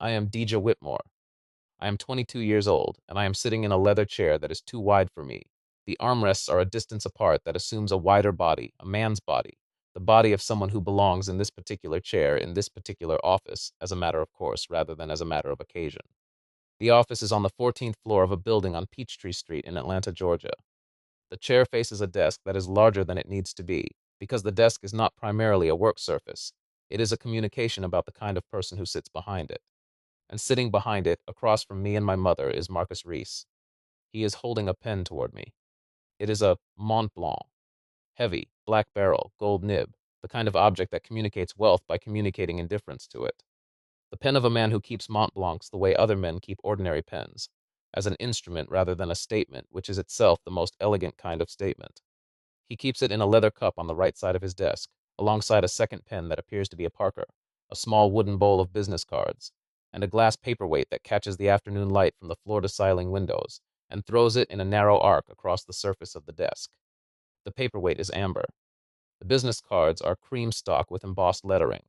I am Deja Whitmore. I am 22 years old, and I am sitting in a leather chair that is too wide for me. The armrests are a distance apart that assumes a wider body, a man's body, the body of someone who belongs in this particular chair, in this particular office, as a matter of course, rather than as a matter of occasion. The office is on the 14th floor of a building on Peachtree Street in Atlanta, Georgia. The chair faces a desk that is larger than it needs to be, because the desk is not primarily a work surface. It is a communication about the kind of person who sits behind it. And sitting behind it, across from me and my mother, is Marcus Reese. He is holding a pen toward me. It is a Montblanc, heavy, black barrel, gold nib, the kind of object that communicates wealth by communicating indifference to it. The pen of a man who keeps Montblancs the way other men keep ordinary pens, as an instrument rather than a statement, which is itself the most elegant kind of statement. He keeps it in a leather cup on the right side of his desk, alongside a second pen that appears to be a Parker, a small wooden bowl of business cards, and a glass paperweight that catches the afternoon light from the floor-to-ceiling windows and throws it in a narrow arc across the surface of the desk. The paperweight is amber. The business cards are cream stock with embossed lettering.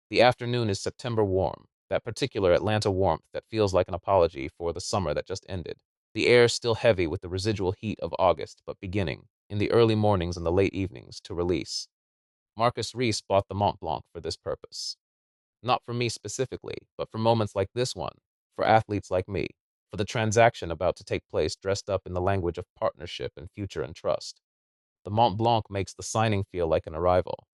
The afternoon is September warm, that particular Atlanta warmth that feels like an apology for the summer that just ended. The air still heavy with the residual heat of August, but beginning, in the early mornings and the late evenings, to release. Marcus Reese bought the Mont Blanc for this purpose. Not for me specifically, but for moments like this one, for athletes like me, for the transaction about to take place dressed up in the language of partnership and future and trust. The Mont Blanc makes the signing feel like an arrival.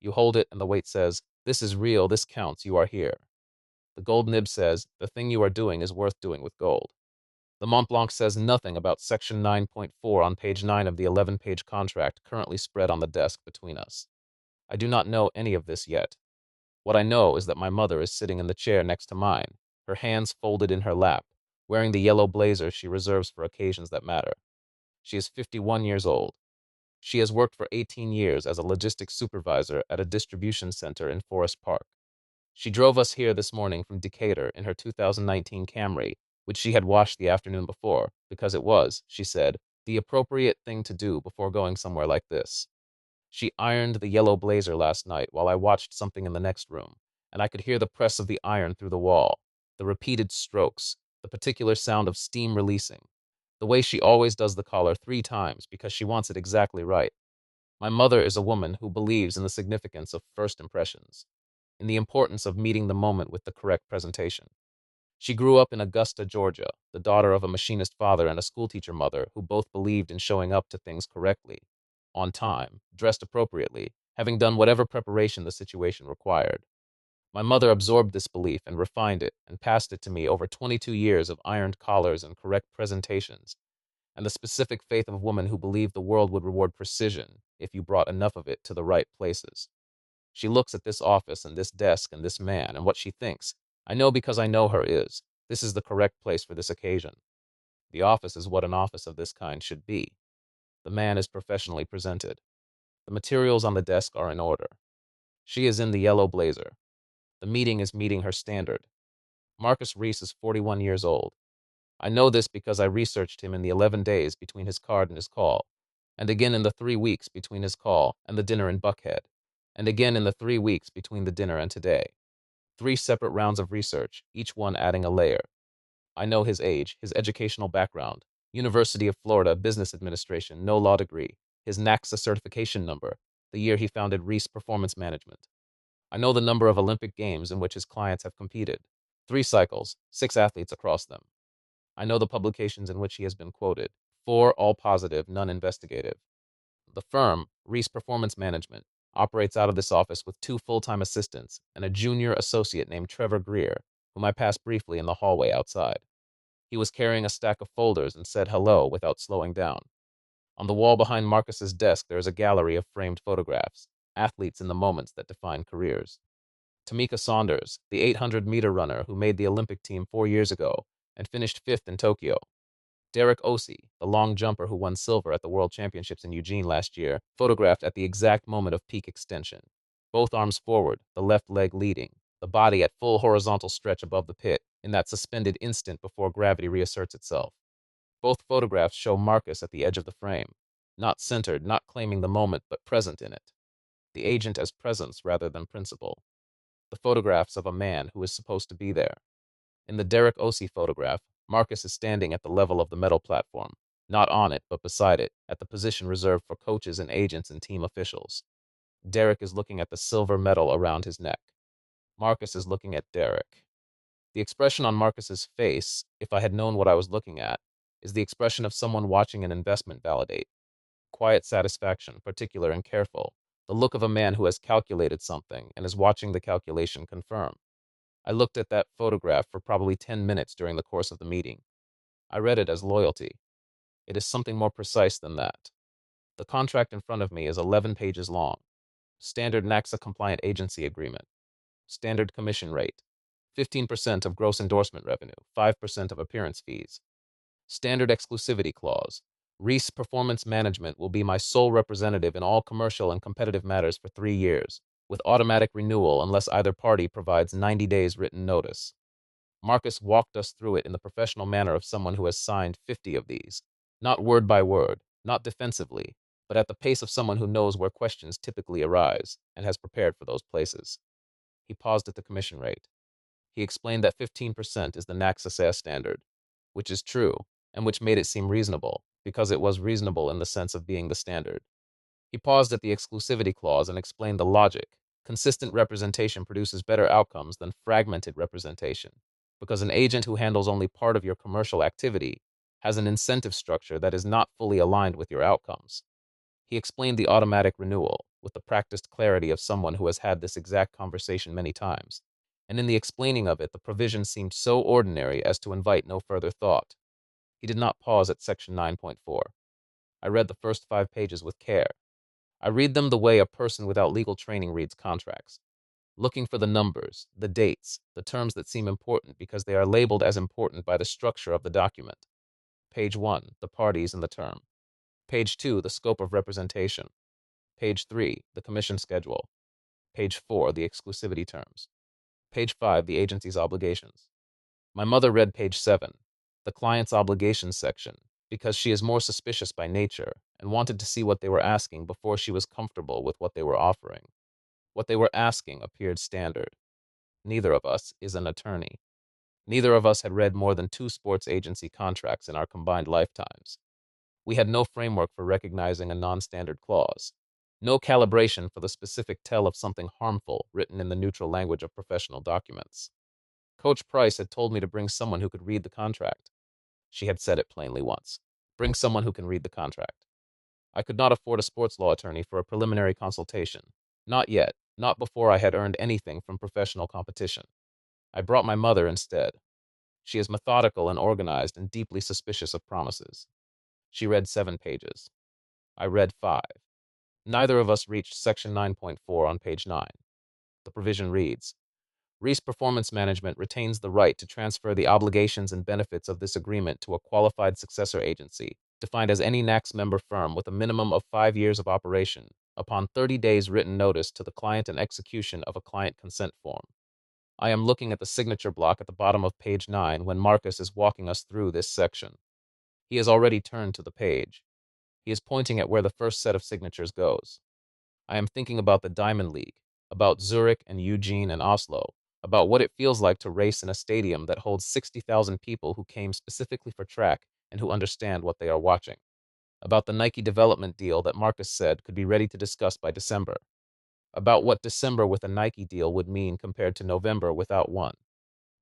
You hold it and the weight says, "This is real, this counts, you are here." The gold nib says, "The thing you are doing is worth doing with gold." The Mont Blanc says nothing about Section 9.4 on page 9 of the 11-page contract currently spread on the desk between us. I do not know any of this yet. What I know is that my mother is sitting in the chair next to mine, her hands folded in her lap, wearing the yellow blazer she reserves for occasions that matter. She is 51 years old. She has worked for 18 years as a logistics supervisor at a distribution center in Forest Park. She drove us here this morning from Decatur in her 2019 Camry, which she had washed the afternoon before, because it was, she said, the appropriate thing to do before going somewhere like this. She ironed the yellow blazer last night while I watched something in the next room, and I could hear the press of the iron through the wall, the repeated strokes, the particular sound of steam releasing, the way she always does the collar 3 times because she wants it exactly right. My mother is a woman who believes in the significance of first impressions, in the importance of meeting the moment with the correct presentation. She grew up in Augusta, Georgia, the daughter of a machinist father and a schoolteacher mother who both believed in showing up to things correctly, on time, dressed appropriately, having done whatever preparation the situation required. My mother absorbed this belief and refined it and passed it to me over 22 years of ironed collars and correct presentations, and the specific faith of a woman who believed the world would reward precision if you brought enough of it to the right places. She looks at this office and this desk and this man, and what she thinks, I know because I know her, is this is the correct place for this occasion. The office is what an office of this kind should be. The man is professionally presented. The materials on the desk are in order. She is in the yellow blazer. The meeting is meeting her standard. Marcus Reese is 41 years old. I know this because I researched him in the 11 days between his card and his call, and again in the 3 weeks between his call and the dinner in Buckhead, and again in the 3 weeks between the dinner and today. 3 separate rounds of research, each one adding a layer. I know his age, his educational background, University of Florida Business Administration, no law degree, his NACSA certification number, the year he founded Reese Performance Management. I know the number of Olympic Games in which his clients have competed, 3 cycles, 6 athletes across them. I know the publications in which he has been quoted, 4 all positive, none investigative. The firm, Reese Performance Management, operates out of this office with 2 full-time assistants and a junior associate named Trevor Greer, whom I passed briefly in the hallway outside. He was carrying a stack of folders and said hello without slowing down. On the wall behind Marcus's desk, there is a gallery of framed photographs, athletes in the moments that define careers. Tamika Saunders, the 800-meter runner who made the Olympic team 4 years ago and finished 5th in Tokyo. Derek Osei, the long jumper who won silver at the World Championships in Eugene last year, photographed at the exact moment of peak extension. Both arms forward, the left leg leading, the body at full horizontal stretch above the pit in that suspended instant before gravity reasserts itself. Both photographs show Marcus at the edge of the frame, not centered, not claiming the moment, but present in it. The agent as presence rather than principle. The photographs of a man who is supposed to be there. In the Derek Ossie photograph, Marcus is standing at the level of the metal platform, not on it, but beside it, at the position reserved for coaches and agents and team officials. Derek is looking at the silver medal around his neck. Marcus is looking at Derek. The expression on Marcus's face, if I had known what I was looking at, is the expression of someone watching an investment validate. Quiet satisfaction, particular and careful, the look of a man who has calculated something and is watching the calculation confirm. I looked at that photograph for probably 10 minutes during the course of the meeting. I read it as loyalty. It is something more precise than that. The contract in front of me is 11 pages long. Standard NACSA-compliant agency agreement. Standard commission rate. 15% of gross endorsement revenue, 5% of appearance fees. Standard exclusivity clause. Reese Performance Management will be my sole representative in all commercial and competitive matters for 3 years, with automatic renewal unless either party provides 90 days written notice. Marcus walked us through it in the professional manner of someone who has signed 50 of these, not word by word, not defensively, but at the pace of someone who knows where questions typically arise and has prepared for those places. He paused at the commission rate. He explained that 15% is the NACSA standard, which is true, and which made it seem reasonable, because it was reasonable in the sense of being the standard. He paused at the exclusivity clause and explained the logic. Consistent representation produces better outcomes than fragmented representation, because an agent who handles only part of your commercial activity has an incentive structure that is not fully aligned with your outcomes. He explained the automatic renewal with the practiced clarity of someone who has had this exact conversation many times, and in the explaining of it, the provision seemed so ordinary as to invite no further thought. He did not pause at section 9.4. I read the first 5 pages with care. I read them the way a person without legal training reads contracts, looking for the numbers, the dates, the terms that seem important because they are labeled as important by the structure of the document. Page 1, the parties and the term. Page 2, the scope of representation. Page 3, the commission schedule. Page 4, the exclusivity terms. Page 5, the agency's obligations. My mother read page 7, the client's obligations section, because she is more suspicious by nature and wanted to see what they were asking before she was comfortable with what they were offering. What they were asking appeared standard. Neither of us is an attorney. Neither of us had read more than 2 sports agency contracts in our combined lifetimes. We had no framework for recognizing a non-standard clause, no calibration for the specific tell of something harmful written in the neutral language of professional documents. Coach Price had told me to bring someone who could read the contract. She had said it plainly once. Bring someone who can read the contract. I could not afford a sports law attorney for a preliminary consultation. Not yet, not before I had earned anything from professional competition. I brought my mother instead. She is methodical and organized and deeply suspicious of promises. She read 7 pages. I read 5. Neither of us reached section 9.4 on page 9. The provision reads, Reese Performance Management retains the right to transfer the obligations and benefits of this agreement to a qualified successor agency, defined as any NACS member firm with a minimum of 5 years of operation, upon 30 days written notice to the client and execution of a client consent form. I am looking at the signature block at the bottom of page 9 when Marcus is walking us through this section. He has already turned to the page. He is pointing at where the first set of signatures goes. I am thinking about the Diamond League, about Zurich and Eugene and Oslo, about what it feels like to race in a stadium that holds 60,000 people who came specifically for track and who understand what they are watching, about the Nike development deal that Marcus said could be ready to discuss by December, about what December with a Nike deal would mean compared to November without one.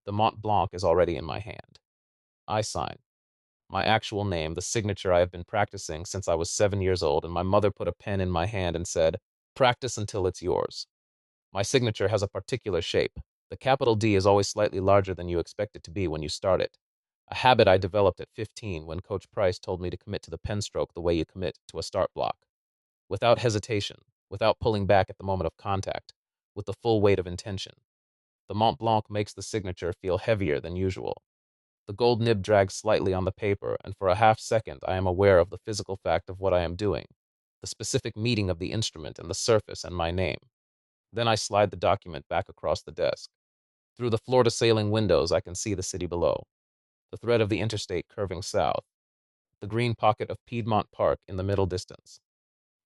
The Montblanc is already in my hand. I sign. My actual name, the signature I have been practicing since I was 7 years old, and my mother put a pen in my hand and said, "Practice until it's yours." My signature has a particular shape. The capital D is always slightly larger than you expect it to be when you start it. A habit I developed at 15 when Coach Price told me to commit to the pen stroke the way you commit to a start block. Without hesitation, without pulling back at the moment of contact, with the full weight of intention. The Mont Blanc makes the signature feel heavier than usual. The gold nib drags slightly on the paper, and for a half second I am aware of the physical fact of what I am doing, the specific meeting of the instrument and the surface and my name. Then I slide the document back across the desk. Through the floor-to-ceiling windows I can see the city below, the thread of the interstate curving south, the green pocket of Piedmont Park in the middle distance,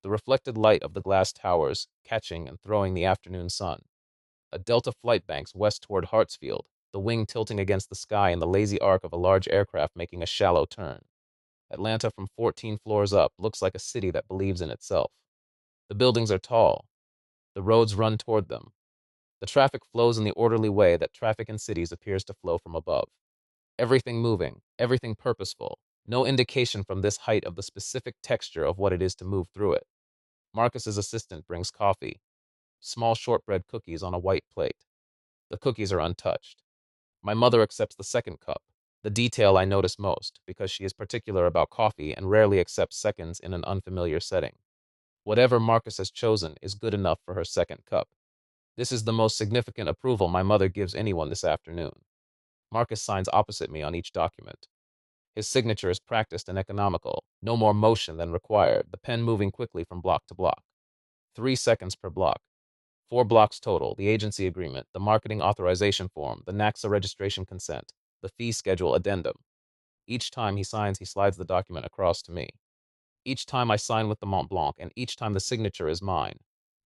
the reflected light of the glass towers catching and throwing the afternoon sun, a delta flight banks west toward Hartsfield, the wing tilting against the sky and the lazy arc of a large aircraft making a shallow turn. Atlanta from 14 floors up looks like a city that believes in itself. The buildings are tall. The roads run toward them. The traffic flows in the orderly way that traffic in cities appears to flow from above. Everything moving, everything purposeful, no indication from this height of the specific texture of what it is to move through it. Marcus's assistant brings coffee, small shortbread cookies on a white plate. The cookies are untouched. My mother accepts the second cup, the detail I notice most, because she is particular about coffee and rarely accepts seconds in an unfamiliar setting. Whatever Marcus has chosen is good enough for her second cup. This is the most significant approval my mother gives anyone this afternoon. Marcus signs opposite me on each document. His signature is practiced and economical, no more motion than required, the pen moving quickly from block to block. 3 seconds per block. 4 blocks total, the agency agreement, the marketing authorization form, the NACSA registration consent, the fee schedule addendum. Each time he signs, he slides the document across to me. Each time I sign with the Montblanc, and each time the signature is mine.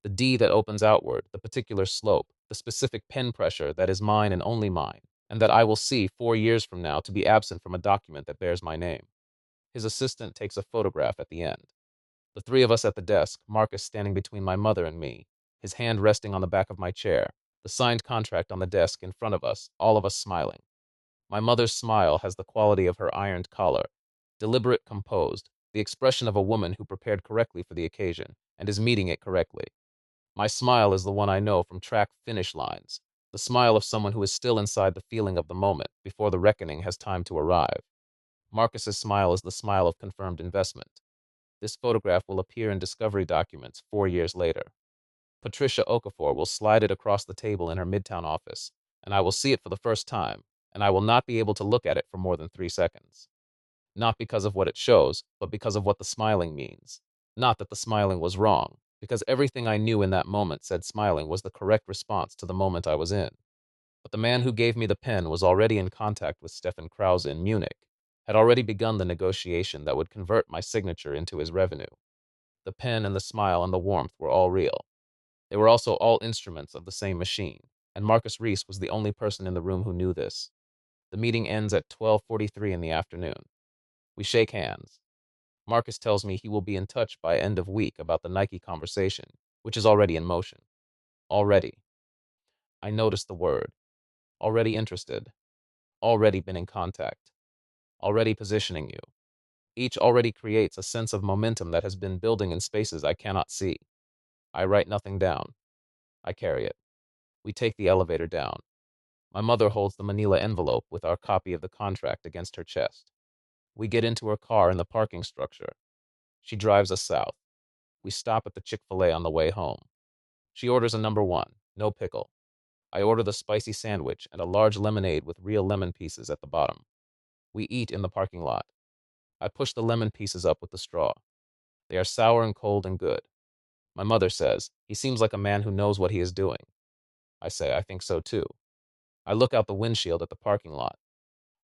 The D that opens outward, the particular slope, the specific pen pressure that is mine and only mine, and that I will see 4 years from now to be absent from a document that bears my name. His assistant takes a photograph at the end. The three of us at the desk, Marcus standing between my mother and me, his hand resting on the back of my chair, the signed contract on the desk in front of us, all of us smiling. My mother's smile has the quality of her ironed collar, deliberate, composed, the expression of a woman who prepared correctly for the occasion and is meeting it correctly. My smile is the one I know from track finish lines, the smile of someone who is still inside the feeling of the moment before the reckoning has time to arrive. Marcus's smile is the smile of confirmed investment. This photograph will appear in discovery documents 4 years later. Patricia Okafor will slide it across the table in her Midtown office, and I will see it for the first time, and I will not be able to look at it for more than 3 seconds. Not because of what it shows, but because of what the smiling means. Not that the smiling was wrong, because everything I knew in that moment said smiling was the correct response to the moment I was in. But the man who gave me the pen was already in contact with Stefan Krause in Munich, had already begun the negotiation that would convert my signature into his revenue. The pen and the smile and the warmth were all real. They were also all instruments of the same machine, and Marcus Reese was the only person in the room who knew this. The meeting ends at 12:43 in the afternoon. We shake hands. Marcus tells me he will be in touch by end of week about the Nike conversation, which is already in motion. Already. I notice the word. Already interested. Already been in contact. Already positioning you. Each already creates a sense of momentum that has been building in spaces I cannot see. I write nothing down. I carry it. We take the elevator down. My mother holds the manila envelope with our copy of the contract against her chest. We get into her car in the parking structure. She drives us south. We stop at the Chick-fil-A on the way home. She orders a number one, no pickle. I order the spicy sandwich and a large lemonade with real lemon pieces at the bottom. We eat in the parking lot. I push the lemon pieces up with the straw. They are sour and cold and good. My mother says, he seems like a man who knows what he is doing. I say, I think so too. I look out the windshield at the parking lot.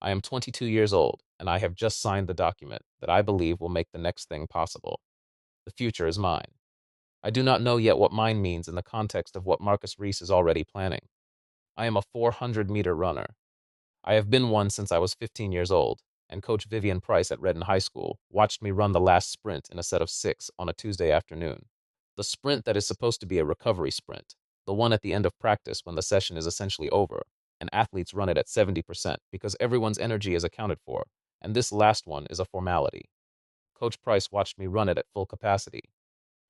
I am 22 years old, and I have just signed the document that I believe will make the next thing possible. The future is mine. I do not know yet what mine means in the context of what Marcus Reese is already planning. I am a 400-meter runner. I have been one since I was 15 years old, and Coach Vivian Price at Redden High School watched me run the last sprint in a set of 6 on a Tuesday afternoon. The sprint that is supposed to be a recovery sprint, the one at the end of practice when the session is essentially over, and athletes run it at 70% because everyone's energy is accounted for, and this last one is a formality. Coach Price watched me run it at full capacity.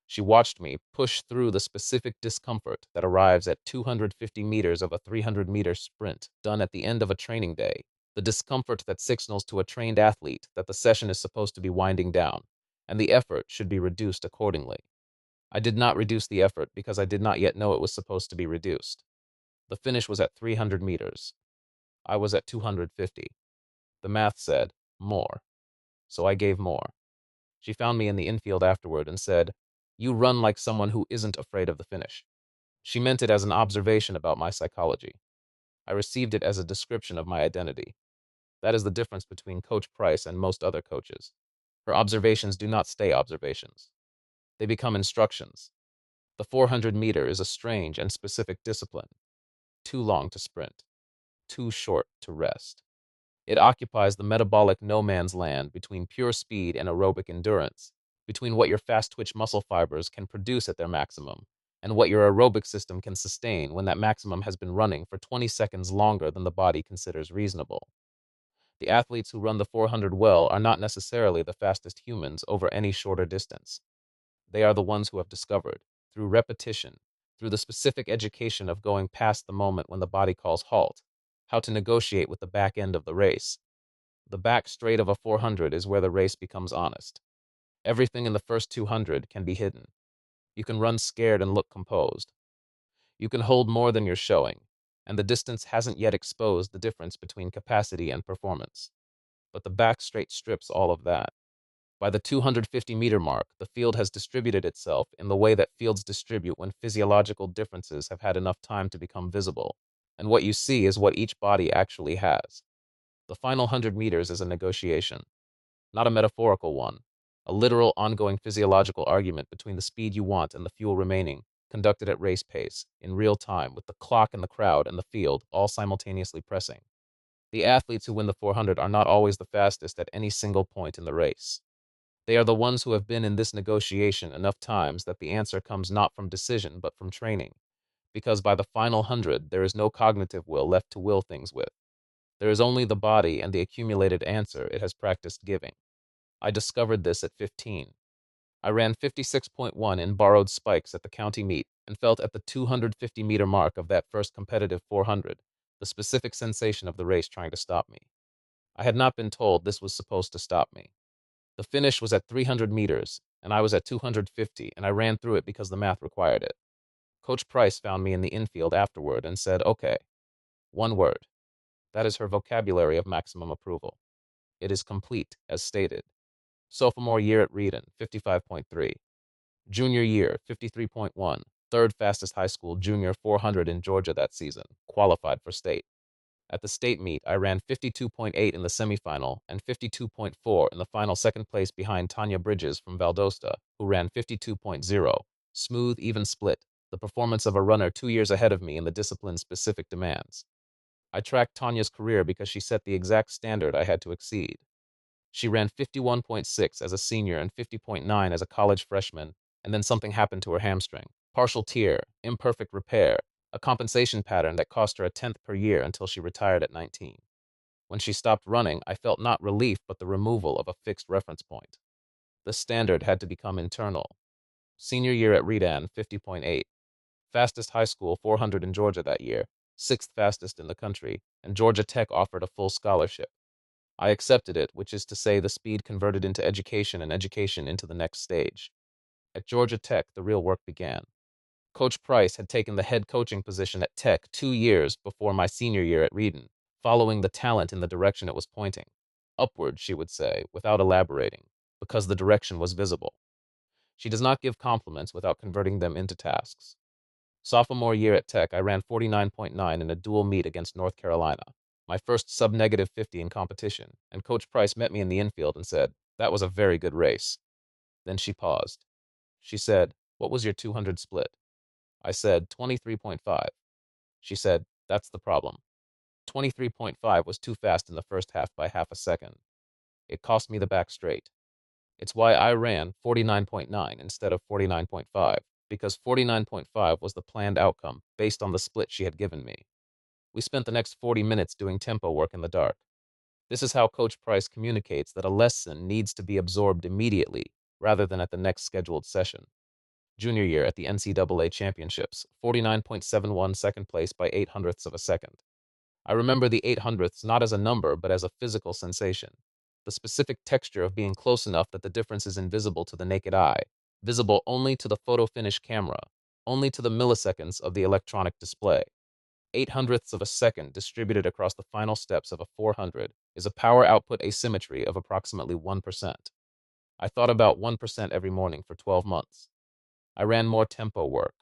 She watched me push through the specific discomfort that arrives at 250 meters of a 300-meter sprint done at the end of a training day, the discomfort that signals to a trained athlete that the session is supposed to be winding down, and the effort should be reduced accordingly. I did not reduce the effort because I did not yet know it was supposed to be reduced. The finish was at 300 meters. I was at 250. The math said, more. So I gave more. She found me in the infield afterward and said, "You run like someone who isn't afraid of the finish." She meant it as an observation about my psychology. I received it as a description of my identity. That is the difference between Coach Price and most other coaches. Her observations do not stay observations. They become instructions. The 400-meter is a strange and specific discipline. Too long to sprint. too short to rest. It occupies the metabolic no man's land between pure speed and aerobic endurance, between what your fast twitch muscle fibers can produce at their maximum and what your aerobic system can sustain when that maximum has been running for 20 seconds longer than the body considers reasonable. The athletes who run the 400 well are not necessarily the fastest humans over any shorter distance. They are the ones who have discovered, through repetition, through the specific education of going past the moment when the body calls halt, how to negotiate with the back end of the race. The back straight of a 400 is where the race becomes honest. Everything in the first 200 can be hidden. You can run scared and look composed. You can hold more than you're showing, and the distance hasn't yet exposed the difference between capacity and performance. But the back straight strips all of that. By the 250-meter mark, the field has distributed itself in the way that fields distribute when physiological differences have had enough time to become visible, and what you see is what each body actually has. The final 100 meters is a negotiation, not a metaphorical one, a literal ongoing physiological argument between the speed you want and the fuel remaining, conducted at race pace, in real time, with the clock and the crowd and the field all simultaneously pressing. The athletes who win the 400 are not always the fastest at any single point in the race. They are the ones who have been in this negotiation enough times that the answer comes not from decision but from training, because by the final 100 there is no cognitive will left to will things with. There is only the body and the accumulated answer it has practiced giving. I discovered this at 15. I ran 56.1 in borrowed spikes at the county meet and felt at the 250-meter mark of that first competitive 400 the specific sensation of the race trying to stop me. I had not been told this was supposed to stop me. The finish was at 300 meters, and I was at 250, and I ran through it because the math required it. Coach Price found me in the infield afterward and said, "Okay, one word." That is her vocabulary of maximum approval. It is complete, as stated. Sophomore year at Reedon, 55.3. Junior year, 53.1. Third fastest high school junior 400 in Georgia that season, qualified for state. At the state meet, I ran 52.8 in the semifinal and 52.4 in the final, second place behind Tanya Bridges from Valdosta, who ran 52.0. Smooth, even split, the performance of a runner 2 years ahead of me in the discipline's specific demands. I tracked Tanya's career because she set the exact standard I had to exceed. She ran 51.6 as a senior and 50.9 as a college freshman, and then something happened to her hamstring. Partial tear, imperfect repair, a compensation pattern that cost her a tenth per year until she retired at 19. When she stopped running, I felt not relief but the removal of a fixed reference point. The standard had to become internal. Senior year at Redan, 50.8. Fastest high school 400 in Georgia that year, sixth fastest in the country, and Georgia Tech offered a full scholarship. I accepted it, which is to say the speed converted into education and education into the next stage. At Georgia Tech, the real work began. Coach Price had taken the head coaching position at Tech 2 years before my senior year at Reedon, following the talent in the direction it was pointing. Upward, she would say, without elaborating, because the direction was visible. She does not give compliments without converting them into tasks. Sophomore year at Tech, I ran 49.9 in a dual meet against North Carolina, my first sub-negative 50 in competition, and Coach Price met me in the infield and said, "That was a very good race." Then she paused. She said, "What was your 200 split?" I said, 23.5. She said, "That's the problem. 23.5 was too fast in the first half by half a second. It cost me the back straight. It's why I ran 49.9 instead of 49.5, because 49.5 was the planned outcome based on the split she had given me." We spent the next 40 minutes doing tempo work in the dark. This is how Coach Price communicates that a lesson needs to be absorbed immediately rather than at the next scheduled session. Junior year at the NCAA Championships, 49.71, second place by 8 hundredths of a second. I remember the 8 hundredths not as a number, but as a physical sensation. The specific texture of being close enough that the difference is invisible to the naked eye, visible only to the photo finish camera, only to the milliseconds of the electronic display. 8 hundredths of a second distributed across the final steps of a 400 is a power output asymmetry of approximately 1%. I thought about 1% every morning for 12 months. I ran more tempo work.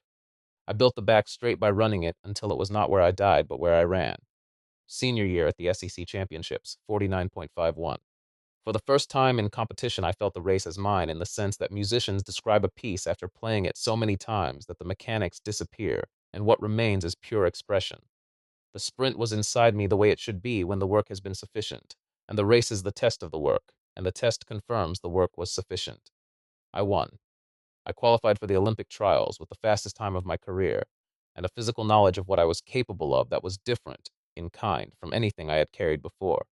I built the back straight by running it until it was not where I died, but where I ran. Senior year at the SEC Championships, 49.51. For the first time in competition, I felt the race as mine in the sense that musicians describe a piece after playing it so many times that the mechanics disappear and what remains is pure expression. The sprint was inside me the way it should be when the work has been sufficient, and the race is the test of the work, and the test confirms the work was sufficient. I won. I qualified for the Olympic trials with the fastest time of my career, and a physical knowledge of what I was capable of that was different, in kind, from anything I had carried before.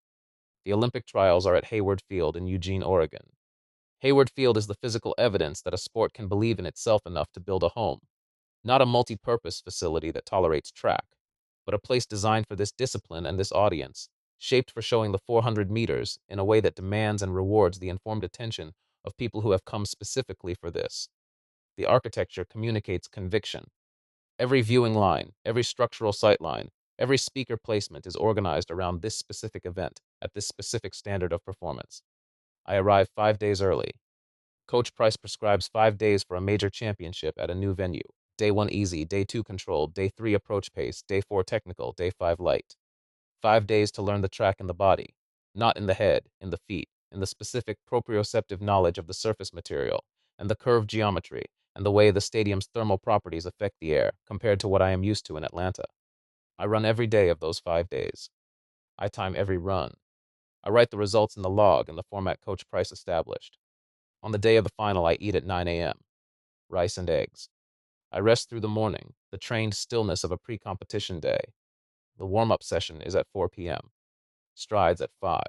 The Olympic trials are at Hayward Field in Eugene, Oregon. Hayward Field is the physical evidence that a sport can believe in itself enough to build a home, not a multi-purpose facility that tolerates track, but a place designed for this discipline and this audience, shaped for showing the 400 meters in a way that demands and rewards the informed attention of people who have come specifically for this. The architecture communicates conviction. Every viewing line, every structural sightline, every speaker placement is organized around this specific event at this specific standard of performance. I arrive 5 days early. Coach Price prescribes 5 days for a major championship at a new venue. Day 1 easy, Day 2 controlled, Day 3 approach pace, Day 4 technical, Day 5 light. 5 days to learn the track in the body, not in the head, in the feet, in the specific proprioceptive knowledge of the surface material, and the curved geometry, and the way the stadium's thermal properties affect the air, compared to what I am used to in Atlanta. I run every day of those 5 days. I time every run. I write the results in the log in the format Coach Price established. On the day of the final, I eat at 9 a.m. Rice and eggs. I rest through the morning, the trained stillness of a pre-competition day. The warm-up session is at 4 p.m. Strides at 5.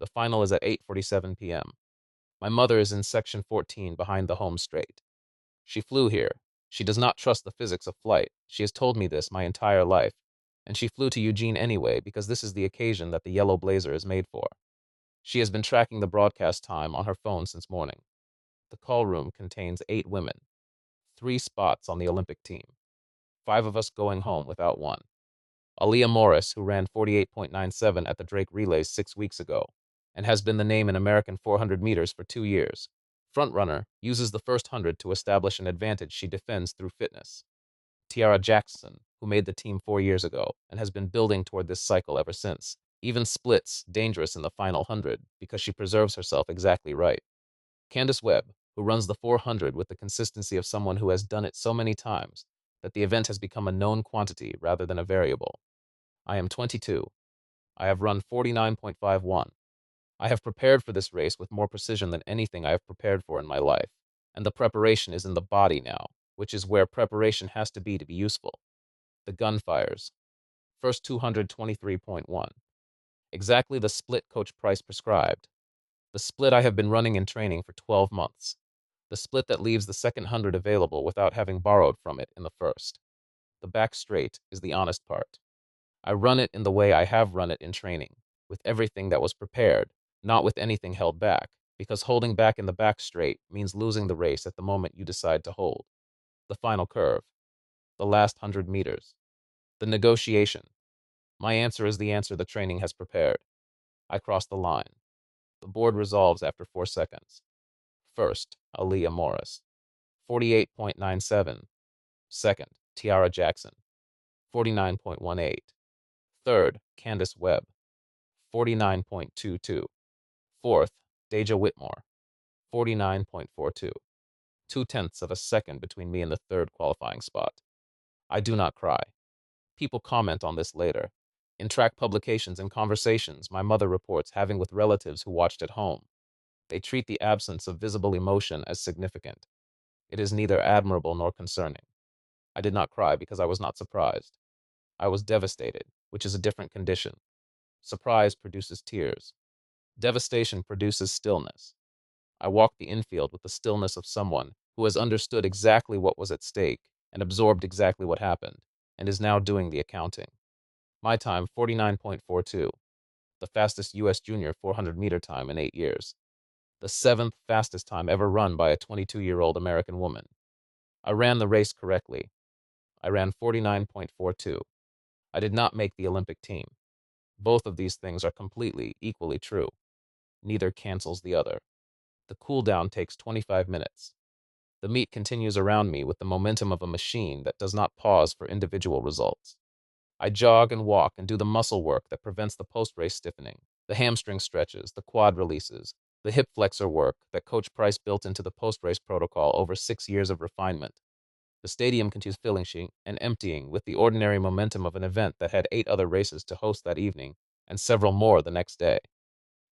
The final is at 8:47 p.m. My mother is in section 14 behind the home straight. She flew here. She does not trust the physics of flight. She has told me this my entire life. And she flew to Eugene anyway because this is the occasion that the yellow blazer is made for. She has been tracking the broadcast time on her phone since morning. The call room contains 8 women, 3 spots on the Olympic team, 5 of us going home without one. Aaliyah Morris, who ran 48.97 at the Drake Relays 6 weeks ago, and has been the name in American 400 meters for 2 years. Frontrunner uses the first 100 to establish an advantage she defends through fitness. Tiara Jackson, who made the team 4 years ago and has been building toward this cycle ever since, even splits dangerous in the final 100 because she preserves herself exactly right. Candace Webb, who runs the 400 with the consistency of someone who has done it so many times that the event has become a known quantity rather than a variable. I am 22. I have run 49.51. I have prepared for this race with more precision than anything I have prepared for in my life, and the preparation is in the body now, which is where preparation has to be useful. The gun fires. First 223.1. Exactly the split Coach Price prescribed. The split I have been running in training for 12 months. The split that leaves the second 100 available without having borrowed from it in the first. The back straight is the honest part. I run it in the way I have run it in training, with everything that was prepared, not with anything held back, because holding back in the back straight means losing the race at the moment you decide to hold. The final curve. The last 100 meters. The negotiation. My answer is the answer the training has prepared. I cross the line. The board resolves after 4 seconds. First, Aaliyah Morris, 48.97. Second, Tiara Jackson, 49.18. Third, Candace Webb, 49.22. Fourth, Deja Whitmore, 49.42. 2/10 of a second between me and the third qualifying spot. I do not cry. People comment on this later. In track publications and conversations my mother reports having with relatives who watched at home, they treat the absence of visible emotion as significant. It is neither admirable nor concerning. I did not cry because I was not surprised. I was devastated, which is a different condition. Surprise produces tears. Devastation produces stillness. I walked the infield with the stillness of someone who has understood exactly what was at stake and absorbed exactly what happened, and is now doing the accounting. My time, 49.42, the fastest U.S. junior 400-meter time in 8 years. The 7th fastest time ever run by a 22-year-old American woman. I ran the race correctly. I ran 49.42. I did not make the Olympic team. Both of these things are completely, equally true. Neither cancels the other. The cool down takes 25 minutes. The meet continues around me with the momentum of a machine that does not pause for individual results. I jog and walk and do the muscle work that prevents the post-race stiffening, the hamstring stretches, the quad releases, the hip flexor work that Coach Price built into the post-race protocol over 6 years of refinement. The stadium continues filling and emptying with the ordinary momentum of an event that had 8 other races to host that evening and several more the next day.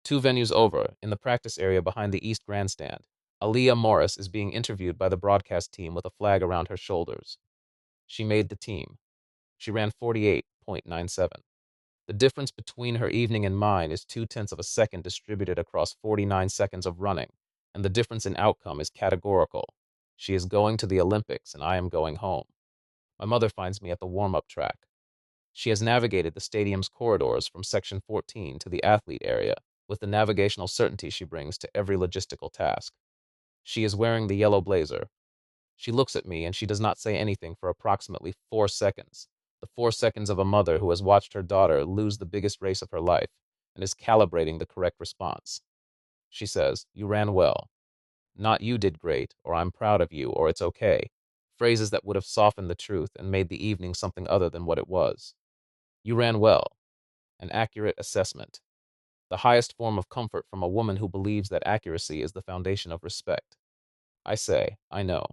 2 venues over, in the practice area behind the East Grandstand, Aaliyah Morris is being interviewed by the broadcast team with a flag around her shoulders. She made the team. She ran 48.97. The difference between her evening and mine is 0.2 of a second distributed across 49 seconds of running, and the difference in outcome is categorical. She is going to the Olympics, and I am going home. My mother finds me at the warm-up track. She has navigated the stadium's corridors from Section 14 to the athlete area with the navigational certainty she brings to every logistical task. She is wearing the yellow blazer. She looks at me and she does not say anything for approximately 4 seconds, the 4 seconds of a mother who has watched her daughter lose the biggest race of her life and is calibrating the correct response. She says, "You ran well. Not you did great, or I'm proud of you, or it's okay." Phrases that would have softened the truth and made the evening something other than what it was. You ran well. An accurate assessment. The highest form of comfort from a woman who believes that accuracy is the foundation of respect. I say, "I know."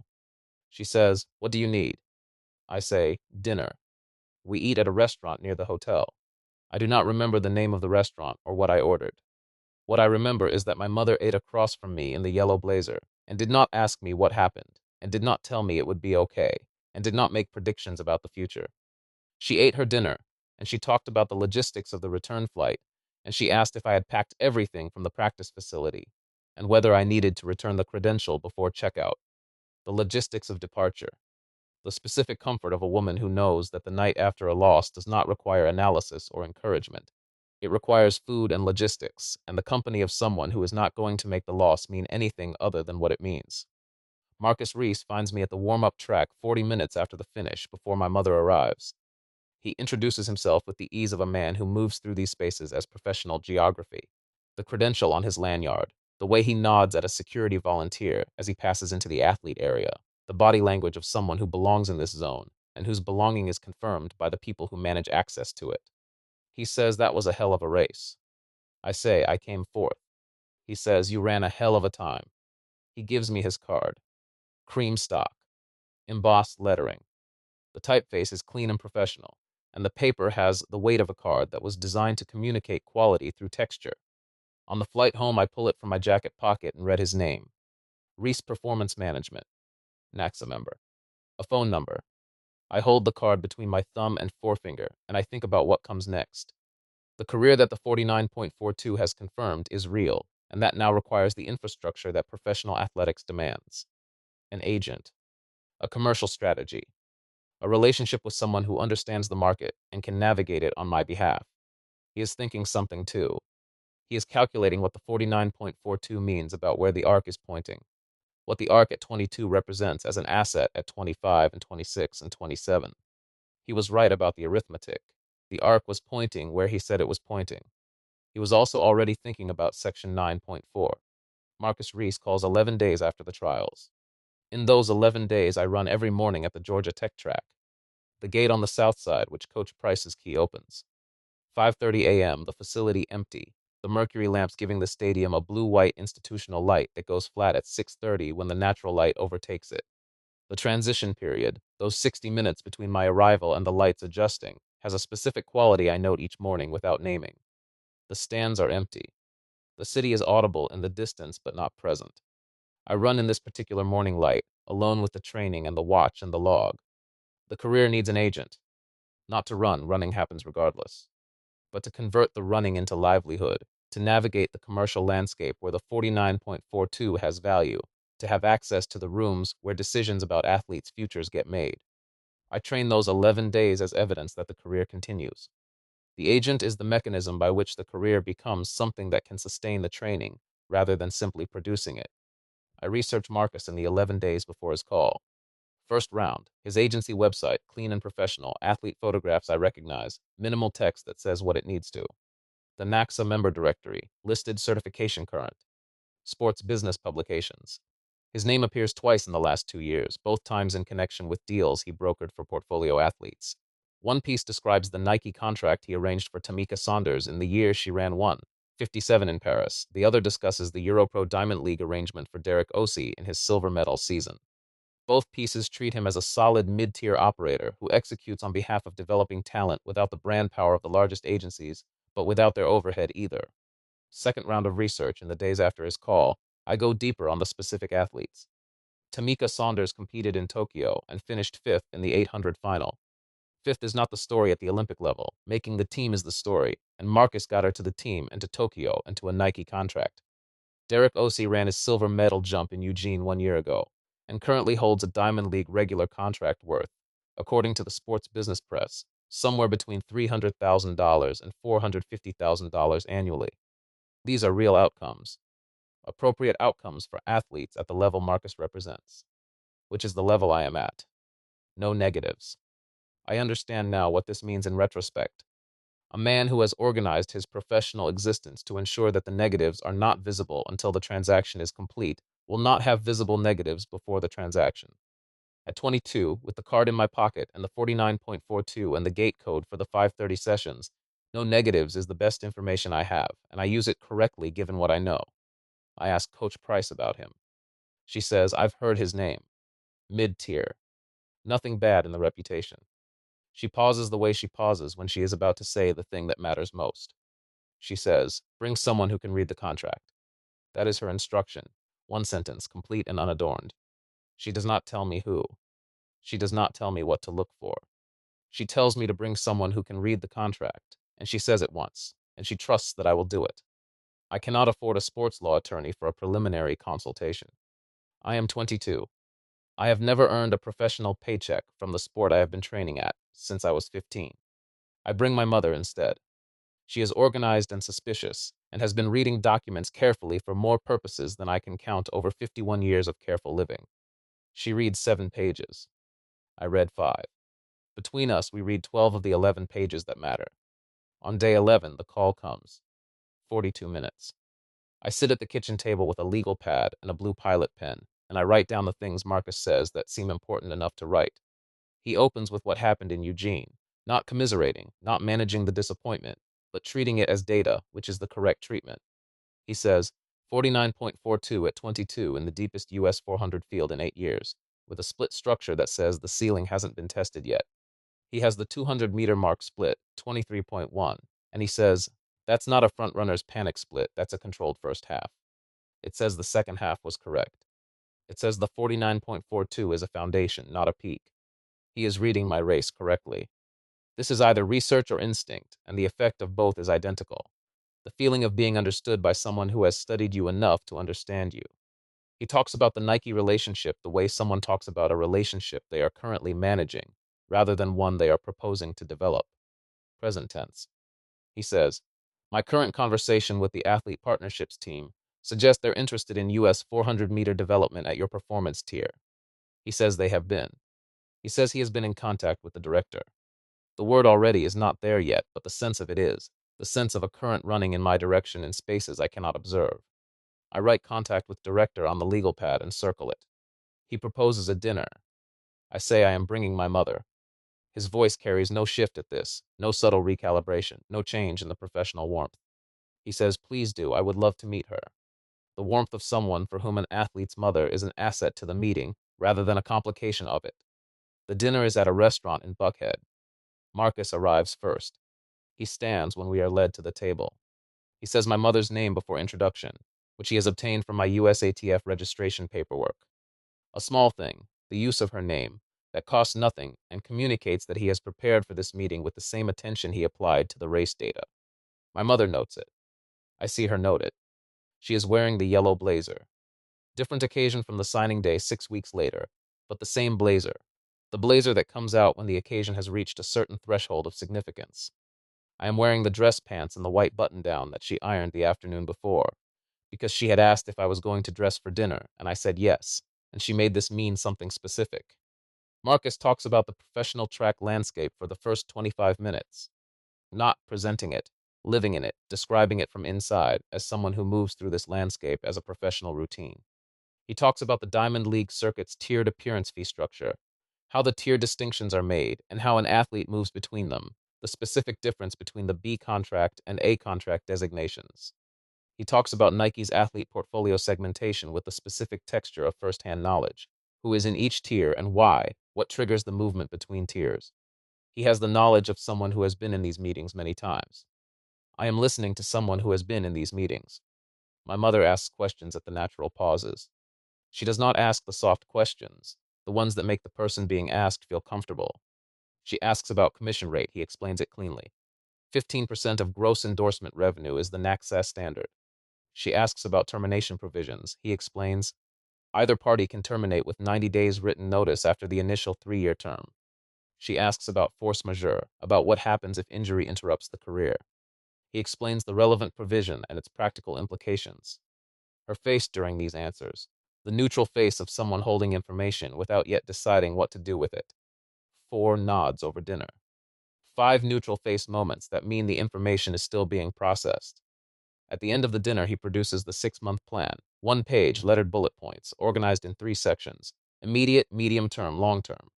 She says, "What do you need?" I say, "Dinner." We eat at a restaurant near the hotel. I do not remember the name of the restaurant or what I ordered. What I remember is that my mother ate across from me in the yellow blazer and did not ask me what happened, and did not tell me it would be okay, and did not make predictions about the future. She ate her dinner, and she talked about the logistics of the return flight, and she asked if I had packed everything from the practice facility, and whether I needed to return the credential before checkout. The logistics of departure. The specific comfort of a woman who knows that the night after a loss does not require analysis or encouragement. It requires food and logistics, and the company of someone who is not going to make the loss mean anything other than what it means. Marcus Reese finds me at the warm-up track 40 minutes after the finish, before my mother arrives. He introduces himself with the ease of a man who moves through these spaces as professional geography. The credential on his lanyard, the way he nods at a security volunteer as he passes into the athlete area, the body language of someone who belongs in this zone and whose belonging is confirmed by the people who manage access to it. He says that was a hell of a race. I say I came fourth. He says you ran a hell of a time. He gives me his card. Cream stock. Embossed lettering. The typeface is clean and professional, and the paper has the weight of a card that was designed to communicate quality through texture. On the flight home, I pull it from my jacket pocket and read his name. Reese Performance Management. NACSA member. A phone number. I hold the card between my thumb and forefinger, and I think about what comes next. The career that the 49.42 has confirmed is real, and that now requires the infrastructure that professional athletics demands. An agent. A commercial strategy. A relationship with someone who understands the market and can navigate it on my behalf. He is thinking something too. He is calculating what the 49.42 means about where the arc is pointing, what the arc at 22 represents as an asset at 25 and 26 and 27. He was right about the arithmetic. The arc was pointing where he said it was pointing. He was also already thinking about Section 9.4. Marcus Reese calls 11 days after the trials. In those 11 days, I run every morning at the Georgia Tech track. The gate on the south side, which Coach Price's key opens. 5:30 a.m., the facility empty, the mercury lamps giving the stadium a blue-white institutional light that goes flat at 6:30 when the natural light overtakes it. The transition period, those 60 minutes between my arrival and the lights adjusting, has a specific quality I note each morning without naming. The stands are empty. The city is audible in the distance but not present. I run in this particular morning light, alone with the training and the watch and the log. The career needs an agent. Not to run, running happens regardless, but to convert the running into livelihood, to navigate the commercial landscape where the 49.42 has value, to have access to the rooms where decisions about athletes' futures get made. I train those 11 days as evidence that the career continues. The agent is the mechanism by which the career becomes something that can sustain the training, rather than simply producing it. I research Marcus in the 11 days before his call. First round, his agency website, clean and professional, athlete photographs I recognize, minimal text that says what it needs to. The NACSA member directory, listed certification current, sports business publications. His name appears twice in the last 2 years, both times in connection with deals he brokered for portfolio athletes. One piece describes the Nike contract he arranged for Tamika Saunders in the year she ran 1:57 in Paris. The other discusses the Europro Diamond League arrangement for Derek Ossie in his silver medal season. Both pieces treat him as a solid mid-tier operator who executes on behalf of developing talent without the brand power of the largest agencies, but without their overhead either. Second round of research in the days after his call, I go deeper on the specific athletes. Tamika Saunders competed in Tokyo and finished fifth in the 800 final. Fifth is not the story at the Olympic level. Making the team is the story, and Marcus got her to the team and to Tokyo and to a Nike contract. Derek Ossie ran his silver medal jump in Eugene 1 year ago and currently holds a Diamond League regular contract worth, according to the Sports Business Press, somewhere between $300,000 and $450,000 annually. These are real outcomes, appropriate outcomes for athletes at the level Marcus represents, which is the level I am at. No negatives. I understand now what this means in retrospect. A man who has organized his professional existence to ensure that the negatives are not visible until the transaction is complete will not have visible negatives before the transaction. At 22, with the card in my pocket and the 49.42 and the gate code for the 5:30 sessions, no negatives is the best information I have, and I use it correctly given what I know. I ask Coach Price about him. She says, I've heard his name. Mid-tier. Nothing bad in the reputation. She pauses the way she pauses when she is about to say the thing that matters most. She says, bring someone who can read the contract. That is her instruction. One sentence, complete and unadorned. She does not tell me who. She does not tell me what to look for. She tells me to bring someone who can read the contract, and she says it once, and she trusts that I will do it. I cannot afford a sports law attorney for a preliminary consultation. I am 22. I have never earned a professional paycheck from the sport I have been training at since I was 15. I bring my mother instead. She is organized and suspicious, and has been reading documents carefully for more purposes than I can count over 51 years of careful living. She reads 7 pages. I read 5. Between us, we read 12 of the 11 pages that matter. On day 11, the call comes. 42 minutes. I sit at the kitchen table with a legal pad and a blue pilot pen, and I write down the things Marcus says that seem important enough to write. He opens with what happened in Eugene, not commiserating, not managing the disappointment, but treating it as data, which is the correct treatment. He says, 49.42 at 22 in the deepest US 400 field in 8 years, with a split structure that says the ceiling hasn't been tested yet. He has the 200-meter mark split, 23.1, and he says, that's not a front runner's panic split, that's a controlled first half. It says the second half was correct. It says the 49.42 is a foundation, not a peak. He is reading my race correctly. This is either research or instinct, and the effect of both is identical. The feeling of being understood by someone who has studied you enough to understand you. He talks about the Nike relationship the way someone talks about a relationship they are currently managing, rather than one they are proposing to develop. Present tense. He says, my current conversation with the athlete partnerships team suggests they're interested in US 400-meter development at your performance tier. He says they have been. He says he has been in contact with the director. The word already is not there yet, but the sense of it is, the sense of a current running in my direction in spaces I cannot observe. I write contact with director on the legal pad and circle it. He proposes a dinner. I say I am bringing my mother. His voice carries no shift at this, no subtle recalibration, no change in the professional warmth. He says, please do, I would love to meet her. The warmth of someone for whom an athlete's mother is an asset to the meeting rather than a complication of it. The dinner is at a restaurant in Buckhead. Marcus arrives first. He stands when we are led to the table. He says my mother's name before introduction, which he has obtained from my USATF registration paperwork. A small thing, the use of her name, that costs nothing and communicates that he has prepared for this meeting with the same attention he applied to the race data. My mother notes it. I see her note it. She is wearing the yellow blazer. Different occasion from the signing day 6 weeks later, but the same blazer. The blazer that comes out when the occasion has reached a certain threshold of significance. I am wearing the dress pants and the white button-down that she ironed the afternoon before, because she had asked if I was going to dress for dinner, and I said yes, and she made this mean something specific. Marcus talks about the professional track landscape for the first 25 minutes, not presenting it, living in it, describing it from inside as someone who moves through this landscape as a professional routine. He talks about the Diamond League circuit's tiered appearance fee structure, how the tier distinctions are made, and how an athlete moves between them, the specific difference between the B contract and A contract designations. He talks about Nike's athlete portfolio segmentation with the specific texture of first-hand knowledge, who is in each tier and why, what triggers the movement between tiers. He has the knowledge of someone who has been in these meetings many times. I am listening to someone who has been in these meetings. My mother asks questions at the natural pauses. She does not ask the soft questions, the ones that make the person being asked feel comfortable. She asks about commission rate. He explains it cleanly. 15% of gross endorsement revenue is the NACSA standard. She asks about termination provisions. He explains, either party can terminate with 90 days written notice after the initial 3-year term. She asks about force majeure, about what happens if injury interrupts the career. He explains the relevant provision and its practical implications. Her face during these answers, the neutral face of someone holding information without yet deciding what to do with it. 4 nods over dinner. 5 neutral face moments that mean the information is still being processed. At the end of the dinner, he produces the 6-month plan, 1-page, lettered bullet points, organized in 3 sections: immediate, medium term, long term.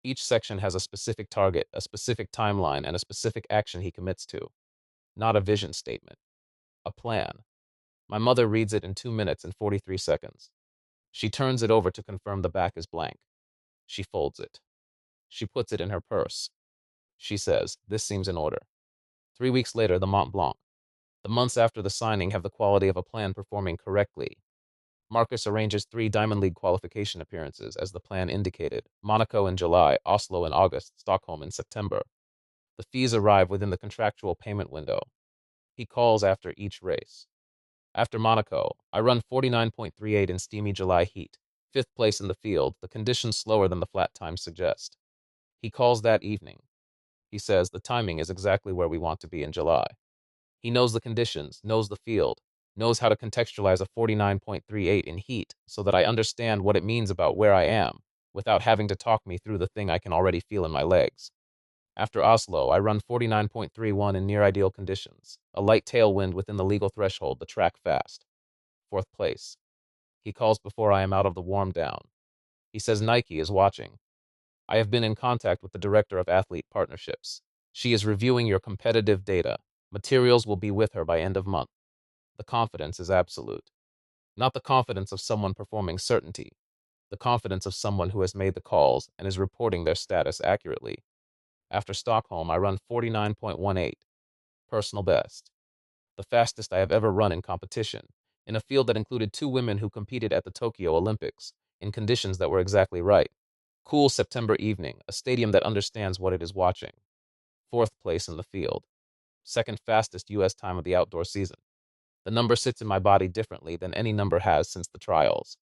Each section has a specific target, a specific timeline, and a specific action he commits to. Not a vision statement, a plan. My mother reads it in 2 minutes and 43 seconds. She turns it over to confirm the back is blank. She folds it. She puts it in her purse. She says, "This seems in order." 3 weeks later, the Montblanc. The months after the signing have the quality of a plan performing correctly. Marcus arranges 3 Diamond League qualification appearances, as the plan indicated: Monaco in July, Oslo in August, Stockholm in September. The fees arrive within the contractual payment window. He calls after each race. After Monaco, I run 49.38 in steamy July heat, 5th place in the field, the conditions slower than the flat times suggest. He calls that evening. He says the timing is exactly where we want to be in July. He knows the conditions, knows the field, knows how to contextualize a 49.38 in heat so that I understand what it means about where I am, without having to talk me through the thing I can already feel in my legs. After Oslo, I run 49.31 in near ideal conditions, a light tailwind within the legal threshold, the track fast. 4th place. He calls before I am out of the warm down. He says Nike is watching. I have been in contact with the director of athlete partnerships. She is reviewing your competitive data. Materials will be with her by end of month. The confidence is absolute. Not the confidence of someone performing certainty, the confidence of someone who has made the calls and is reporting their status accurately. After Stockholm, I run 49.18, personal best, the fastest I have ever run in competition, in a field that included 2 women who competed at the Tokyo Olympics, in conditions that were exactly right. Cool September evening, a stadium that understands what it is watching. 4th place in the field, 2nd fastest U.S. time of the outdoor season. The number sits in my body differently than any number has since the trials.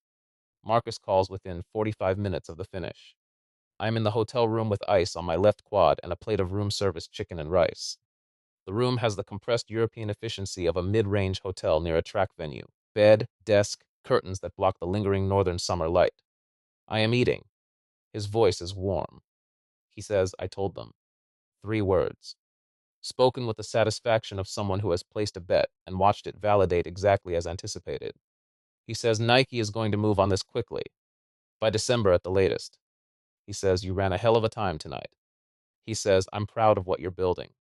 Marcus calls within 45 minutes of the finish. I am in the hotel room with ice on my left quad and a plate of room service chicken and rice. The room has the compressed European efficiency of a mid-range hotel near a track venue: bed, desk, curtains that block the lingering northern summer light. I am eating. His voice is warm. He says, "I told them." 3 words, spoken with the satisfaction of someone who has placed a bet and watched it validate exactly as anticipated. He says Nike is going to move on this quickly, by December at the latest. He says, "You ran a hell of a time tonight." He says, "I'm proud of what you're building."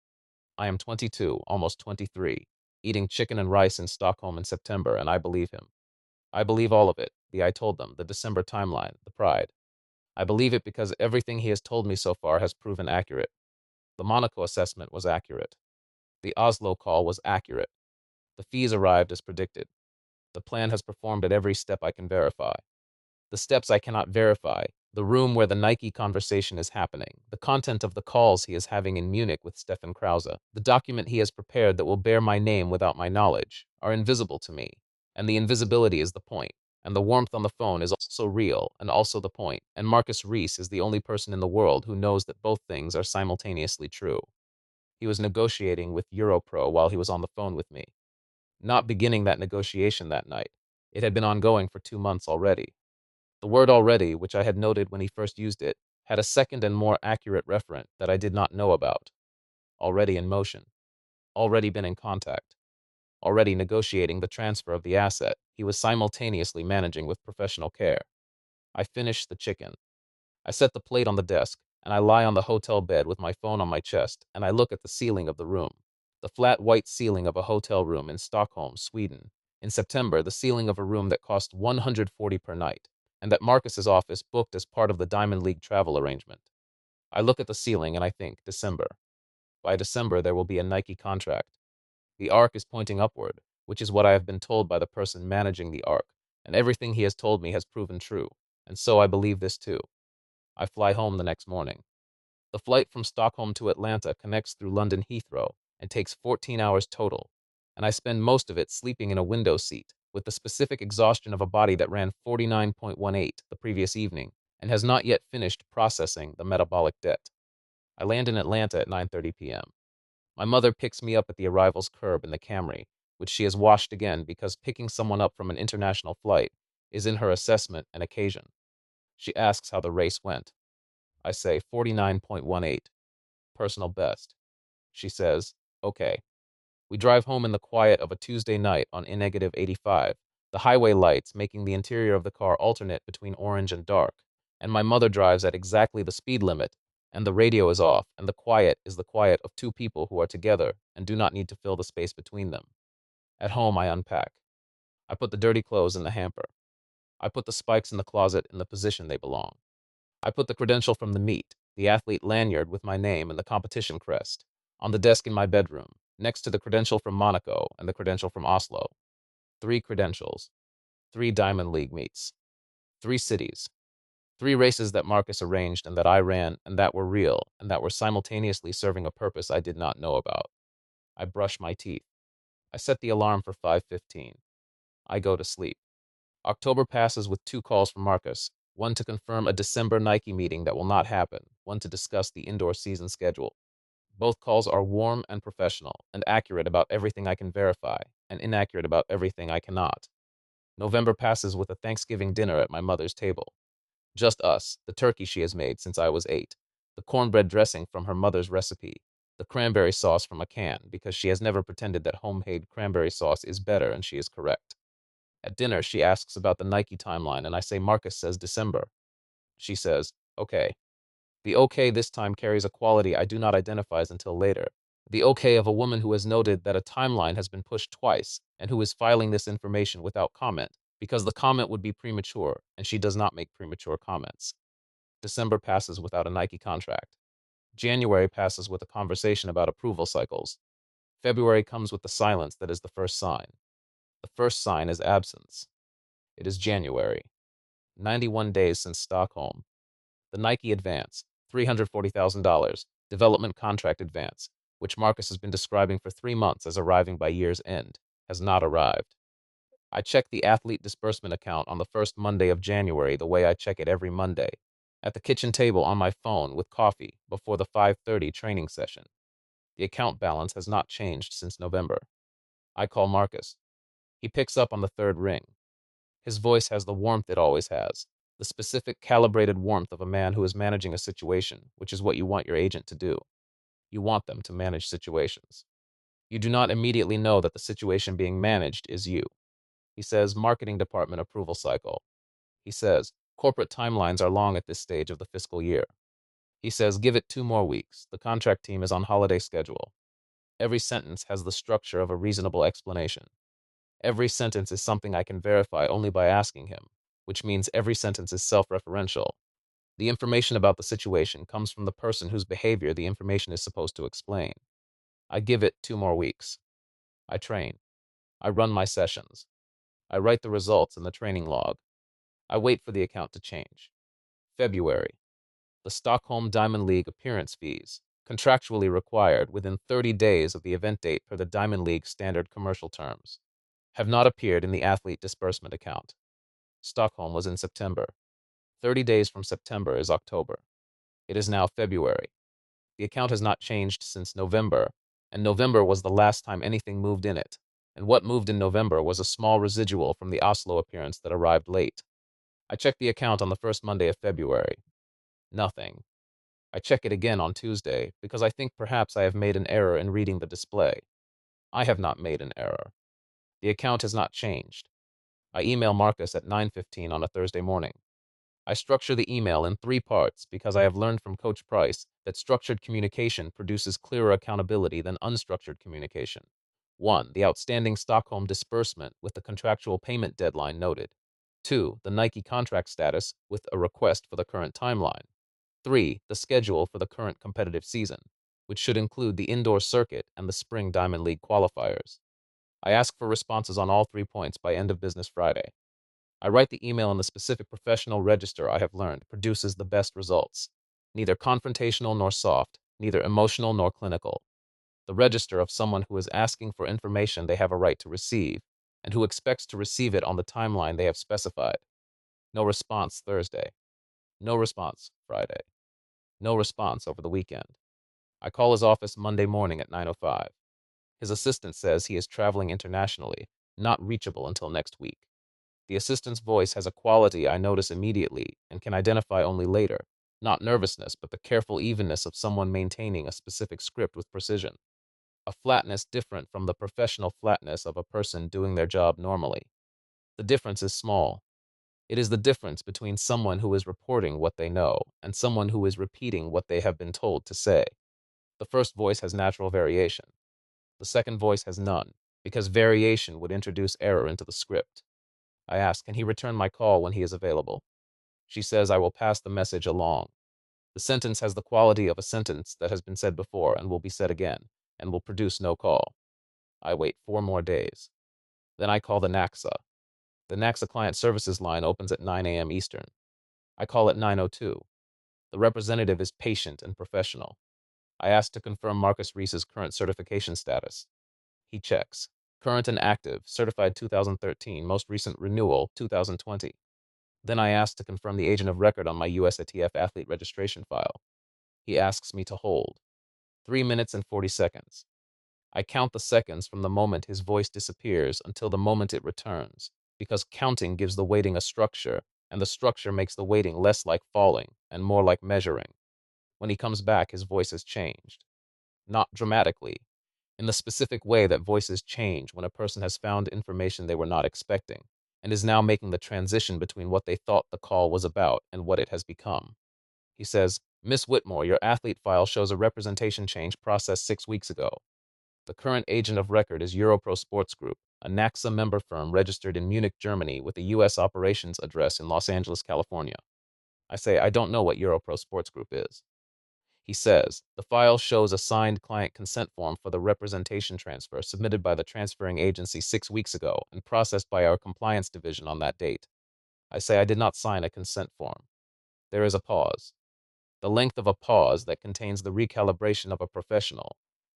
I am 22, almost 23, eating chicken and rice in Stockholm in September, and I believe him. I believe all of it, the "I told them," the December timeline, the pride. I believe it because everything he has told me so far has proven accurate. The Monaco assessment was accurate. The Oslo call was accurate. The fees arrived as predicted. The plan has performed at every step I can verify. The steps I cannot verify, the room where the Nike conversation is happening, the content of the calls he is having in Munich with Stefan Krause, the document he has prepared that will bear my name without my knowledge, are invisible to me, and the invisibility is the point, and the warmth on the phone is also real and also the point, and Marcus Reese is the only person in the world who knows that both things are simultaneously true. He was negotiating with Europro while he was on the phone with me. Not beginning that negotiation that night. It had been ongoing for 2 months already. The word already, which I had noted when he first used it, had a second and more accurate referent that I did not know about. Already in motion. Already been in contact. Already negotiating the transfer of the asset he was simultaneously managing with professional care. I finish the chicken. I set the plate on the desk, and I lie on the hotel bed with my phone on my chest, and I look at the ceiling of the room. The flat white ceiling of a hotel room in Stockholm, Sweden. In September, the ceiling of a room that cost 140 per night. and that Marcus's office booked as part of the Diamond League travel arrangement. I look at the ceiling and I think, December. By December, there will be a Nike contract. The arc is pointing upward, which is what I have been told by the person managing the arc, and everything he has told me has proven true, and so I believe this too. I fly home the next morning. The flight from Stockholm to Atlanta connects through London Heathrow and takes 14 hours total, and I spend most of it sleeping in a window seat with the specific exhaustion of a body that ran 49.18 the previous evening and has not yet finished processing the metabolic debt. I land in Atlanta at 9:30 p.m. My mother picks me up at the arrival's curb in the Camry, which she has washed again because picking someone up from an international flight is in her assessment an occasion. She asks how the race went. I say 49.18, personal best. She says, okay. We drive home in the quiet of a Tuesday night on -85, the highway lights making the interior of the car alternate between orange and dark, and my mother drives at exactly the speed limit, and the radio is off, and the quiet is the quiet of two people who are together and do not need to fill the space between them. At home, I unpack. I put the dirty clothes in the hamper. I put the spikes in the closet in the position they belong. I put the credential from the meet, the athlete lanyard with my name and the competition crest, on the desk in my bedroom, next to the credential from Monaco and the credential from Oslo. 3 credentials, 3 Diamond League meets, 3 cities, 3 races that Marcus arranged and that I ran and that were real and that were simultaneously serving a purpose I did not know about. I brush my teeth. I set the alarm for 5:15. I go to sleep. October passes with 2 calls from Marcus, one to confirm a December Nike meeting that will not happen, one to discuss the indoor season schedule. Both calls are warm and professional, and accurate about everything I can verify, and inaccurate about everything I cannot. November passes with a Thanksgiving dinner at my mother's table. Just us, the turkey she has made since I was 8, the cornbread dressing from her mother's recipe, the cranberry sauce from a can, because she has never pretended that homemade cranberry sauce is better and she is correct. At dinner, she asks about the Nike timeline, and I say Marcus says December. She says, okay. The okay this time carries a quality I do not identify until later. The okay of a woman who has noted that a timeline has been pushed twice and who is filing this information without comment because the comment would be premature and she does not make premature comments. December passes without a Nike contract. January passes with a conversation about approval cycles. February comes with the silence that is the first sign. The first sign is absence. It is January. 91 days since Stockholm. The Nike advance, $340,000, development contract advance, which Marcus has been describing for 3 months as arriving by year's end, has not arrived. I check the athlete disbursement account on the first Monday of January the way I check it every Monday, at the kitchen table on my phone with coffee before the 5:30 training session. The account balance has not changed since November. I call Marcus. He picks up on the third ring. His voice has the warmth it always has, the specific calibrated warmth of a man who is managing a situation, which is what you want your agent to do. You want them to manage situations. You do not immediately know that the situation being managed is you. He says, marketing department approval cycle. He says, corporate timelines are long at this stage of the fiscal year. He says, give it 2 more weeks. The contract team is on holiday schedule. Every sentence has the structure of a reasonable explanation. Every sentence is something I can verify only by asking him, which means every sentence is self-referential. The information about the situation comes from the person whose behavior the information is supposed to explain. I give it 2 more weeks. I train. I run my sessions. I write the results in the training log. I wait for the account to change. February. The Stockholm Diamond League appearance fees, contractually required within 30 days of the event date per the Diamond League standard commercial terms, have not appeared in the athlete disbursement account. Stockholm was in September. 30 days from September is October. It is now February. The account has not changed since November, and November was the last time anything moved in it, and what moved in November was a small residual from the Oslo appearance that arrived late. I check the account on the first Monday of February. Nothing. I check it again on Tuesday, because I think perhaps I have made an error in reading the display. I have not made an error. The account has not changed. I email Marcus at 9:15 on a Thursday morning. I structure the email in 3 parts because I have learned from Coach Price that structured communication produces clearer accountability than unstructured communication. 1. The outstanding Stockholm disbursement with the contractual payment deadline noted. 2. The Nike contract status with a request for the current timeline. 3. The schedule for the current competitive season, which should include the indoor circuit and the spring Diamond League qualifiers. I ask for responses on all 3 points by end of business Friday. I write the email in the specific professional register I have learned produces the best results. Neither confrontational nor soft, neither emotional nor clinical. The register of someone who is asking for information they have a right to receive, and who expects to receive it on the timeline they have specified. No response Thursday. No response Friday. No response over the weekend. I call his office Monday morning at 9:05. His assistant says he is traveling internationally, not reachable until next week. The assistant's voice has a quality I notice immediately and can identify only later. Not nervousness, but the careful evenness of someone maintaining a specific script with precision. A flatness different from the professional flatness of a person doing their job normally. The difference is small. It is the difference between someone who is reporting what they know and someone who is repeating what they have been told to say. The first voice has natural variation. The second voice has none, because variation would introduce error into the script. I ask, can he return my call when he is available? She says I will pass the message along. The sentence has the quality of a sentence that has been said before and will be said again, and will produce no call. I wait 4 more days. Then I call the NACSA. The NACSA client services line opens at 9 a.m. Eastern. I call at 9:02. The representative is patient and professional. I ask to confirm Marcus Reese's current certification status. He checks. Current and active, certified 2013, most recent renewal 2020. Then I ask to confirm the agent of record on my USATF athlete registration file. He asks me to hold. 3 minutes and 40 seconds. I count the seconds from the moment his voice disappears until the moment it returns, because counting gives the waiting a structure, and the structure makes the waiting less like falling and more like measuring. When he comes back, his voice has changed. Not dramatically, in the specific way that voices change when a person has found information they were not expecting, and is now making the transition between what they thought the call was about and what it has become. He says, Miss Whitmore, your athlete file shows a representation change processed 6 weeks ago. The current agent of record is Europro Sports Group, a NACSA member firm registered in Munich, Germany, with a U.S. operations address in Los Angeles, California. I say, I don't know what Europro Sports Group is. He says, the file shows a signed client consent form for the representation transfer submitted by the transferring agency 6 weeks ago and processed by our compliance division on that date. I say I did not sign a consent form. There is a pause. The length of a pause that contains the recalibration of a professional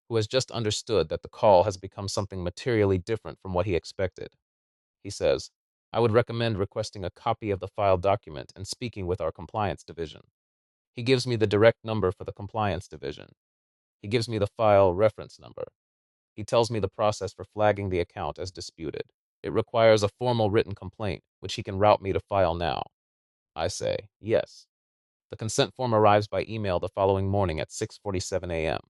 who has just understood that the call has become something materially different from what he expected. He says, I would recommend requesting a copy of the file document and speaking with our compliance division. He gives me the direct number for the compliance division. He gives me the file reference number. He tells me the process for flagging the account as disputed. It requires a formal written complaint, which he can route me to file now. I say, yes. The consent form arrives by email the following morning at 6:47 a.m.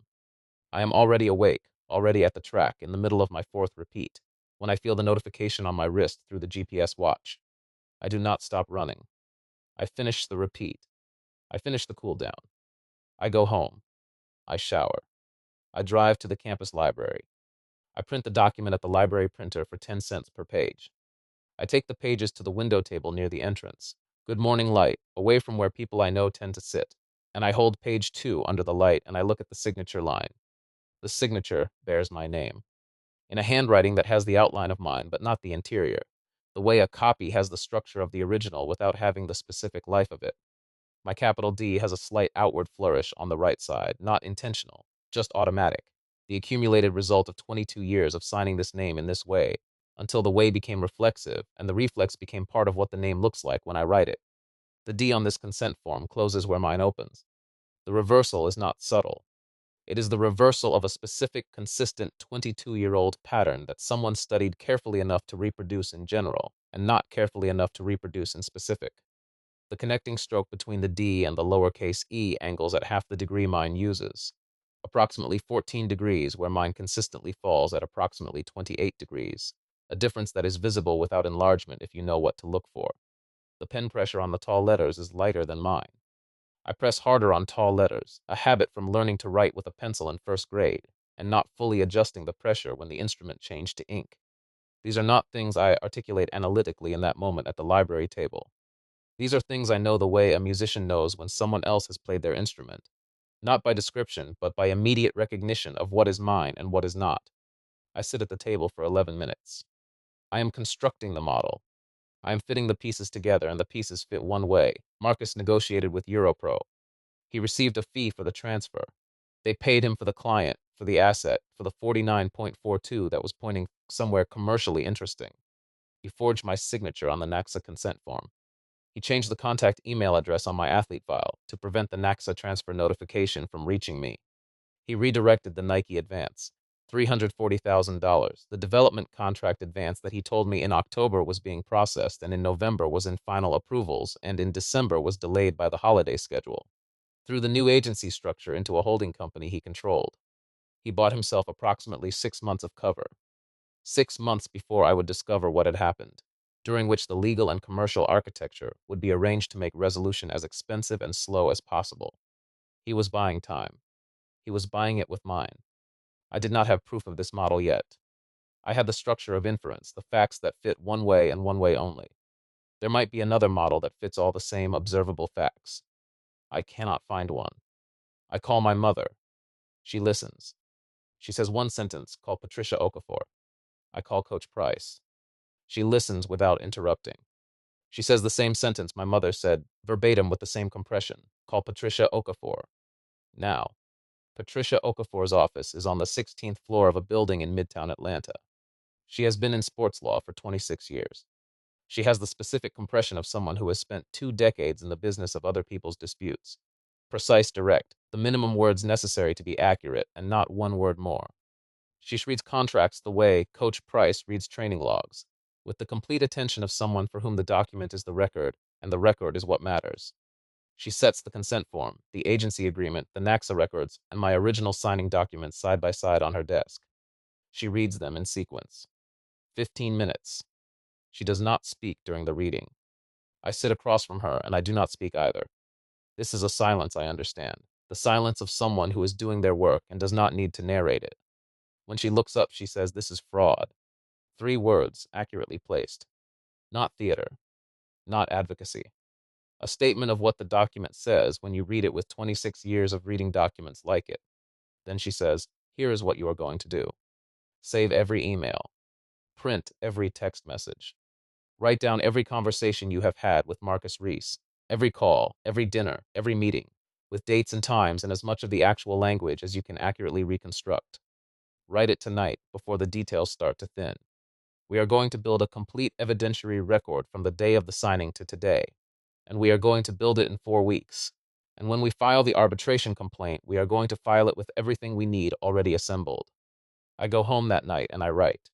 I am already awake, already at the track, in the middle of my 4th repeat, when I feel the notification on my wrist through the GPS watch. I do not stop running. I finish the repeat. I finish the cool down. I go home. I shower. I drive to the campus library. I print the document at the library printer for 10 cents per page. I take the pages to the window table near the entrance. Good morning light, away from where people I know tend to sit. And I hold page 2 under the light and I look at the signature line. The signature bears my name, in a handwriting that has the outline of mine, but not the interior, the way a copy has the structure of the original without having the specific life of it. My capital D has a slight outward flourish on the right side, not intentional, just automatic, the accumulated result of 22 years of signing this name in this way, until the way became reflexive, and the reflex became part of what the name looks like when I write it. The D on this consent form closes where mine opens. The reversal is not subtle. It is the reversal of a specific, consistent 22-year-old pattern that someone studied carefully enough to reproduce in general, and not carefully enough to reproduce in specific. The connecting stroke between the D and the lowercase e angles at half the degree mine uses, approximately 14 degrees, where mine consistently falls at approximately 28 degrees, a difference that is visible without enlargement if you know what to look for. The pen pressure on the tall letters is lighter than mine. I press harder on tall letters, a habit from learning to write with a pencil in 1st grade, and not fully adjusting the pressure when the instrument changed to ink. These are not things I articulate analytically in that moment at the library table. These are things I know the way a musician knows when someone else has played their instrument, not by description, but by immediate recognition of what is mine and what is not. I sit at the table for 11 minutes. I am constructing the model. I am fitting the pieces together, and the pieces fit one way. Marcus negotiated with Europro. He received a fee for the transfer. They paid him for the client, for the asset, for the 49.42 that was pointing somewhere commercially interesting. He forged my signature on the NACSA consent form. He changed the contact email address on my athlete file to prevent the NACSA transfer notification from reaching me. He redirected the Nike advance, $340,000, the development contract advance that he told me in October was being processed and in November was in final approvals and in December was delayed by the holiday schedule, through the new agency structure into a holding company he controlled. He bought himself approximately 6 months of cover, 6 months before I would discover what had happened, during which the legal and commercial architecture would be arranged to make resolution as expensive and slow as possible. He was buying time. He was buying it with mine. I did not have proof of this model yet. I had the structure of inference, the facts that fit one way and one way only. There might be another model that fits all the same observable facts. I cannot find one. I call my mother. She listens. She says one sentence, call Patricia Okafor. I call Coach Price. She listens without interrupting. She says the same sentence my mother said, verbatim with the same compression, call Patricia Okafor. Now, Patricia Okafor's office is on the 16th floor of a building in Midtown Atlanta. She has been in sports law for 26 years. She has the specific compression of someone who has spent 2 decades in the business of other people's disputes. Precise, direct, the minimum words necessary to be accurate, and not one word more. She reads contracts the way Coach Price reads training logs, with the complete attention of someone for whom the document is the record, and the record is what matters. She sets the consent form, the agency agreement, the NACSA records, and my original signing documents side by side on her desk. She reads them in sequence. 15 minutes. She does not speak during the reading. I sit across from her, and I do not speak either. This is a silence I understand, the silence of someone who is doing their work and does not need to narrate it. When she looks up, she says, "This is fraud." 3 words, accurately placed. Not theater, not advocacy. A statement of what the document says when you read it with 26 years of reading documents like it. Then she says, "Here is what you are going to do. Save every email. Print every text message. Write down every conversation you have had with Marcus Reese, every call, every dinner, every meeting, with dates and times and as much of the actual language as you can accurately reconstruct. Write it tonight before the details start to thin. We are going to build a complete evidentiary record from the day of the signing to today, and we are going to build it in 4 weeks. And when we file the arbitration complaint, we are going to file it with everything we need already assembled." I go home that night and I write.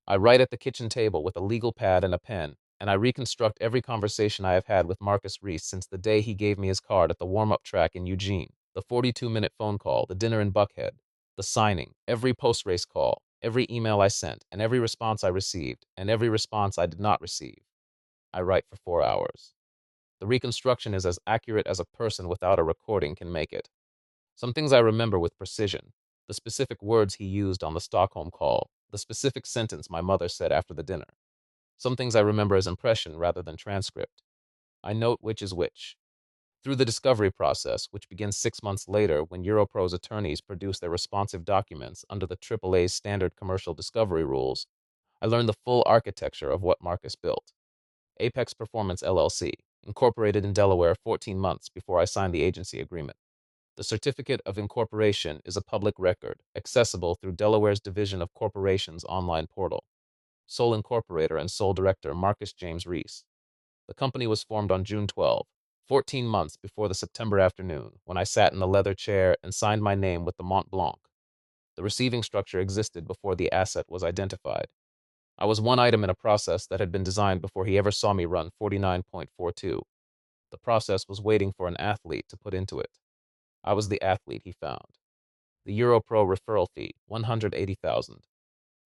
I write at the kitchen table with a legal pad and a pen, and I reconstruct every conversation I have had with Marcus Reese since the day he gave me his card at the warm-up track in Eugene, the 42-minute phone call, the dinner in Buckhead, the signing, every post-race call, every email I sent, and every response I received, and every response I did not receive. I write for 4 hours. The reconstruction is as accurate as a person without a recording can make it. Some things I remember with precision: the specific words he used on the Stockholm call, the specific sentence my mother said after the dinner. Some things I remember as impression rather than transcript. I note which is which. Through the discovery process, which begins 6 months later when Europro's attorneys produce their responsive documents under the AAA's standard commercial discovery rules, I learned the full architecture of what Marcus built. Apex Performance LLC, incorporated in Delaware 14 months before I signed the agency agreement. The certificate of incorporation is a public record, accessible through Delaware's Division of Corporations online portal. Sole incorporator and sole director Marcus James Reese. The company was formed on June 12, 14 months before the September afternoon, when I sat in the leather chair and signed my name with the Montblanc. The receiving structure existed before the asset was identified. I was one item in a process that had been designed before he ever saw me run 49.42. The process was waiting for an athlete to put into it. I was the athlete he found. The Europro referral fee, $180,000.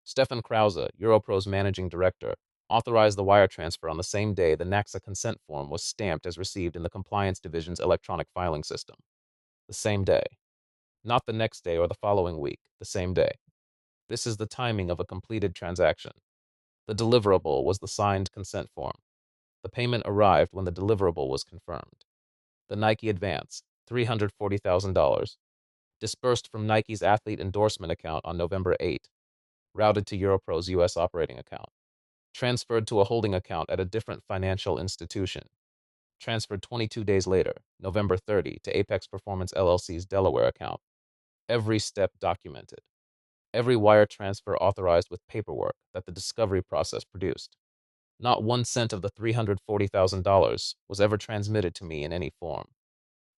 Stefan Krause, Europro's managing director, authorized the wire transfer on the same day the NACSA consent form was stamped as received in the Compliance Division's electronic filing system. The same day. Not the next day or the following week, the same day. This is the timing of a completed transaction. The deliverable was the signed consent form. The payment arrived when the deliverable was confirmed. The Nike advance, $340,000, dispersed from Nike's athlete endorsement account on November 8, routed to Europro's U.S. operating account, transferred to a holding account at a different financial institution, transferred 22 days later, November 30, to Apex Performance LLC's Delaware account. Every step documented. Every wire transfer authorized with paperwork that the discovery process produced. Not 1 cent of the $340,000 was ever transmitted to me in any form.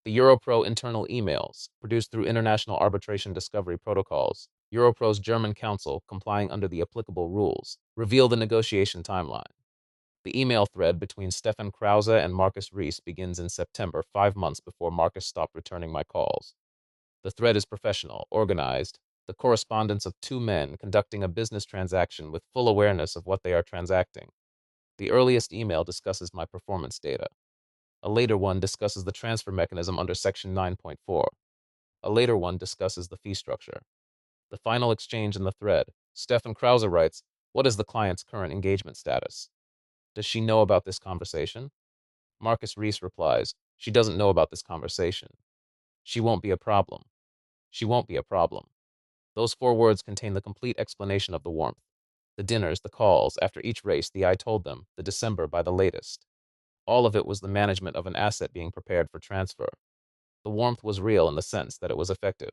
The Europro internal emails, produced through international arbitration discovery protocols, Europro's German counsel complying under the applicable rules, reveal the negotiation timeline. The email thread between Stefan Krause and Marcus Reese begins in September, 5 months before Marcus stopped returning my calls. The thread is professional, organized, the correspondence of two men conducting a business transaction with full awareness of what they are transacting. The earliest email discusses my performance data. A later one discusses the transfer mechanism under Section 9.4. A later one discusses the fee structure. The final exchange in the thread, Stefan Krause writes, "What is the client's current engagement status? Does she know about this conversation?" Marcus Reese replies, "She doesn't know about this conversation. She won't be a problem. She won't be a problem." Those 4 words contain the complete explanation of the warmth. The dinners, the calls, after each race, the "I told them," the December by the latest. All of it was the management of an asset being prepared for transfer. The warmth was real in the sense that it was effective.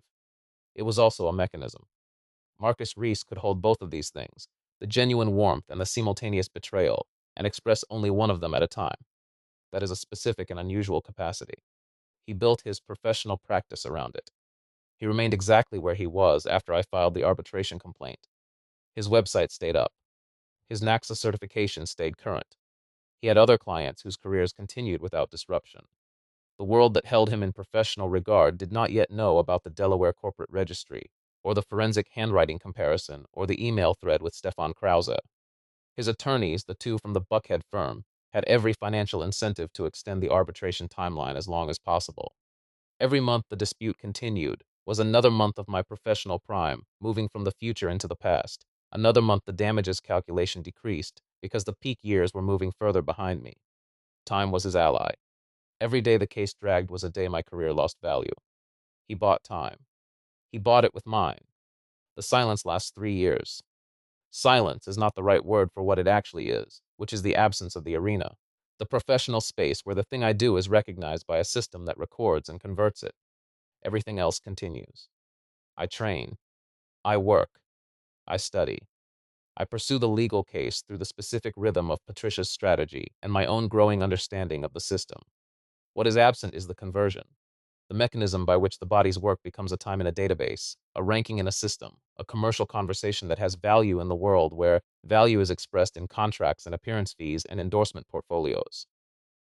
It was also a mechanism. Marcus Reese could hold both of these things, the genuine warmth and the simultaneous betrayal, and express only one of them at a time. That is a specific and unusual capacity. He built his professional practice around it. He remained exactly where he was after I filed the arbitration complaint. His website stayed up. His NACSA certification stayed current. He had other clients whose careers continued without disruption. The world that held him in professional regard did not yet know about the Delaware corporate registry, or the forensic handwriting comparison, or the email thread with Stefan Krause. His attorneys, the two from the Buckhead firm, had every financial incentive to extend the arbitration timeline as long as possible. Every month the dispute continued was another month of my professional prime, moving from the future into the past. Another month the damages calculation decreased because the peak years were moving further behind me. Time was his ally. Every day the case dragged was a day my career lost value. He bought time. He bought it with mine. The silence lasts 3 years. Silence is not the right word for what it actually is, which is the absence of the arena, the professional space where the thing I do is recognized by a system that records and converts it. Everything else continues. I train. I work. I study. I pursue the legal case through the specific rhythm of Patricia's strategy and my own growing understanding of the system. What is absent is the conversion, the mechanism by which the body's work becomes a time in a database, a ranking in a system, a commercial conversation that has value in the world where value is expressed in contracts and appearance fees and endorsement portfolios.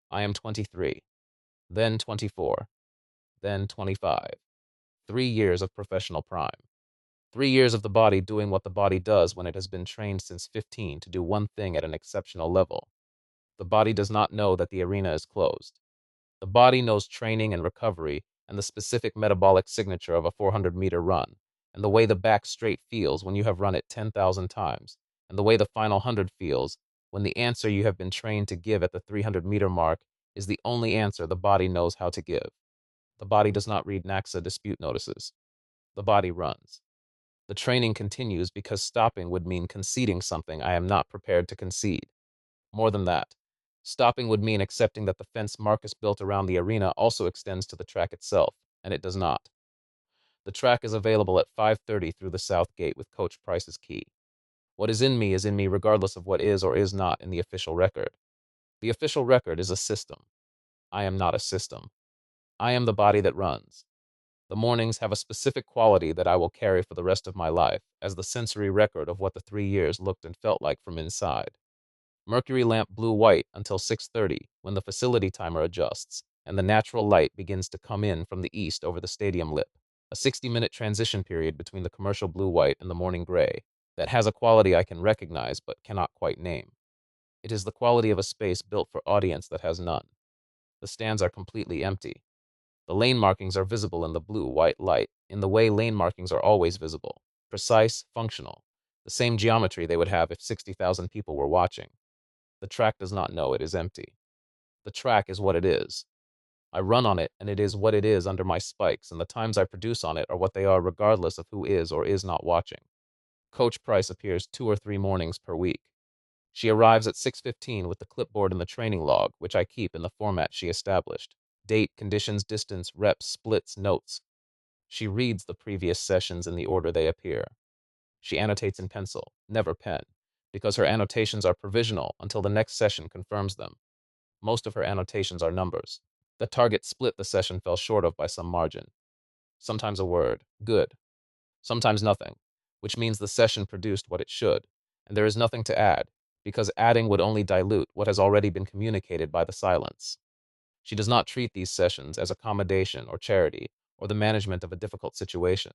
I am 23, then 24, then 25. 3 years of professional prime. 3 years of the body doing what the body does when it has been trained since 15 to do one thing at an exceptional level. The body does not know that the arena is closed. The body knows training and recovery and the specific metabolic signature of a 400-meter run, and the way the back straight feels when you have run it 10,000 times, and the way the final 100 feels when the answer you have been trained to give at the 300-meter mark is the only answer the body knows how to give. The body does not read NACSA dispute notices. The body runs. The training continues because stopping would mean conceding something I am not prepared to concede. More than that, stopping would mean accepting that the fence Marcus built around the arena also extends to the track itself, and it does not. The track is available at 5:30 through the south gate with Coach Price's key. What is in me regardless of what is or is not in the official record. The official record is a system. I am not a system. I am the body that runs. The mornings have a specific quality that I will carry for the rest of my life as the sensory record of what the 3 years looked and felt like from inside. Mercury lamp blue-white until 6:30 when the facility timer adjusts and the natural light begins to come in from the east over the stadium lip, a 60-minute transition period between the commercial blue-white and the morning gray that has a quality I can recognize but cannot quite name. It is the quality of a space built for audience that has none. The stands are completely empty. The lane markings are visible in the blue-white light, in the way lane markings are always visible, precise, functional. The same geometry they would have if 60,000 people were watching. The track does not know it is empty. The track is what it is. I run on it, and it is what it is under my spikes, and the times I produce on it are what they are regardless of who is or is not watching. Coach Price appears 2 or 3 mornings per week. She arrives at 6:15 with the clipboard and the training log, which I keep in the format she established. Date, conditions, distance, reps, splits, notes. She reads the previous sessions in the order they appear. She annotates in pencil, never pen, because her annotations are provisional until the next session confirms them. Most of her annotations are numbers. The target split the session fell short of by some margin. Sometimes a word, good. Sometimes nothing, which means the session produced what it should, and there is nothing to add, because adding would only dilute what has already been communicated by the silence. She does not treat these sessions as accommodation or charity or the management of a difficult situation.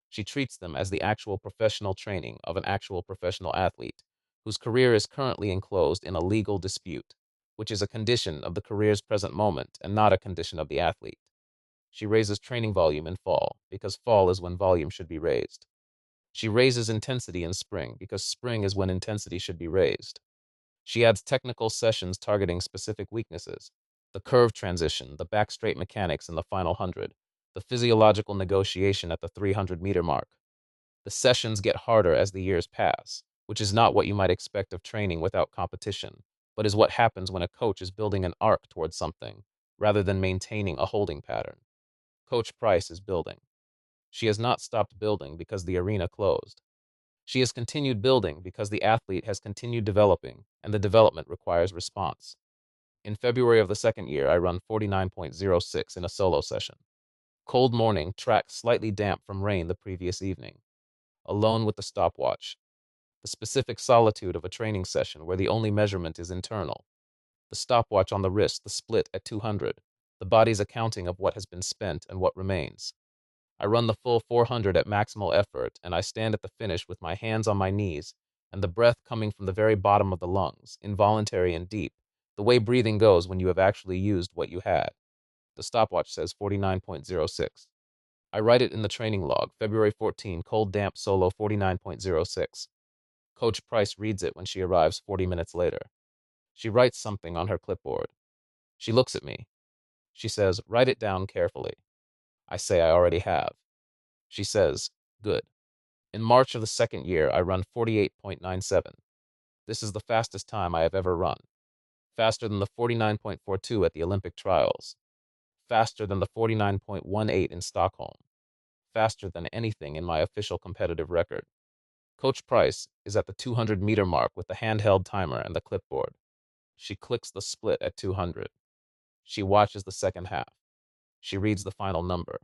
She treats them as the actual professional training of an actual professional athlete whose career is currently enclosed in a legal dispute, which is a condition of the career's present moment and not a condition of the athlete. She raises training volume in fall because fall is when volume should be raised. She raises intensity in spring because spring is when intensity should be raised. She adds technical sessions targeting specific weaknesses, the curve transition, the back straight mechanics in the final 100, the physiological negotiation at the 300-meter mark. The sessions get harder as the years pass, which is not what you might expect of training without competition, but is what happens when a coach is building an arc towards something rather than maintaining a holding pattern. Coach Price is building. She has not stopped building because the arena closed. She has continued building because the athlete has continued developing, and the development requires response. In February of the second year, I run 49.06 in a solo session. Cold morning, track slightly damp from rain the previous evening. Alone with the stopwatch. The specific solitude of a training session where the only measurement is internal. The stopwatch on the wrist, the split at 200. The body's accounting of what has been spent and what remains. I run the full 400 at maximal effort, and I stand at the finish with my hands on my knees and the breath coming from the very bottom of the lungs, involuntary and deep, the way breathing goes when you have actually used what you had. The stopwatch says 49.06. I write it in the training log, February 14, cold damp solo 49.06. Coach Price reads it when she arrives 40 minutes later. She writes something on her clipboard. She looks at me. She says, write it down carefully. I say I already have. She says, good. In March of the second year, I run 48.97. This is the fastest time I have ever run. Faster than the 49.42 at the Olympic trials. Faster than the 49.18 in Stockholm. Faster than anything in my official competitive record. Coach Price is at the 200-meter mark with the handheld timer and the clipboard. She clicks the split at 200. She watches the second half. She reads the final number.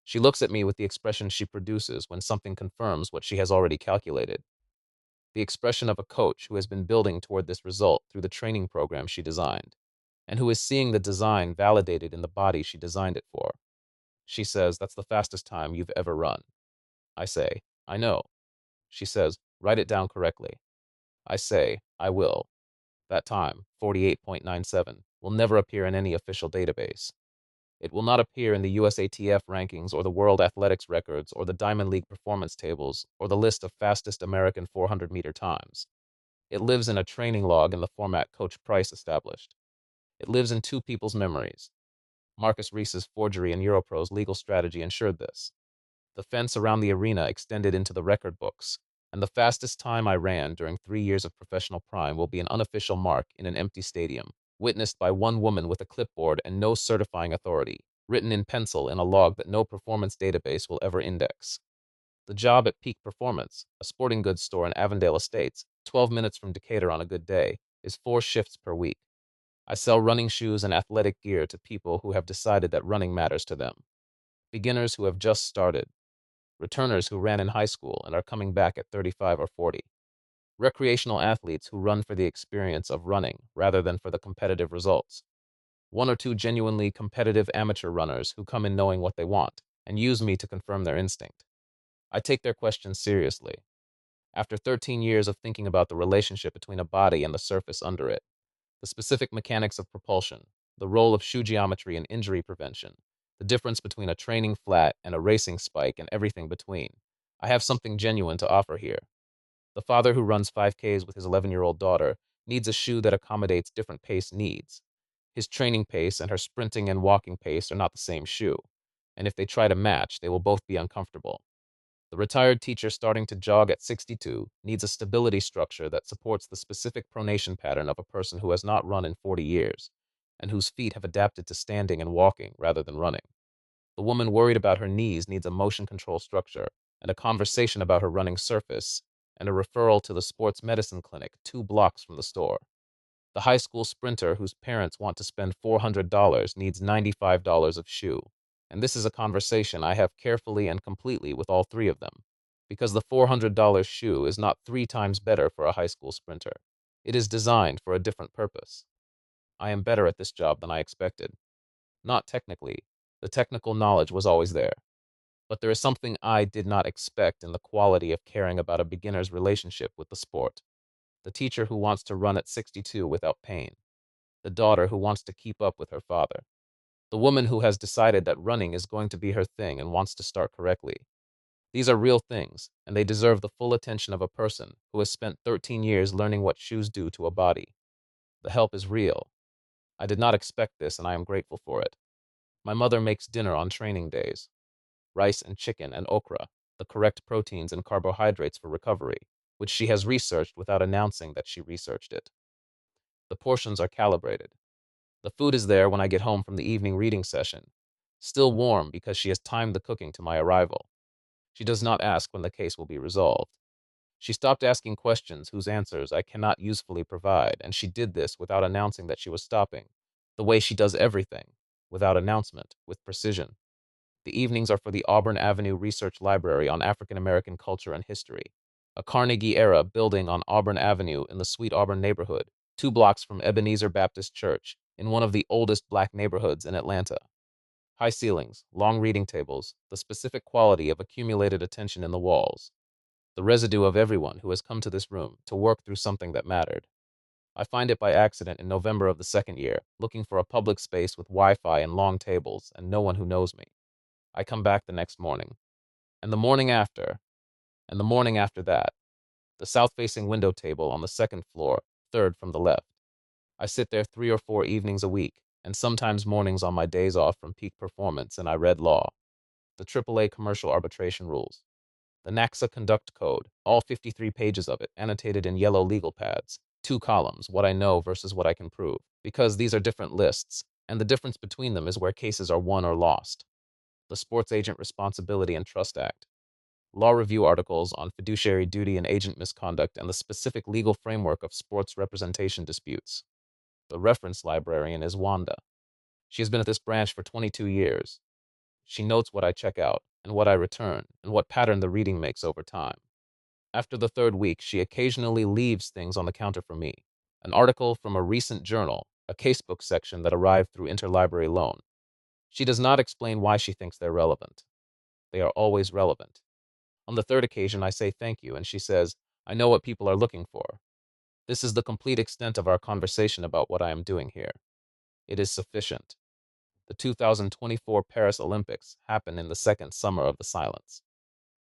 She looks at me with the expression she produces when something confirms what she has already calculated. The expression of a coach who has been building toward this result through the training program she designed, and who is seeing the design validated in the body she designed it for. She says, that's the fastest time you've ever run. I say, I know. She says, write it down correctly. I say, I will. That time, 48.97, will never appear in any official database. It will not appear in the USATF rankings or the World Athletics records or the Diamond League performance tables or the list of fastest American 400-meter times. It lives in a training log in the format Coach Price established. It lives in two people's memories. Marcus Reese's forgery and Europro's legal strategy ensured this. The fence around the arena extended into the record books, and the fastest time I ran during 3 years of professional prime will be an unofficial mark in an empty stadium, witnessed by one woman with a clipboard and no certifying authority, written in pencil in a log that no performance database will ever index. The job at Peak Performance, a sporting goods store in Avondale Estates, 12 minutes from Decatur on a good day, is 4 shifts per week. I sell running shoes and athletic gear to people who have decided that running matters to them. Beginners who have just started, returners who ran in high school and are coming back at 35 or 40, recreational athletes who run for the experience of running rather than for the competitive results, 1 or 2 genuinely competitive amateur runners who come in knowing what they want and use me to confirm their instinct. I take their questions seriously. After 13 years of thinking about the relationship between a body and the surface under it, the specific mechanics of propulsion, the role of shoe geometry in injury prevention, the difference between a training flat and a racing spike and everything between, I have something genuine to offer here. The father who runs 5Ks with his 11-year-old daughter needs a shoe that accommodates different pace needs. His training pace and her sprinting and walking pace are not the same shoe, and if they try to match, they will both be uncomfortable. The retired teacher starting to jog at 62 needs a stability structure that supports the specific pronation pattern of a person who has not run in 40 years and whose feet have adapted to standing and walking rather than running. The woman worried about her knees needs a motion control structure and a conversation about her running surface and a referral to the sports medicine clinic 2 blocks from the store. The high school sprinter whose parents want to spend $400 needs $95 of shoe. And this is a conversation I have carefully and completely with all three of them, because the $400 shoe is not 3 times better for a high school sprinter. It is designed for a different purpose. I am better at this job than I expected. Not technically, the technical knowledge was always there, but there is something I did not expect in the quality of caring about a beginner's relationship with the sport. The teacher who wants to run at 62 without pain. The daughter who wants to keep up with her father. The woman who has decided that running is going to be her thing and wants to start correctly. These are real things, and they deserve the full attention of a person who has spent 13 years learning what shoes do to a body. The help is real. I did not expect this, and I am grateful for it. My mother makes dinner on training days. Rice and chicken and okra, the correct proteins and carbohydrates for recovery, which she has researched without announcing that she researched it. The portions are calibrated. The food is there when I get home from the evening reading session, still warm because she has timed the cooking to my arrival. She does not ask when the case will be resolved. She stopped asking questions whose answers I cannot usefully provide, and she did this without announcing that she was stopping, the way she does everything, without announcement, with precision. The evenings are for the Auburn Avenue Research Library on African American Culture and History, a Carnegie-era building on Auburn Avenue in the Sweet Auburn neighborhood, 2 blocks from Ebenezer Baptist Church, in one of the oldest black neighborhoods in Atlanta. High ceilings, long reading tables, the specific quality of accumulated attention in the walls, the residue of everyone who has come to this room to work through something that mattered. I find it by accident in November of the second year, looking for a public space with Wi-Fi and long tables and no one who knows me. I come back the next morning, and the morning after, and the morning after that, the south-facing window table on the second floor, third from the left. I sit there 3 or 4 evenings a week, and sometimes mornings on my days off from peak performance, and I read law, the AAA commercial arbitration rules, the NACSA conduct code, all 53 pages of it, annotated in yellow legal pads, 2 columns, what I know versus what I can prove, because these are different lists, and the difference between them is where cases are won or lost. The Sports Agent Responsibility and Trust Act, law review articles on fiduciary duty and agent misconduct and the specific legal framework of sports representation disputes. The reference librarian is Wanda. She has been at this branch for 22 years. She notes what I check out and what I return and what pattern the reading makes over time. After the third week, she occasionally leaves things on the counter for me. An article from a recent journal, a casebook section that arrived through interlibrary loan. She does not explain why she thinks they're relevant. They are always relevant. On the third occasion, I say thank you, and she says, I know what people are looking for. This is the complete extent of our conversation about what I am doing here. It is sufficient. The 2024 Paris Olympics happen in the second summer of the silence.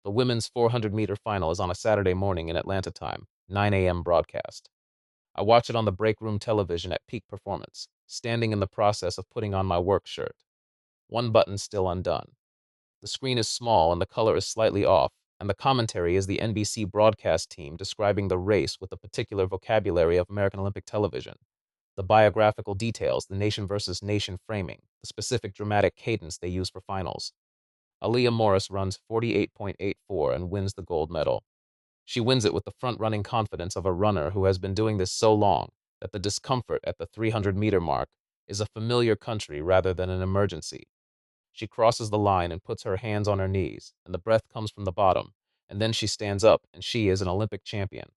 The women's 400-meter final is on a Saturday morning in Atlanta time, 9 a.m. broadcast. I watch it on the break room television at peak performance, standing in the process of putting on my work shirt. One button still undone. The screen is small and the color is slightly off, and the commentary is the NBC broadcast team describing the race with the particular vocabulary of American Olympic television, the biographical details, the nation versus nation framing, the specific dramatic cadence they use for finals. Aaliyah Morris runs 48.84 and wins the gold medal. She wins it with the front-running confidence of a runner who has been doing this so long that the discomfort at the 300-meter mark is a familiar country rather than an emergency. She crosses the line and puts her hands on her knees, and the breath comes from the bottom, and then she stands up, and she is an Olympic champion.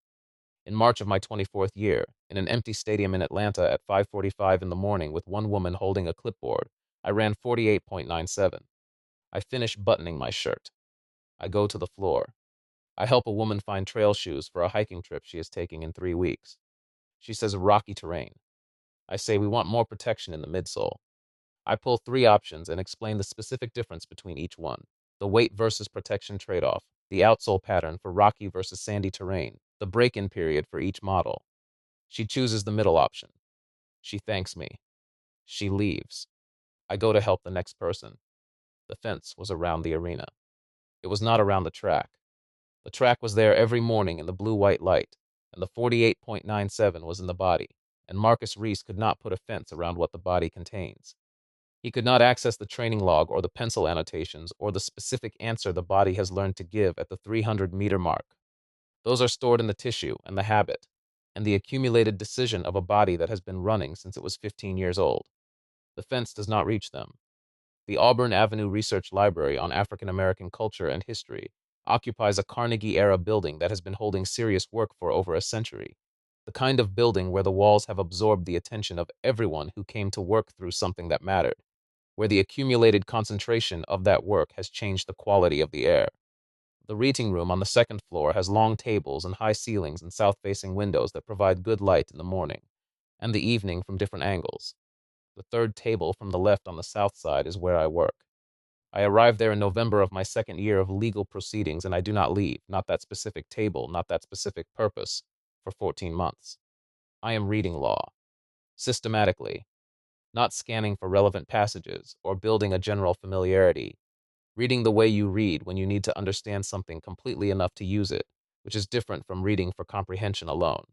In March of my 24th year, in an empty stadium in Atlanta at 5:45 in the morning with one woman holding a clipboard, I ran 48.97. I finish buttoning my shirt. I go to the floor. I help a woman find trail shoes for a hiking trip she is taking in 3 weeks. She says rocky terrain. I say we want more protection in the midsole. I pull 3 options and explain the specific difference between each one. The weight versus protection trade-off, the outsole pattern for rocky versus sandy terrain, the break-in period for each model. She chooses the middle option. She thanks me. She leaves. I go to help the next person. The fence was around the arena. It was not around the track. The track was there every morning in the blue-white light, and the 48.97 was in the body, and Marcus Reese could not put a fence around what the body contains. He could not access the training log or the pencil annotations or the specific answer the body has learned to give at the 300-meter mark. Those are stored in the tissue and the habit, and the accumulated decision of a body that has been running since it was 15 years old. The fence does not reach them. The Auburn Avenue Research Library on African American Culture and History occupies a Carnegie-era building that has been holding serious work for over a century, the kind of building where the walls have absorbed the attention of everyone who came to work through something that mattered, where the accumulated concentration of that work has changed the quality of the air. The reading room on the second floor has long tables and high ceilings and south-facing windows that provide good light in the morning and the evening from different angles. The third table from the left on the south side is where I work. I arrived there in November of my second year of legal proceedings, and I do not leave, not that specific table, not that specific purpose, for 14 months. I am reading law, systematically, not scanning for relevant passages or building a general familiarity, reading the way you read when you need to understand something completely enough to use it, which is different from reading for comprehension alone.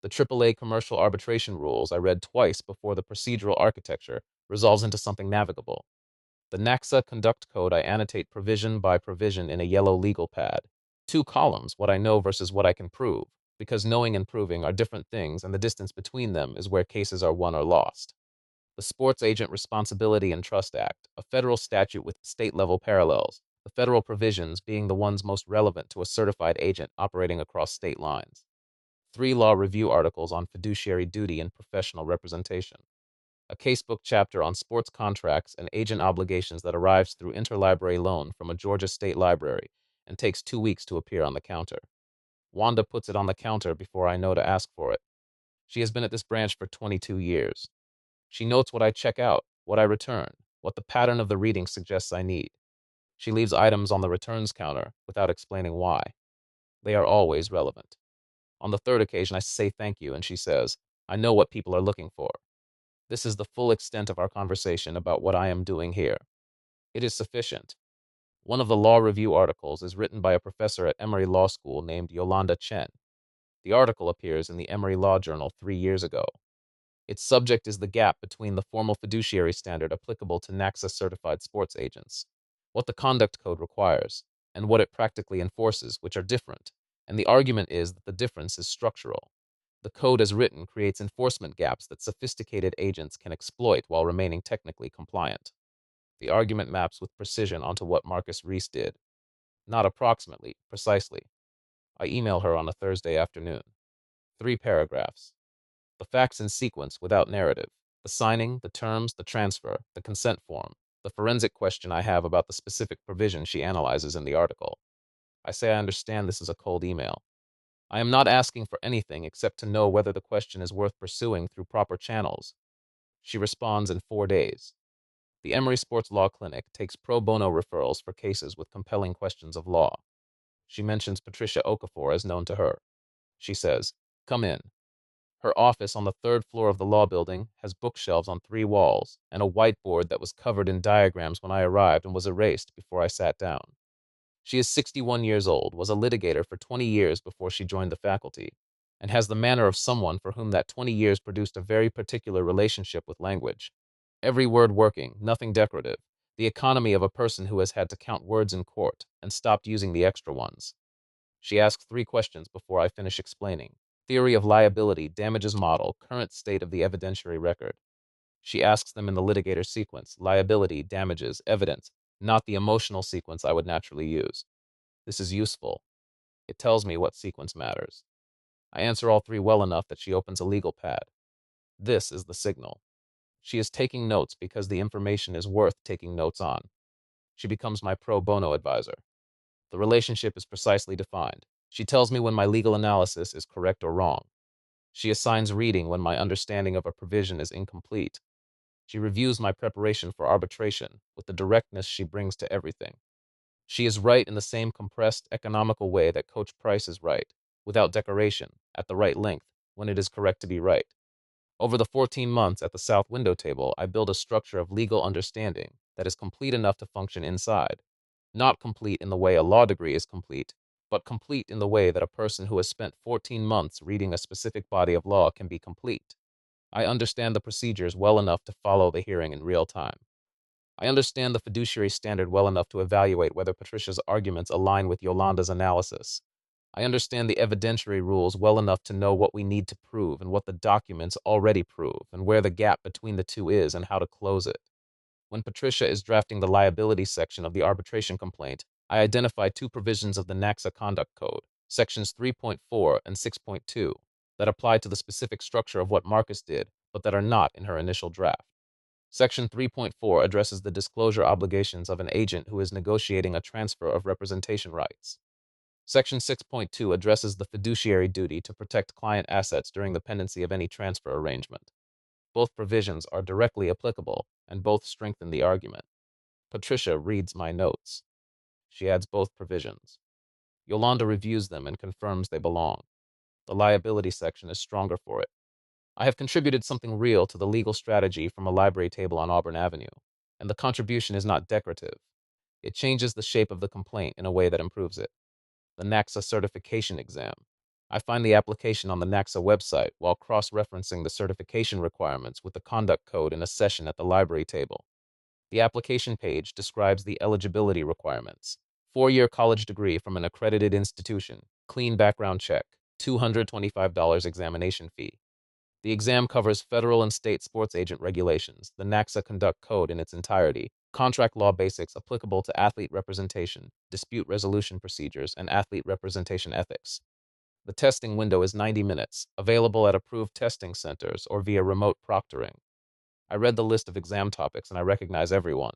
The AAA commercial arbitration rules I read twice before the procedural architecture resolves into something navigable. The NACSA conduct code I annotate provision by provision in a yellow legal pad. 2 columns, what I know versus what I can prove, because knowing and proving are different things and the distance between them is where cases are won or lost. The Sports Agent Responsibility and Trust Act, a federal statute with state-level parallels, the federal provisions being the ones most relevant to a certified agent operating across state lines. 3 law review articles on fiduciary duty and professional representation. A casebook chapter on sports contracts and agent obligations that arrives through interlibrary loan from a Georgia state library and takes 2 weeks to appear on the counter. Wanda puts it on the counter before I know to ask for it. She has been at this branch for 22 years. She notes what I check out, what I return, what the pattern of the reading suggests I need. She leaves items on the returns counter without explaining why. They are always relevant. On the third occasion, I say thank you, and she says, I know what people are looking for. This is the full extent of our conversation about what I am doing here. It is sufficient. One of the law review articles is written by a professor at Emory Law School named Yolanda Chen. The article appears in the Emory Law Journal 3 years ago. Its subject is the gap between the formal fiduciary standard applicable to NACSA-certified sports agents, what the conduct code requires, and what it practically enforces, which are different, and the argument is that the difference is structural. The code as written creates enforcement gaps that sophisticated agents can exploit while remaining technically compliant. The argument maps with precision onto what Marcus Reese did. Not approximately, precisely. I email her on a Thursday afternoon. 3 paragraphs. The facts in sequence without narrative. The signing, the terms, the transfer, the consent form, the forensic question I have about the specific provision she analyzes in the article. I say I understand this is a cold email. I am not asking for anything except to know whether the question is worth pursuing through proper channels. She responds in 4 days. The Emory Sports Law Clinic takes pro bono referrals for cases with compelling questions of law. She mentions Patricia Okafor as known to her. She says, come in. Her office on the 3rd floor of the law building has bookshelves on 3 walls and a whiteboard that was covered in diagrams when I arrived and was erased before I sat down. She is 61 years old, was a litigator for 20 years before she joined the faculty, and has the manner of someone for whom that 20 years produced a very particular relationship with language. Every word working, nothing decorative, the economy of a person who has had to count words in court and stopped using the extra ones. She asks 3 questions before I finish explaining. Theory of liability, damages model, current state of the evidentiary record. She asks them in the litigator sequence, liability, damages, evidence, not the emotional sequence I would naturally use. This is useful. It tells me what sequence matters. I answer all 3 well enough that she opens a legal pad. This is the signal. She is taking notes because the information is worth taking notes on. She becomes my pro bono advisor. The relationship is precisely defined. She tells me when my legal analysis is correct or wrong. She assigns reading when my understanding of a provision is incomplete. She reviews my preparation for arbitration with the directness she brings to everything. She is right in the same compressed, economical way that Coach Price is right. without decoration, at the right length, when it is correct to be right. Over the 14 months at the south window table, I build a structure of legal understanding that is complete enough to function inside. Not complete in the way a law degree is complete, but complete in the way that a person who has spent 14 months reading a specific body of law can be complete. I understand the procedures well enough to follow the hearing in real time. I understand the fiduciary standard well enough to evaluate whether Patricia's arguments align with Yolanda's analysis. I understand the evidentiary rules well enough to know what we need to prove and what the documents already prove and where the gap between the two is and how to close it. When Patricia is drafting the liability section of the arbitration complaint, I identify two provisions of the NACSA Conduct Code, sections 3.4 and 6.2, that apply to the specific structure of what Marcus did, but that are not in her initial draft. Section 3.4 addresses the disclosure obligations of an agent who is negotiating a transfer of representation rights. Section 6.2 addresses the fiduciary duty to protect client assets during the pendency of any transfer arrangement. Both provisions are directly applicable, and both strengthen the argument. Patricia reads my notes. She adds both provisions. Yolanda reviews them and confirms they belong. The liability section is stronger for it. I have contributed something real to the legal strategy from a library table on Auburn Avenue, and the contribution is not decorative. It changes the shape of the complaint in a way that improves it. The NACSA certification exam. I find the application on the NACSA website while cross-referencing the certification requirements with the conduct code in a session at the library table. The application page describes the eligibility requirements. 4-year college degree from an accredited institution, clean background check, $225 examination fee. The exam covers federal and state sports agent regulations, the NACSA Conduct Code in its entirety, contract law basics applicable to athlete representation, dispute resolution procedures, and athlete representation ethics. The testing window is 90 minutes, available at approved testing centers or via remote proctoring. I read the list of exam topics and I recognize everyone.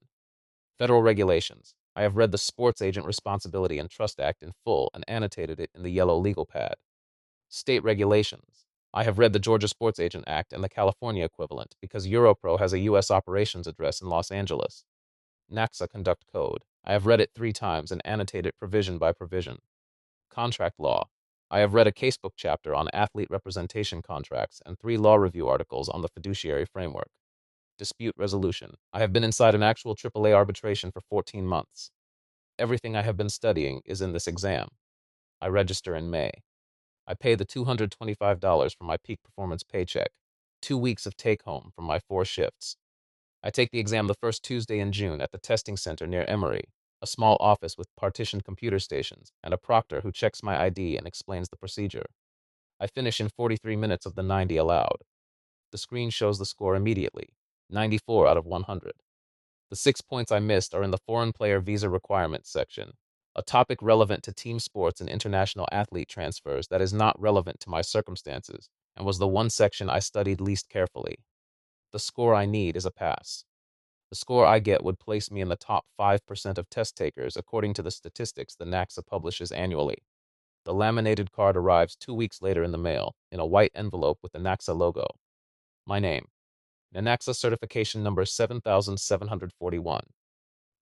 Federal regulations. I have read the Sports Agent Responsibility and Trust Act in full and annotated it in the yellow legal pad. State regulations. I have read the Georgia Sports Agent Act and the California equivalent because Europro has a U.S. operations address in Los Angeles. NACSA Conduct Code. I have read it 3 times and annotated provision by provision. Contract law. I have read a casebook chapter on athlete representation contracts and 3 law review articles on the fiduciary framework. Dispute resolution. I have been inside an actual AAA arbitration for 14 months. Everything I have been studying is in this exam. I register in May. I pay the $225 for my peak performance paycheck, 2 weeks of take home from my 4 shifts. I take the exam the first Tuesday in June at the testing center near Emory, a small office with partitioned computer stations and a proctor who checks my ID and explains the procedure. I finish in 43 minutes of the 90 allowed. The screen shows the score immediately, 94 out of 100. The 6 points I missed are in the foreign player visa requirements section, a topic relevant to team sports and international athlete transfers that is not relevant to my circumstances and was the one section I studied least carefully. The score I need is a pass. The score I get would place me in the top 5% of test takers according to the statistics the NACSA publishes annually. The laminated card arrives 2 weeks later in the mail, in a white envelope with the NACSA logo. My name, NACSA certification number 7741.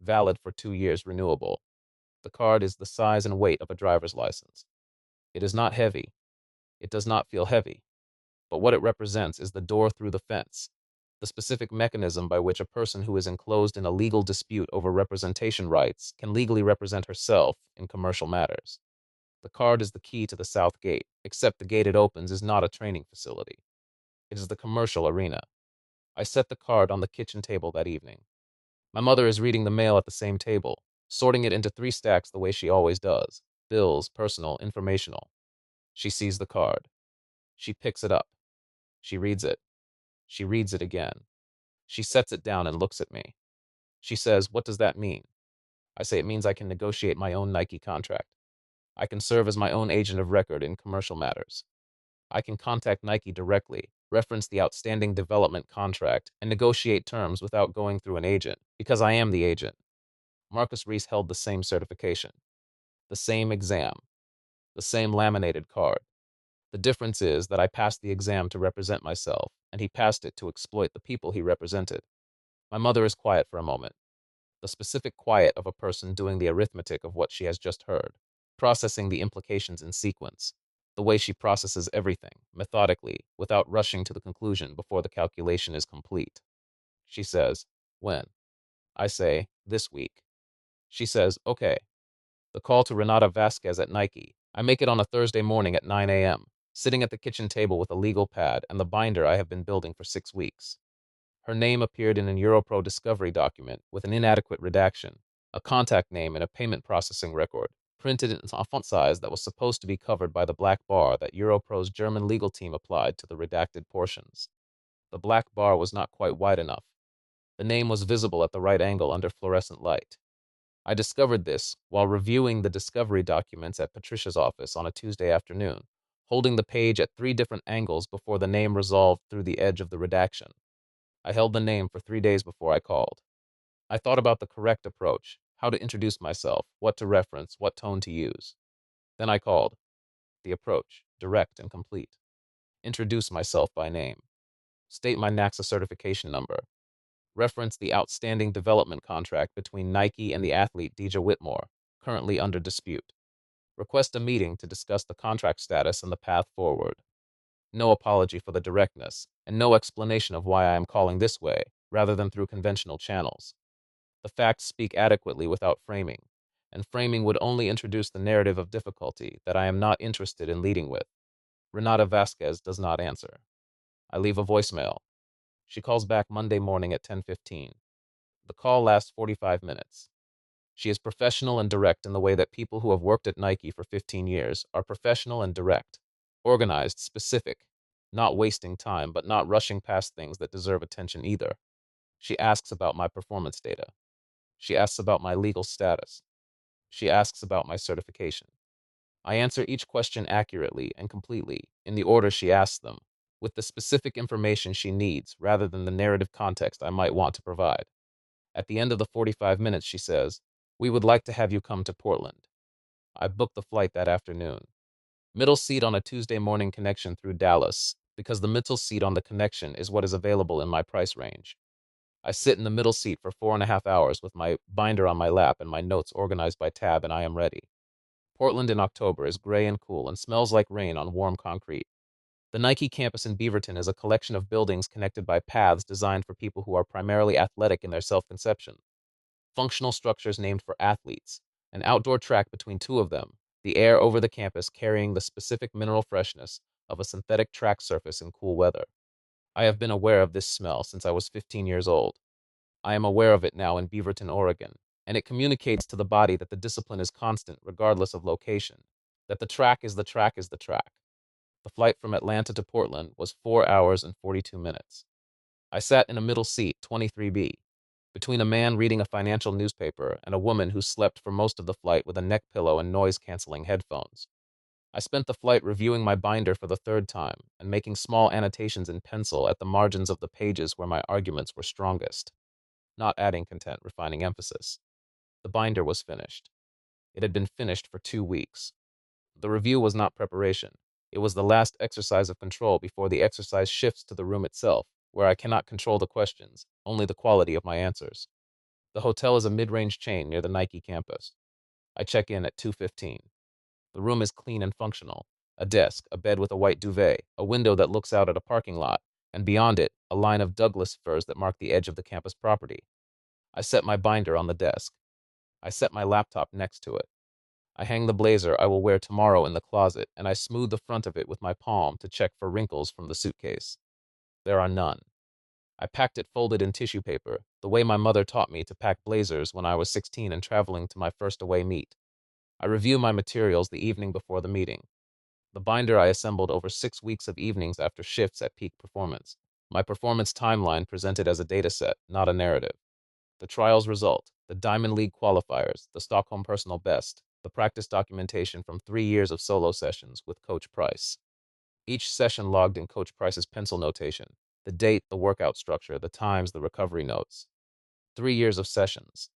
Valid for 2 years, renewable. The card is the size and weight of a driver's license. It is not heavy. It does not feel heavy. But what it represents is the door through the fence, the specific mechanism by which a person who is enclosed in a legal dispute over representation rights can legally represent herself in commercial matters. The card is the key to the south gate, except the gate it opens is not a training facility. It is the commercial arena. I set the card on the kitchen table that evening. My mother is reading the mail at the same table, sorting it into 3 stacks the way she always does: bills, personal, informational. She sees the card. She picks it up. She reads it. She reads it again. She sets it down and looks at me. She says, "What does that mean?" I say, "It means I can negotiate my own Nike contract. I can serve as my own agent of record in commercial matters. I can contact Nike directly, reference the outstanding development contract, and negotiate terms without going through an agent, because I am the agent." Marcus Reese held the same certification, the same exam, the same laminated card. The difference is that I passed the exam to represent myself, and he passed it to exploit the people he represented. My mother is quiet for a moment, the specific quiet of a person doing the arithmetic of what she has just heard, processing the implications in sequence. The way she processes everything, methodically, without rushing to the conclusion before the calculation is complete. She says, when? I say, this week. She says, okay. The call to Renata Vasquez at Nike. I make it on a Thursday morning at 9 a.m., sitting at the kitchen table with a legal pad and the binder I have been building for 6 weeks. Her name appeared in an Europro discovery document with an inadequate redaction, a contact name and a payment processing record, printed in a font size that was supposed to be covered by the black bar that Europro's German legal team applied to the redacted portions. The black bar was not quite wide enough. The name was visible at the right angle under fluorescent light. I discovered this while reviewing the discovery documents at Patricia's office on a Tuesday afternoon, holding the page at 3 different angles before the name resolved through the edge of the redaction. I held the name for 3 days before I called. I thought about the correct approach, how to introduce myself, what to reference, what tone to use. Then I called. The approach, direct and complete. Introduce myself by name. State my NACSA certification number. Reference the outstanding development contract between Nike and the athlete Deja Whitmore, currently under dispute. Request a meeting to discuss the contract status and the path forward. No apology for the directness, and no explanation of why I am calling this way, rather than through conventional channels. The facts speak adequately without framing, and framing would only introduce the narrative of difficulty that I am not interested in leading with. Renata Vasquez does not answer. I leave a voicemail. She calls back Monday morning at 10:15. The call lasts 45 minutes. She is professional and direct in the way that people who have worked at Nike for 15 years are professional and direct, organized, specific, not wasting time, but not rushing past things that deserve attention either. She asks about my performance data. She asks about my legal status. She asks about my certification. I answer each question accurately and completely in the order she asks them, with the specific information she needs rather than the narrative context I might want to provide. At the end of the 45 minutes, she says, "We would like to have you come to Portland." I booked the flight that afternoon. Middle seat on a Tuesday morning connection through Dallas, because the middle seat on the connection is what is available in my price range. I sit in the middle seat for 4.5 hours with my binder on my lap and my notes organized by tab, and I am ready. Portland in October is gray and cool and smells like rain on warm concrete. The Nike campus in Beaverton is a collection of buildings connected by paths designed for people who are primarily athletic in their self-conception. Functional structures named for athletes, an outdoor track between two of them, the air over the campus carrying the specific mineral freshness of a synthetic track surface in cool weather. I have been aware of this smell since I was 15 years old. I am aware of it now in Beaverton, Oregon, and it communicates to the body that the discipline is constant regardless of location, that the track is the track is the track. The flight from Atlanta to Portland was 4 hours and 42 minutes. I sat in a middle seat, 23B, between a man reading a financial newspaper and a woman who slept for most of the flight with a neck pillow and noise-canceling headphones. I spent the flight reviewing my binder for the third time and making small annotations in pencil at the margins of the pages where my arguments were strongest. Not adding content, refining emphasis. The binder was finished. It had been finished for 2 weeks. The review was not preparation. It was the last exercise of control before the exercise shifts to the room itself, where I cannot control the questions, only the quality of my answers. The hotel is a mid-range chain near the Nike campus. I check in at 2:15. The room is clean and functional. A desk, a bed with a white duvet, a window that looks out at a parking lot, and beyond it, a line of Douglas firs that mark the edge of the campus property. I set my binder on the desk. I set my laptop next to it. I hang the blazer I will wear tomorrow in the closet, and I smooth the front of it with my palm to check for wrinkles from the suitcase. There are none. I packed it folded in tissue paper, the way my mother taught me to pack blazers when I was 16 and traveling to my first away meet. I review my materials the evening before the meeting. The binder I assembled over 6 weeks of evenings after shifts at peak performance. My performance timeline presented as a data set, not a narrative. The trial's result, the Diamond League qualifiers, the Stockholm personal best, the practice documentation from 3 years of solo sessions with Coach Price. Each session logged in Coach Price's pencil notation, the date, the workout structure, the times, the recovery notes. 3 years of sessions.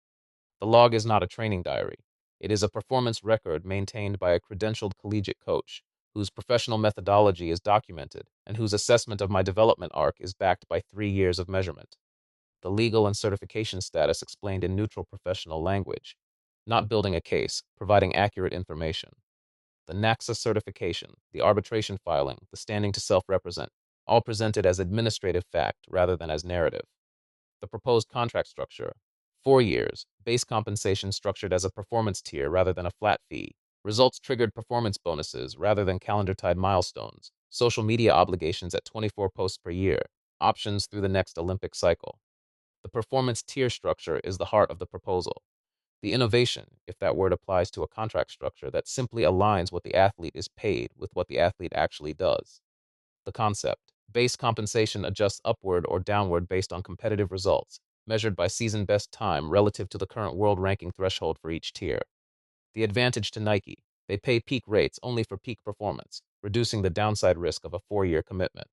The log is not a training diary. It is a performance record maintained by a credentialed collegiate coach whose professional methodology is documented and whose assessment of my development arc is backed by 3 years of measurement. The legal and certification status explained in neutral professional language, not building a case, providing accurate information. the NACSA certification, the arbitration filing, the standing to self-represent, all presented as administrative fact rather than as narrative. The proposed contract structure, 4 years, base compensation structured as a performance tier rather than a flat fee, results triggered performance bonuses rather than calendar-tied milestones, social media obligations at 24 posts per year, options through the next Olympic cycle. The performance tier structure is the heart of the proposal. The innovation, if that word applies to a contract structure that simply aligns what the athlete is paid with what the athlete actually does. The concept, base compensation adjusts upward or downward based on competitive results, measured by season best time relative to the current world ranking threshold for each tier. The advantage to Nike, they pay peak rates only for peak performance, reducing the downside risk of a 4-year commitment.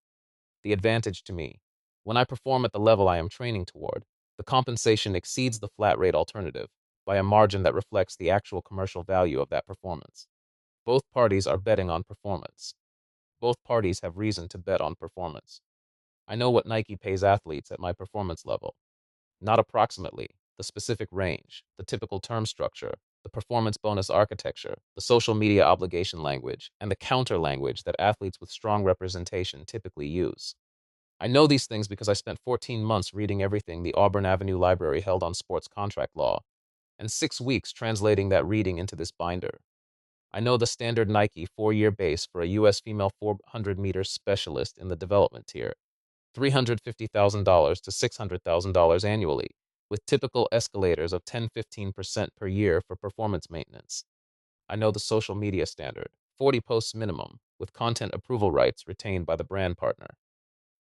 The advantage to me, when I perform at the level I am training toward, the compensation exceeds the flat rate alternative by a margin that reflects the actual commercial value of that performance. Both parties are betting on performance. Both parties have reason to bet on performance. I know what Nike pays athletes at my performance level. Not approximately, the specific range, the typical term structure, the performance bonus architecture, the social media obligation language, and the counter language that athletes with strong representation typically use. I know these things because I spent 14 months reading everything the Auburn Avenue library held on sports contract law, and 6 weeks translating that reading into this binder. I know the standard Nike 4-year base for a U.S. female 400 meters specialist in the development tier, $350,000 to $600,000 annually, with typical escalators of 10-15% per year for performance maintenance. I know the social media standard, 40 posts minimum, with content approval rights retained by the brand partner.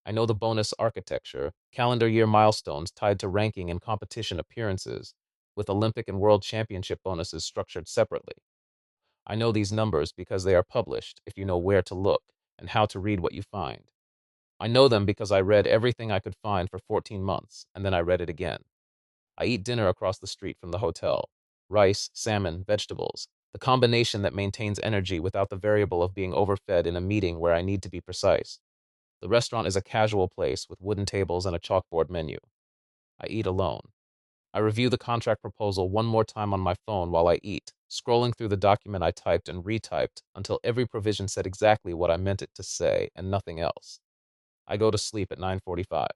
I know the bonus architecture, calendar year milestones tied to ranking and competition appearances, with Olympic and World Championship bonuses structured separately. I know these numbers because they are published if you know where to look and how to read what you find. I know them because I read everything I could find for 14 months, and then I read it again. I eat dinner across the street from the hotel. Rice, salmon, vegetables, the combination that maintains energy without the variable of being overfed in a meeting where I need to be precise. The restaurant is a casual place with wooden tables and a chalkboard menu. I eat alone. I review the contract proposal one more time on my phone while I eat, scrolling through the document I typed and retyped until every provision said exactly what I meant it to say and nothing else. I go to sleep at 9:45.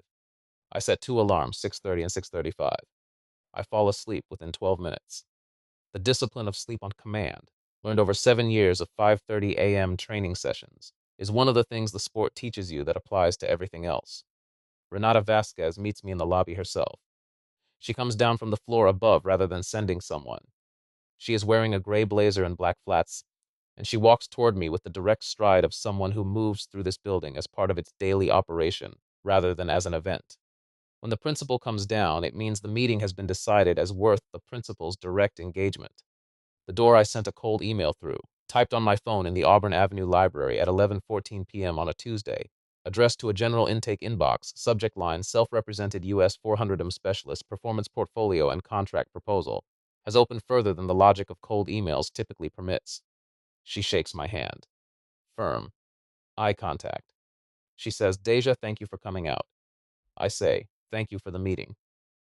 I set 2 alarms, 6:30 and 6:35. I fall asleep within 12 minutes. The discipline of sleep on command, learned over 7 years of 5:30 a.m. training sessions, is one of the things the sport teaches you that applies to everything else. Renata Vasquez meets me in the lobby herself. She comes down from the floor above rather than sending someone. She is wearing a gray blazer and black flats, and she walks toward me with the direct stride of someone who moves through this building as part of its daily operation rather than as an event. When the principal comes down, it means the meeting has been decided as worth the principal's direct engagement. The door I sent a cold email through, typed on my phone in the Auburn Avenue library at 11:14 p.m. on a Tuesday, addressed to a general intake inbox, subject line self-represented U.S. 400M specialist performance portfolio and contract proposal, has opened further than the logic of cold emails typically permits. She shakes my hand. Firm. Eye contact. She says, Deja, thank you for coming out. I say, thank you for the meeting.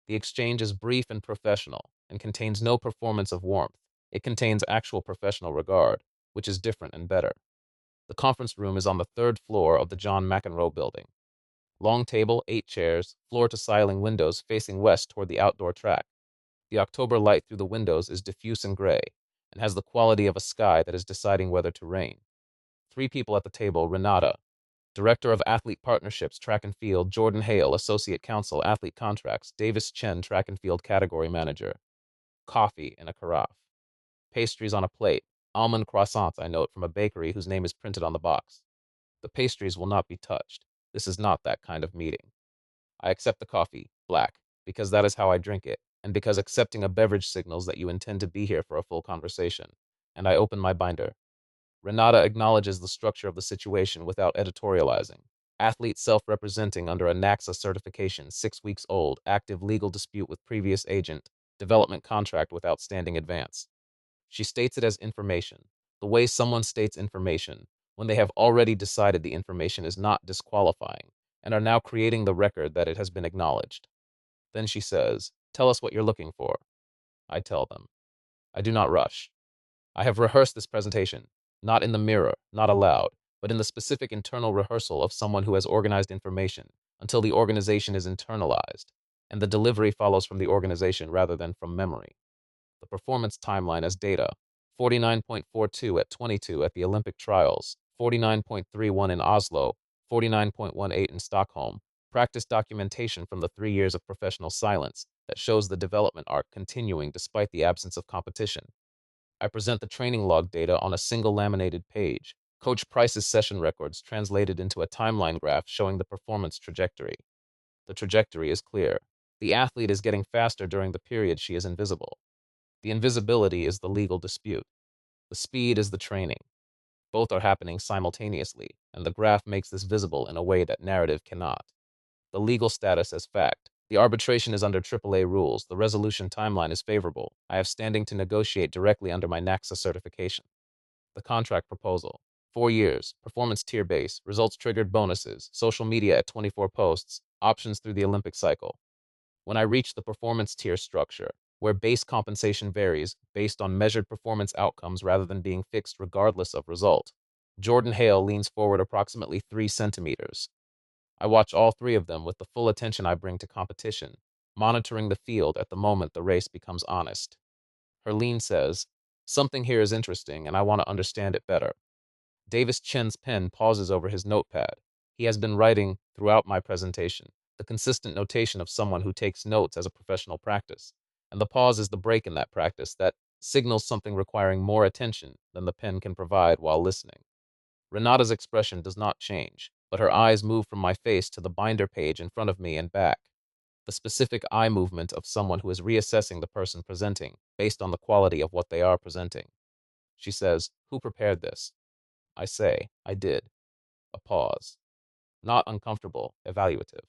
The exchange is brief and professional and contains no performance of warmth. It contains actual professional regard, which is different and better. The conference room is on the 3rd floor of the John McEnroe building. Long table, 8 chairs, floor-to-ceiling windows facing west toward the outdoor track. The October light through the windows is diffuse and gray and has the quality of a sky that is deciding whether to rain. 3 people at the table, Renata, Director of Athlete Partnerships, Track and Field, Jordan Hale, Associate Counsel, Athlete Contracts, Davis Chen, Track and Field Category Manager. Coffee in a carafe. Pastries on a plate. Almond croissants, I note, from a bakery whose name is printed on the box. The pastries will not be touched. This is not that kind of meeting. I accept the coffee, black, because that is how I drink it, and because accepting a beverage signals that you intend to be here for a full conversation. And I open my binder. Renata acknowledges the structure of the situation without editorializing. Athlete self-representing under a NACSA certification, 6 weeks old, active legal dispute with previous agent, development contract with outstanding advance. She states it as information, the way someone states information when they have already decided the information is not disqualifying and are now creating the record that it has been acknowledged. Then she says, tell us what you're looking for. I tell them. I do not rush. I have rehearsed this presentation. Not in the mirror, not aloud, but in the specific internal rehearsal of someone who has organized information until the organization is internalized, and the delivery follows from the organization rather than from memory. The performance timeline as data: 49.42 at 22 at the Olympic trials, 49.31 in Oslo, 49.18 in Stockholm. Practice documentation from the 3 years of professional silence that shows the development arc continuing despite the absence of competition. I present the training log data on a single laminated page. Coach Price's session records translated into a timeline graph showing the performance trajectory. The trajectory is clear. The athlete is getting faster during the period she is invisible. The invisibility is the legal dispute. The speed is the training. Both are happening simultaneously, and the graph makes this visible in a way that narrative cannot. The legal status as fact: the arbitration is under AAA rules. The resolution timeline is favorable. I have standing to negotiate directly under my NACSA certification. The contract proposal: 4 years, performance tier base, results triggered bonuses, social media at 24 posts, options through the Olympic cycle. When I reach the performance tier structure, where base compensation varies based on measured performance outcomes rather than being fixed regardless of result, Jordan Hale leans forward approximately 3 centimeters. I watch all three of them with the full attention I bring to competition, monitoring the field at the moment the race becomes honest. Herline says, "Something here is interesting, and I want to understand it better." Davis Chen's pen pauses over his notepad. He has been writing throughout my presentation, the consistent notation of someone who takes notes as a professional practice, and the pause is the break in that practice that signals something requiring more attention than the pen can provide while listening. Renata's expression does not change, but her eyes move from my face to the binder page in front of me and back. The specific eye movement of someone who is reassessing the person presenting based on the quality of what they are presenting. She says, "Who prepared this?" I say, "I did." A pause. Not uncomfortable, evaluative.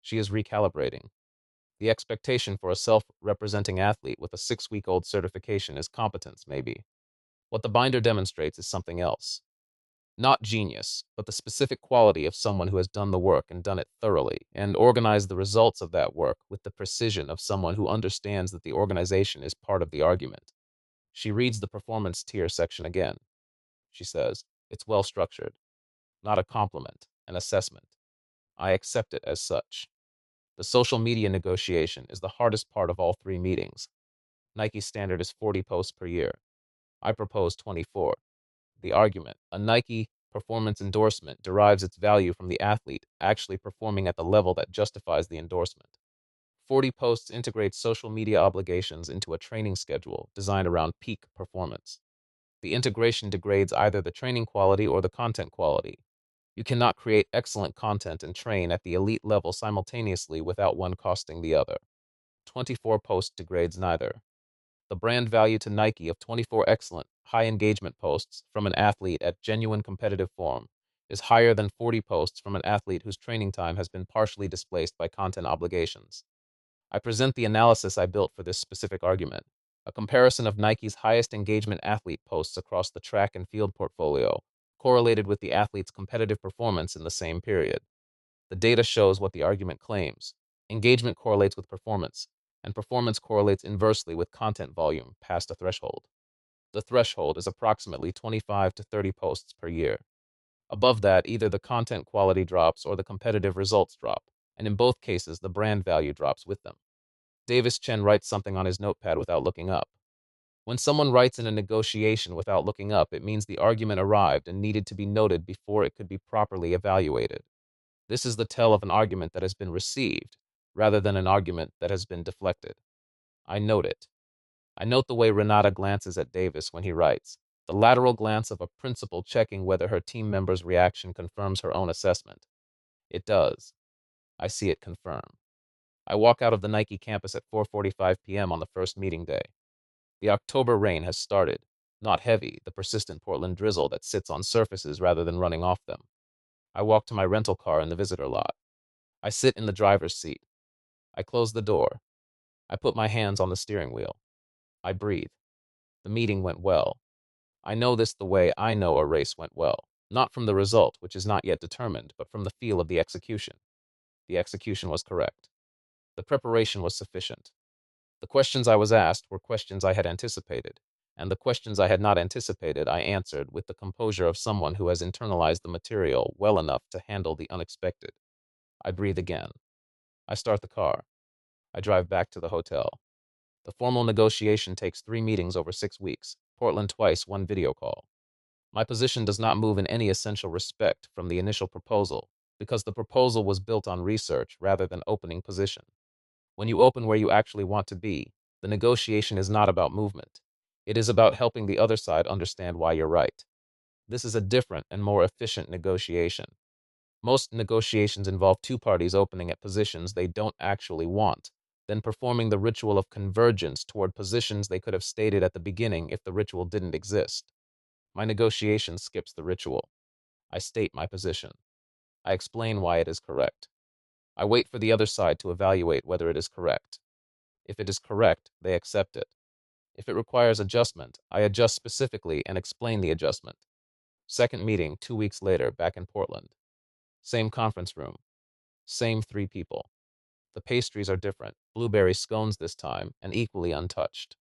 She is recalibrating. The expectation for a self-representing athlete with a 6-week-old certification is competence, maybe. What the binder demonstrates is something else. Not genius, but the specific quality of someone who has done the work and done it thoroughly, and organized the results of that work with the precision of someone who understands that the organization is part of the argument. She reads the performance tier section again. She says, "It's well structured. Not a compliment, an assessment. I accept it as such." The social media negotiation is the hardest part of all 3 meetings. Nike's standard is 40 posts per year. I propose 24. The argument: a Nike performance endorsement derives its value from the athlete actually performing at the level that justifies the endorsement. 40 posts integrates social media obligations into a training schedule designed around peak performance. The integration degrades either the training quality or the content quality. You cannot create excellent content and train at the elite level simultaneously without one costing the other. 24 posts degrades neither. The brand value to Nike of 24 excellent, high engagement posts from an athlete at genuine competitive form is higher than 40 posts from an athlete whose training time has been partially displaced by content obligations. I present the analysis I built for this specific argument: a comparison of Nike's highest engagement athlete posts across the track and field portfolio, correlated with the athlete's competitive performance in the same period. The data shows what the argument claims. Engagement correlates with performance, and performance correlates inversely with content volume past a threshold. The threshold is approximately 25 to 30 posts per year. Above that, either the content quality drops or the competitive results drop, and in both cases, the brand value drops with them. Davis Chen writes something on his notepad without looking up. When someone writes in a negotiation without looking up, it means the argument arrived and needed to be noted before it could be properly evaluated. This is the tell of an argument that has been received, rather than an argument that has been deflected. I note it. I note the way Renata glances at Davis when he writes, the lateral glance of a principal checking whether her team member's reaction confirms her own assessment. It does. I see it confirm. I walk out of the Nike campus at 4:45 p.m. on the first meeting day. The October rain has started, not heavy, the persistent Portland drizzle that sits on surfaces rather than running off them. I walk to my rental car in the visitor lot. I sit in the driver's seat. I close the door. I put my hands on the steering wheel. I breathe. The meeting went well. I know this the way I know a race went well, not from the result, which is not yet determined, but from the feel of the execution. The execution was correct. The preparation was sufficient. The questions I was asked were questions I had anticipated, and the questions I had not anticipated I answered with the composure of someone who has internalized the material well enough to handle the unexpected. I breathe again. I start the car. I drive back to the hotel. The formal negotiation takes 3 meetings over 6 weeks, Portland twice, one video call. My position does not move in any essential respect from the initial proposal, because the proposal was built on research rather than opening position. When you open where you actually want to be, the negotiation is not about movement. It is about helping the other side understand why you're right. This is a different and more efficient negotiation. Most negotiations involve two parties opening at positions they don't actually want, then performing the ritual of convergence toward positions they could have stated at the beginning if the ritual didn't exist. My negotiation skips the ritual. I state my position. I explain why it is correct. I wait for the other side to evaluate whether it is correct. If it is correct, they accept it. If it requires adjustment, I adjust specifically and explain the adjustment. Second meeting 2 weeks later, back in Portland. Same conference room. Same 3 people. The pastries are different, blueberry scones this time, and equally untouched.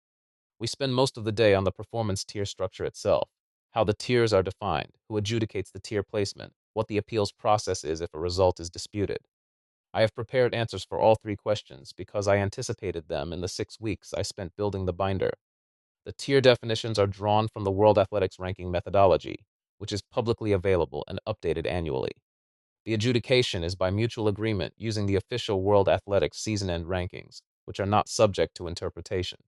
We spend most of the day on the performance tier structure itself, how the tiers are defined, who adjudicates the tier placement, what the appeals process is if a result is disputed. I have prepared answers for all 3 questions because I anticipated them in the 6 weeks I spent building the binder. The tier definitions are drawn from the World Athletics ranking methodology, which is publicly available and updated annually. The adjudication is by mutual agreement using the official World Athletics season-end rankings, which are not subject to interpretation.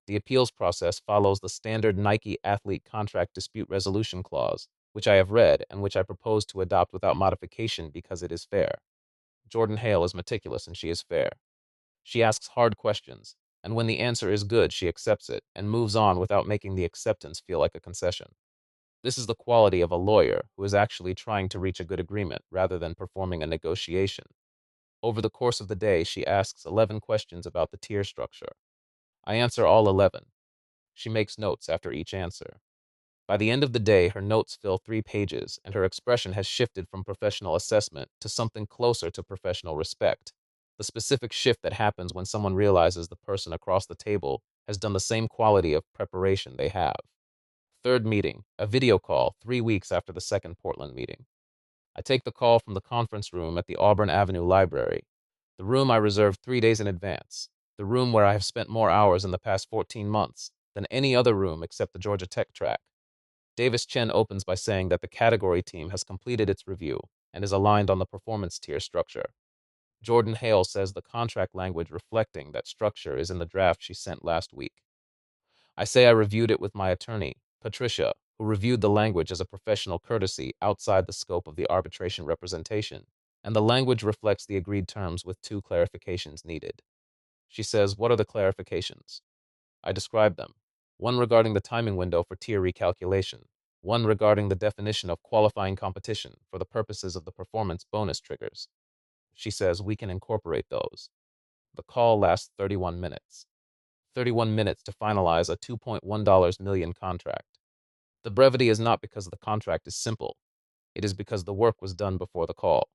The appeals process follows the standard Nike athlete contract dispute resolution clause, which I have read and which I propose to adopt without modification because it is fair. Jordan Hale is meticulous and she is fair. She asks hard questions, and when the answer is good, she accepts it and moves on without making the acceptance feel like a concession. This is the quality of a lawyer who is actually trying to reach a good agreement rather than performing a negotiation. Over the course of the day, she asks 11 questions about the tier structure. I answer all 11. She makes notes after each answer. By the end of the day, her notes fill 3 pages, and her expression has shifted from professional assessment to something closer to professional respect. The specific shift that happens when someone realizes the person across the table has done the same quality of preparation they have. Third meeting, a video call 3 weeks after the second Portland meeting. I take the call from the conference room at the Auburn Avenue library, the room I reserved 3 days in advance, the room where I have spent more hours in the past 14 months than any other room except the Georgia Tech track. Davis Chen opens by saying that the category team has completed its review and is aligned on the performance tier structure. Jordan Hale says the contract language reflecting that structure is in the draft she sent last week. I say I reviewed it with my attorney, Patricia, who reviewed the language as a professional courtesy outside the scope of the arbitration representation, and the language reflects the agreed terms with 2 clarifications needed. She says, "What are the clarifications?" I describe them. One regarding the timing window for tier recalculation, one regarding the definition of qualifying competition for the purposes of the performance bonus triggers. She says we can incorporate those. The call lasts 31 minutes. 31 minutes to finalize a $2.1 million contract. The brevity is not because the contract is simple. It is because the work was done before the call.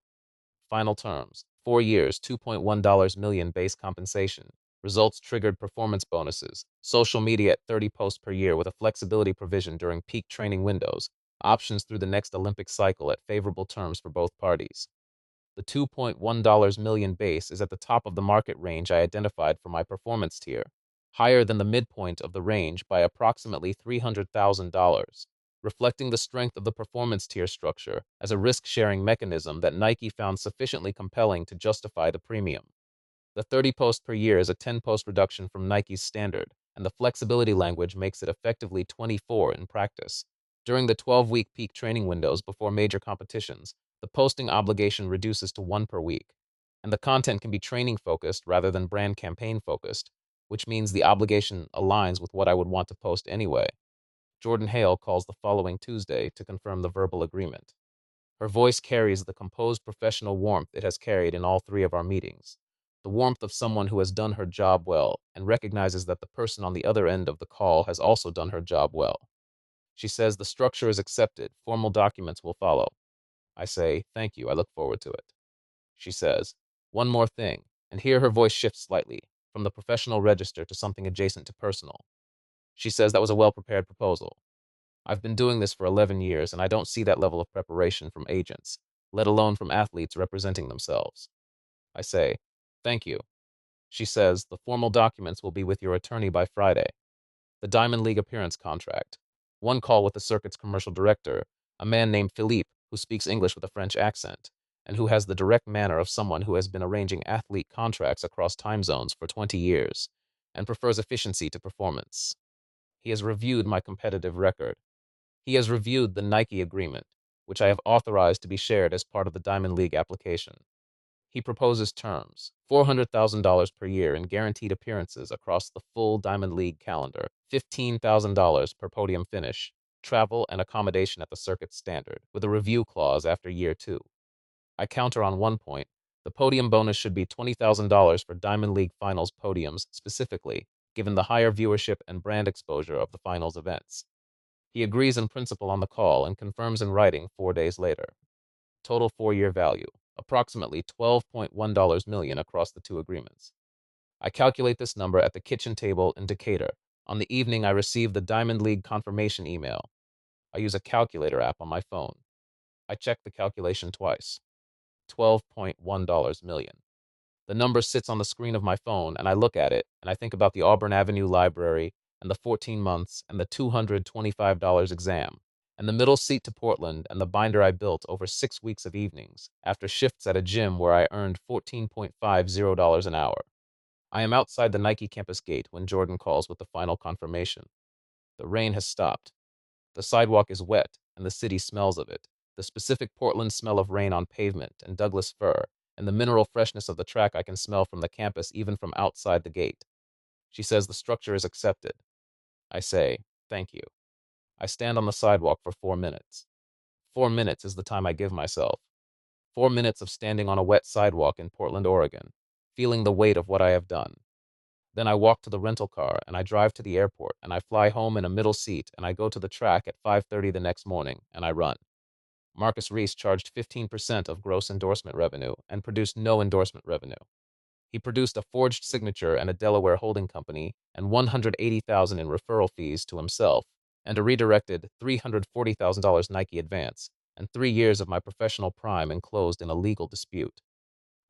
Final terms, 4 years, $2.1 million base compensation, results triggered performance bonuses, social media at 30 posts per year with a flexibility provision during peak training windows, options through the next Olympic cycle at favorable terms for both parties. The $2.1 million base is at the top of the market range I identified for my performance tier, higher than the midpoint of the range by approximately $300,000, reflecting the strength of the performance tier structure as a risk-sharing mechanism that Nike found sufficiently compelling to justify the premium. The 30 posts per year is a 10-post reduction from Nike's standard, and the flexibility language makes it effectively 24 in practice. During the 12-week peak training windows before major competitions, the posting obligation reduces to 1 per week, and the content can be training focused rather than brand campaign focused, which means the obligation aligns with what I would want to post anyway. Jordan Hale calls the following Tuesday to confirm the verbal agreement. Her voice carries the composed professional warmth it has carried in all 3 of our meetings, the warmth of someone who has done her job well and recognizes that the person on the other end of the call has also done her job well. She says the structure is accepted, formal documents will follow. I say, thank you, I look forward to it. She says, one more thing, and here her voice shifts slightly, from the professional register to something adjacent to personal. She says that was a well-prepared proposal. I've been doing this for 11 years, and I don't see that level of preparation from agents, let alone from athletes representing themselves. I say, thank you. She says, the formal documents will be with your attorney by Friday. The Diamond League appearance contract. One call with the circuit's commercial director, a man named Philippe, who speaks English with a French accent, and who has the direct manner of someone who has been arranging athlete contracts across time zones for 20 years, and prefers efficiency to performance. He has reviewed my competitive record. He has reviewed the Nike agreement, which I have authorized to be shared as part of the Diamond League application. He proposes terms: $400,000 per year in guaranteed appearances across the full Diamond League calendar, $15,000 per podium finish, travel and accommodation at the circuit standard, with a review clause after year 2. I counter on one point: the podium bonus should be $20,000 for Diamond League finals podiums specifically, given the higher viewership and brand exposure of the finals events. He agrees in principle on the call and confirms in writing 4 days later. Total 4-year value, approximately $12.1 million across the two agreements. I calculate this number at the kitchen table in Decatur on the evening I receive the Diamond League confirmation email. I use a calculator app on my phone. I check the calculation twice. $12.1 million. The number sits on the screen of my phone, and I look at it, and I think about the Auburn Avenue library, and the 14 months, and the $225 exam, and the middle seat to Portland, and the binder I built over 6 weeks of evenings, after shifts at a gym where I earned $14.50 an hour. I am outside the Nike campus gate when Jordan calls with the final confirmation. The rain has stopped. The sidewalk is wet, and the city smells of it. The specific Portland smell of rain on pavement and Douglas fir, and the mineral freshness of the track I can smell from the campus even from outside the gate. She says the structure is accepted. I say, thank you. I stand on the sidewalk for 4 minutes. 4 minutes is the time I give myself. 4 minutes of standing on a wet sidewalk in Portland, Oregon, feeling the weight of what I have done. Then I walk to the rental car, and I drive to the airport, and I fly home in a middle seat, and I go to the track at 5:30 the next morning, and I run. Marcus Reese charged 15% of gross endorsement revenue and produced no endorsement revenue. He produced a forged signature and a Delaware holding company and $180,000 in referral fees to himself, and a redirected $340,000 Nike advance, and 3 years of my professional prime enclosed in a legal dispute.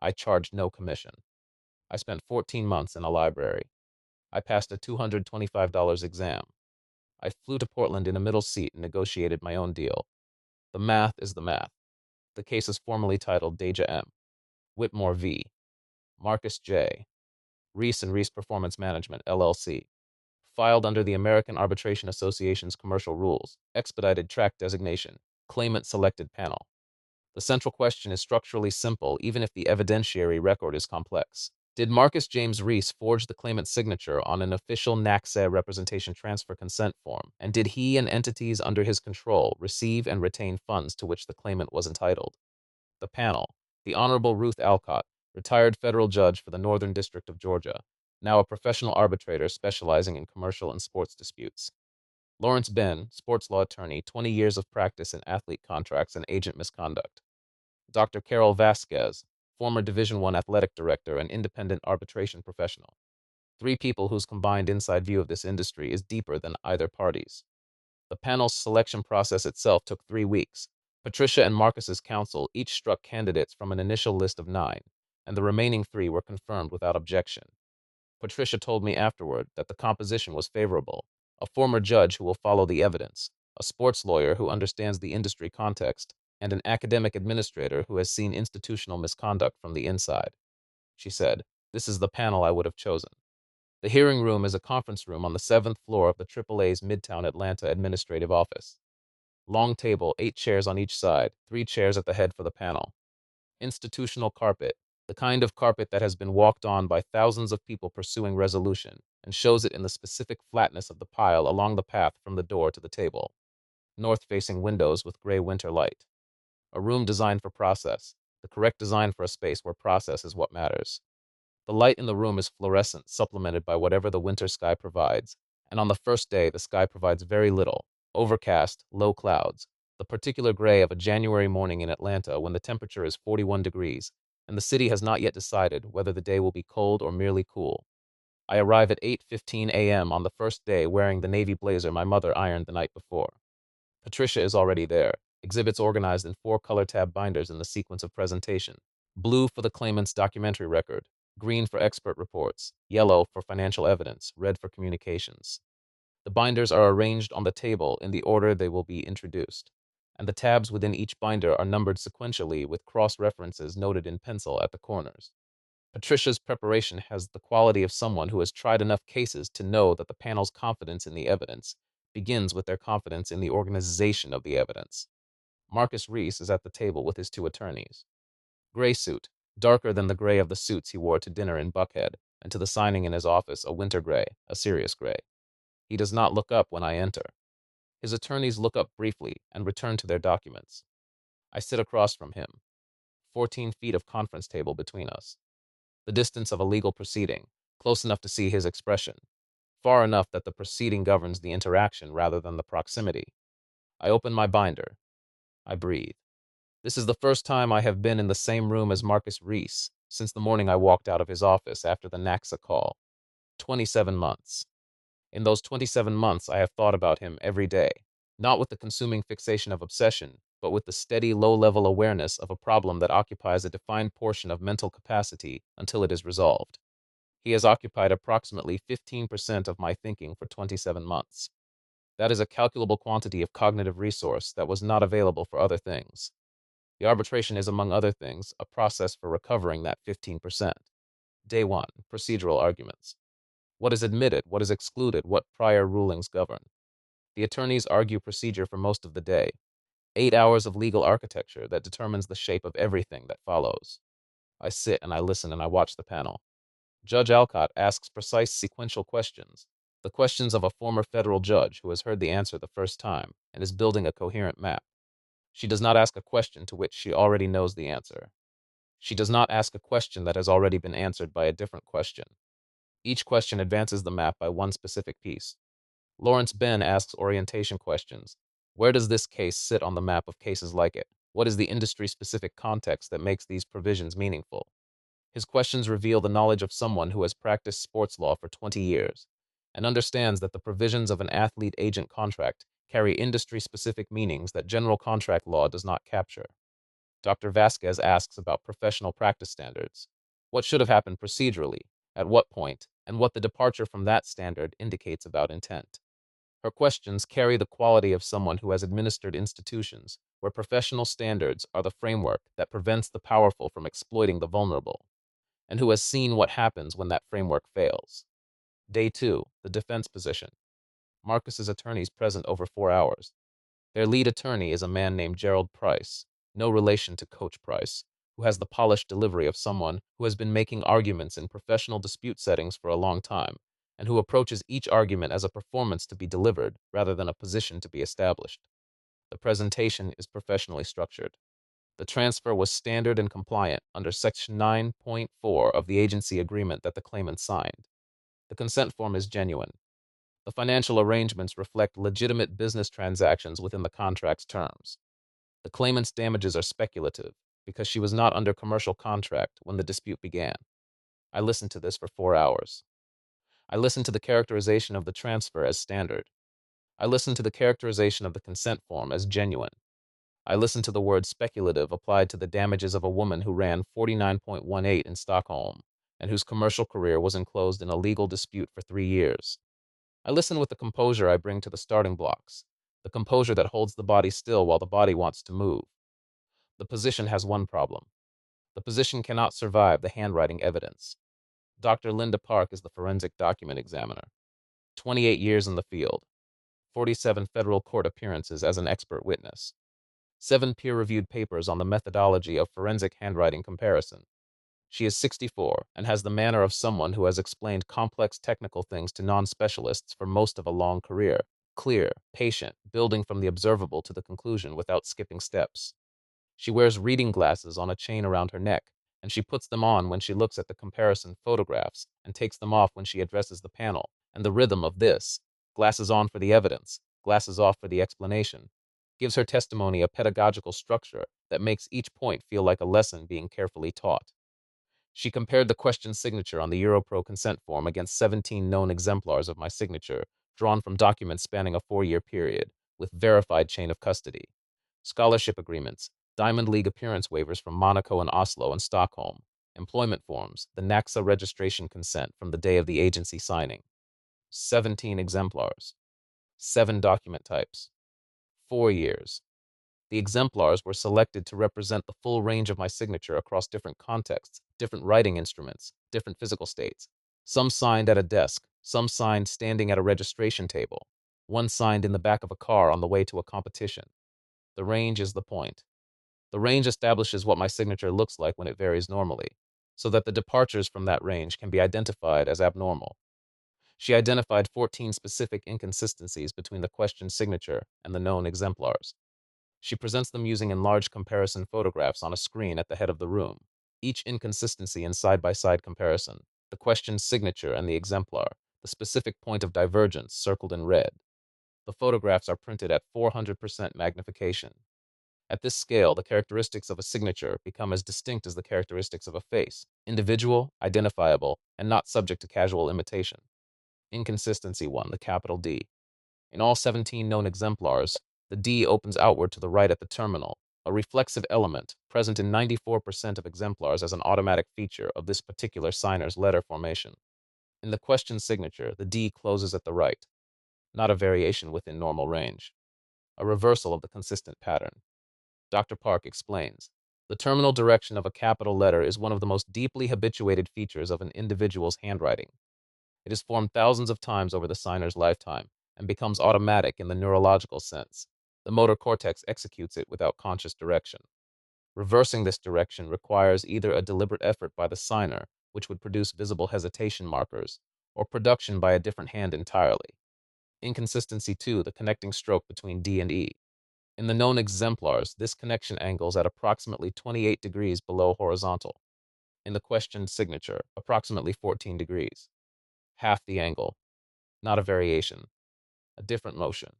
I charged no commission. I spent 14 months in a library. I passed a $225 exam. I flew to Portland in a middle seat and negotiated my own deal. The math is the math. The case is formally titled Deja M. Whitmore v. Marcus J. Reese and Reese Performance Management, LLC. Filed under the American Arbitration Association's commercial rules, expedited track designation, claimant selected panel. The central question is structurally simple, even if the evidentiary record is complex. Did Marcus James Reese forge the claimant's signature on an official NACSA representation transfer consent form, and did he and entities under his control receive and retain funds to which the claimant was entitled? The panel, the Honorable Ruth Alcott, retired federal judge for the Northern District of Georgia, now a professional arbitrator specializing in commercial and sports disputes. Lawrence Ben, sports law attorney, 20 years of practice in athlete contracts and agent misconduct. Dr. Carol Vasquez, former Division I athletic director and independent arbitration professional. 3 people whose combined inside view of this industry is deeper than either party's. The panel's selection process itself took 3 weeks. Patricia and Marcus's counsel each struck candidates from an initial list of 9, and the remaining 3 were confirmed without objection. Patricia told me afterward that the composition was favorable: a former judge who will follow the evidence, a sports lawyer who understands the industry context, and an academic administrator who has seen institutional misconduct from the inside. She said, "This is the panel I would have chosen." The hearing room is a conference room on the 7th floor of the AAA's Midtown Atlanta administrative office. Long table, 8 chairs on each side, 3 chairs at the head for the panel. Institutional carpet, the kind of carpet that has been walked on by thousands of people pursuing resolution, and shows it in the specific flatness of the pile along the path from the door to the table. North-facing windows with gray winter light. A room designed for process, the correct design for a space where process is what matters. The light in the room is fluorescent, supplemented by whatever the winter sky provides, and on the first day the sky provides very little: overcast, low clouds, the particular gray of a January morning in Atlanta when the temperature is 41 degrees, and the city has not yet decided whether the day will be cold or merely cool. I arrive at 8:15 a.m. on the first day wearing the navy blazer my mother ironed the night before. Patricia is already there, exhibits organized in 4 color tab binders in the sequence of presentation. Blue for the claimant's documentary record, green for expert reports, yellow for financial evidence, red for communications. The binders are arranged on the table in the order they will be introduced, and the tabs within each binder are numbered sequentially with cross-references noted in pencil at the corners. Patricia's preparation has the quality of someone who has tried enough cases to know that the panel's confidence in the evidence begins with their confidence in the organization of the evidence. Marcus Reese is at the table with his 2 attorneys. Gray suit, darker than the gray of the suits he wore to dinner in Buckhead, and to the signing in his office a winter gray, a serious gray. He does not look up when I enter. His attorneys look up briefly and return to their documents. I sit across from him, 14 feet of conference table between us. The distance of a legal proceeding, close enough to see his expression, far enough that the proceeding governs the interaction rather than the proximity. I open my binder. I breathe. This is the first time I have been in the same room as Marcus Reese since the morning I walked out of his office after the NACSA call. 27 months. In those 27 months, I have thought about him every day, not with the consuming fixation of obsession, but with the steady, low-level awareness of a problem that occupies a defined portion of mental capacity until it is resolved. He has occupied approximately 15% of my thinking for 27 months. That is a calculable quantity of cognitive resource that was not available for other things. The arbitration is, among other things, a process for recovering that 15%. Day 1, procedural arguments. What is admitted, what is excluded, what prior rulings govern. The attorneys argue procedure for most of the day, 8 hours of legal architecture that determines the shape of everything that follows. I sit and I listen and I watch the panel. Judge Alcott asks precise sequential questions, the questions of a former federal judge who has heard the answer the first time and is building a coherent map. She does not ask a question to which she already knows the answer. She does not ask a question that has already been answered by a different question. Each question advances the map by one specific piece. Lawrence Ben asks orientation questions. Where does this case sit on the map of cases like it? What is the industry-specific context that makes these provisions meaningful? His questions reveal the knowledge of someone who has practiced sports law for 20 years and understands that the provisions of an athlete-agent contract carry industry-specific meanings that general contract law does not capture. Dr. Vasquez asks about professional practice standards. What should have happened procedurally, at what point, and what the departure from that standard indicates about intent. Her questions carry the quality of someone who has administered institutions where professional standards are the framework that prevents the powerful from exploiting the vulnerable, and who has seen what happens when that framework fails. Day 2, the defense position. Marcus's attorneys present over 4 hours. Their lead attorney is a man named Gerald Price, no relation to Coach Price, who has the polished delivery of someone who has been making arguments in professional dispute settings for a long time, and who approaches each argument as a performance to be delivered rather than a position to be established. The presentation is professionally structured. The transfer was standard and compliant under Section 9.4 of the agency agreement that the claimant signed. The consent form is genuine. The financial arrangements reflect legitimate business transactions within the contract's terms. The claimant's damages are speculative because she was not under commercial contract when the dispute began. I listened to this for 4 hours. I listened to the characterization of the transfer as standard. I listened to the characterization of the consent form as genuine. I listened to the word speculative applied to the damages of a woman who ran 49.18 in Stockholm and whose commercial career was enclosed in a legal dispute for 3 years. I listen with the composure I bring to the starting blocks, the composure that holds the body still while the body wants to move. The position has one problem. The position cannot survive the handwriting evidence. Dr. Linda Park is the forensic document examiner. 28 years in the field, 47 federal court appearances as an expert witness, 7 peer-reviewed papers on the methodology of forensic handwriting comparison. She is 64 and has the manner of someone who has explained complex technical things to non-specialists for most of a long career. Clear, patient, building from the observable to the conclusion without skipping steps. She wears reading glasses on a chain around her neck, and she puts them on when she looks at the comparison photographs and takes them off when she addresses the panel. And the rhythm of this, glasses on for the evidence, glasses off for the explanation, gives her testimony a pedagogical structure that makes each point feel like a lesson being carefully taught. She compared the question signature on the Europro consent form against 17 known exemplars of my signature, drawn from documents spanning a 4-year period, with verified chain of custody. Scholarship agreements, Diamond League appearance waivers from Monaco and Oslo and Stockholm, employment forms, the NACSA registration consent from the day of the agency signing. 17 exemplars. 7 document types. 4 years. The exemplars were selected to represent the full range of my signature across different contexts, different writing instruments, different physical states. Some signed at a desk, some signed standing at a registration table, one signed in the back of a car on the way to a competition. The range is the point. The range establishes what my signature looks like when it varies normally, so that the departures from that range can be identified as abnormal. She identified 14 specific inconsistencies between the questioned signature and the known exemplars. She presents them using enlarged comparison photographs on a screen at the head of the room, each inconsistency in side-by-side comparison, the question's signature and the exemplar, the specific point of divergence circled in red. The photographs are printed at 400% magnification. At this scale, the characteristics of a signature become as distinct as the characteristics of a face, individual, identifiable, and not subject to casual imitation. Inconsistency 1, the capital D. In all 17 known exemplars, the D opens outward to the right at the terminal, a reflexive element present in 94% of exemplars as an automatic feature of this particular signer's letter formation. In the question signature, the D closes at the right, not a variation within normal range, a reversal of the consistent pattern. Dr. Park explains, the terminal direction of a capital letter is one of the most deeply habituated features of an individual's handwriting. It is formed thousands of times over the signer's lifetime and becomes automatic in the neurological sense. The motor cortex executes it without conscious direction. Reversing this direction requires either a deliberate effort by the signer, which would produce visible hesitation markers, or production by a different hand entirely. Inconsistency 2, the connecting stroke between D and E. In the known exemplars, this connection angles at approximately 28 degrees below horizontal. In the questioned signature, approximately 14 degrees. Half the angle, not a variation, a different motion.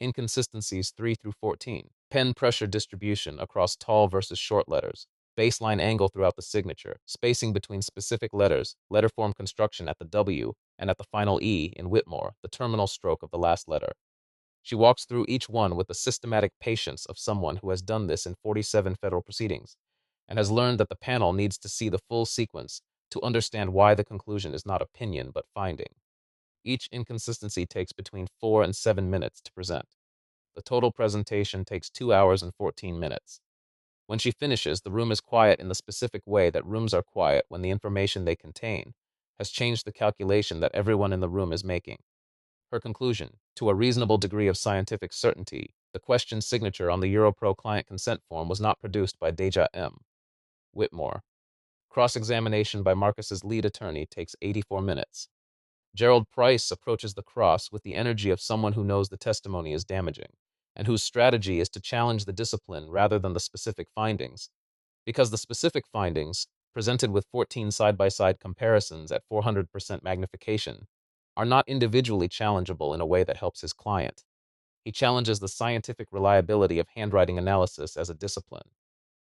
Inconsistencies 3 through 14. Pen pressure distribution across tall versus short letters. Baseline angle throughout the signature. Spacing between specific letters. Letter form construction at the W and at the final E in Whitmore, the terminal stroke of the last letter. She walks through each one with the systematic patience of someone who has done this in 47 federal proceedings and has learned that the panel needs to see the full sequence to understand why the conclusion is not opinion but finding. Each inconsistency takes between 4 and 7 minutes to present. The total presentation takes 2 hours and 14 minutes. When she finishes, the room is quiet in the specific way that rooms are quiet when the information they contain has changed the calculation that everyone in the room is making. Her conclusion, to a reasonable degree of scientific certainty, the questioned signature on the Europro client consent form was not produced by Deja M. Whitmore. Cross-examination by Marcus's lead attorney takes 84 minutes. Gerald Price approaches the cross with the energy of someone who knows the testimony is damaging, and whose strategy is to challenge the discipline rather than the specific findings, because the specific findings, presented with 14 side-by-side comparisons at 400% magnification, are not individually challengeable in a way that helps his client. He challenges the scientific reliability of handwriting analysis as a discipline.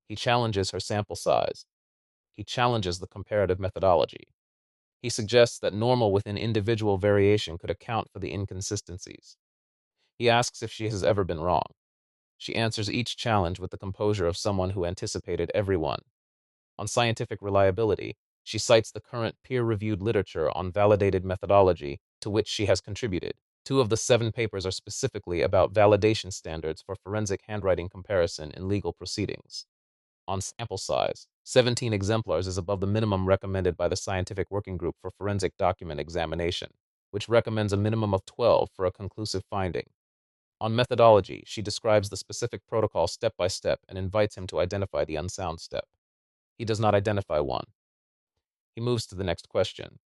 He challenges her sample size. He challenges the comparative methodology. He suggests that normal within individual variation could account for the inconsistencies. He asks if she has ever been wrong. She answers each challenge with the composure of someone who anticipated every one. On scientific reliability, she cites the current peer-reviewed literature on validated methodology to which she has contributed. 2 of the 7 papers are specifically about validation standards for forensic handwriting comparison in legal proceedings. On sample size, 17 exemplars is above the minimum recommended by the Scientific Working Group for Forensic Document Examination, which recommends a minimum of 12 for a conclusive finding. On methodology, she describes the specific protocol step by step and invites him to identify the unsound step. He does not identify one. He moves to the next question.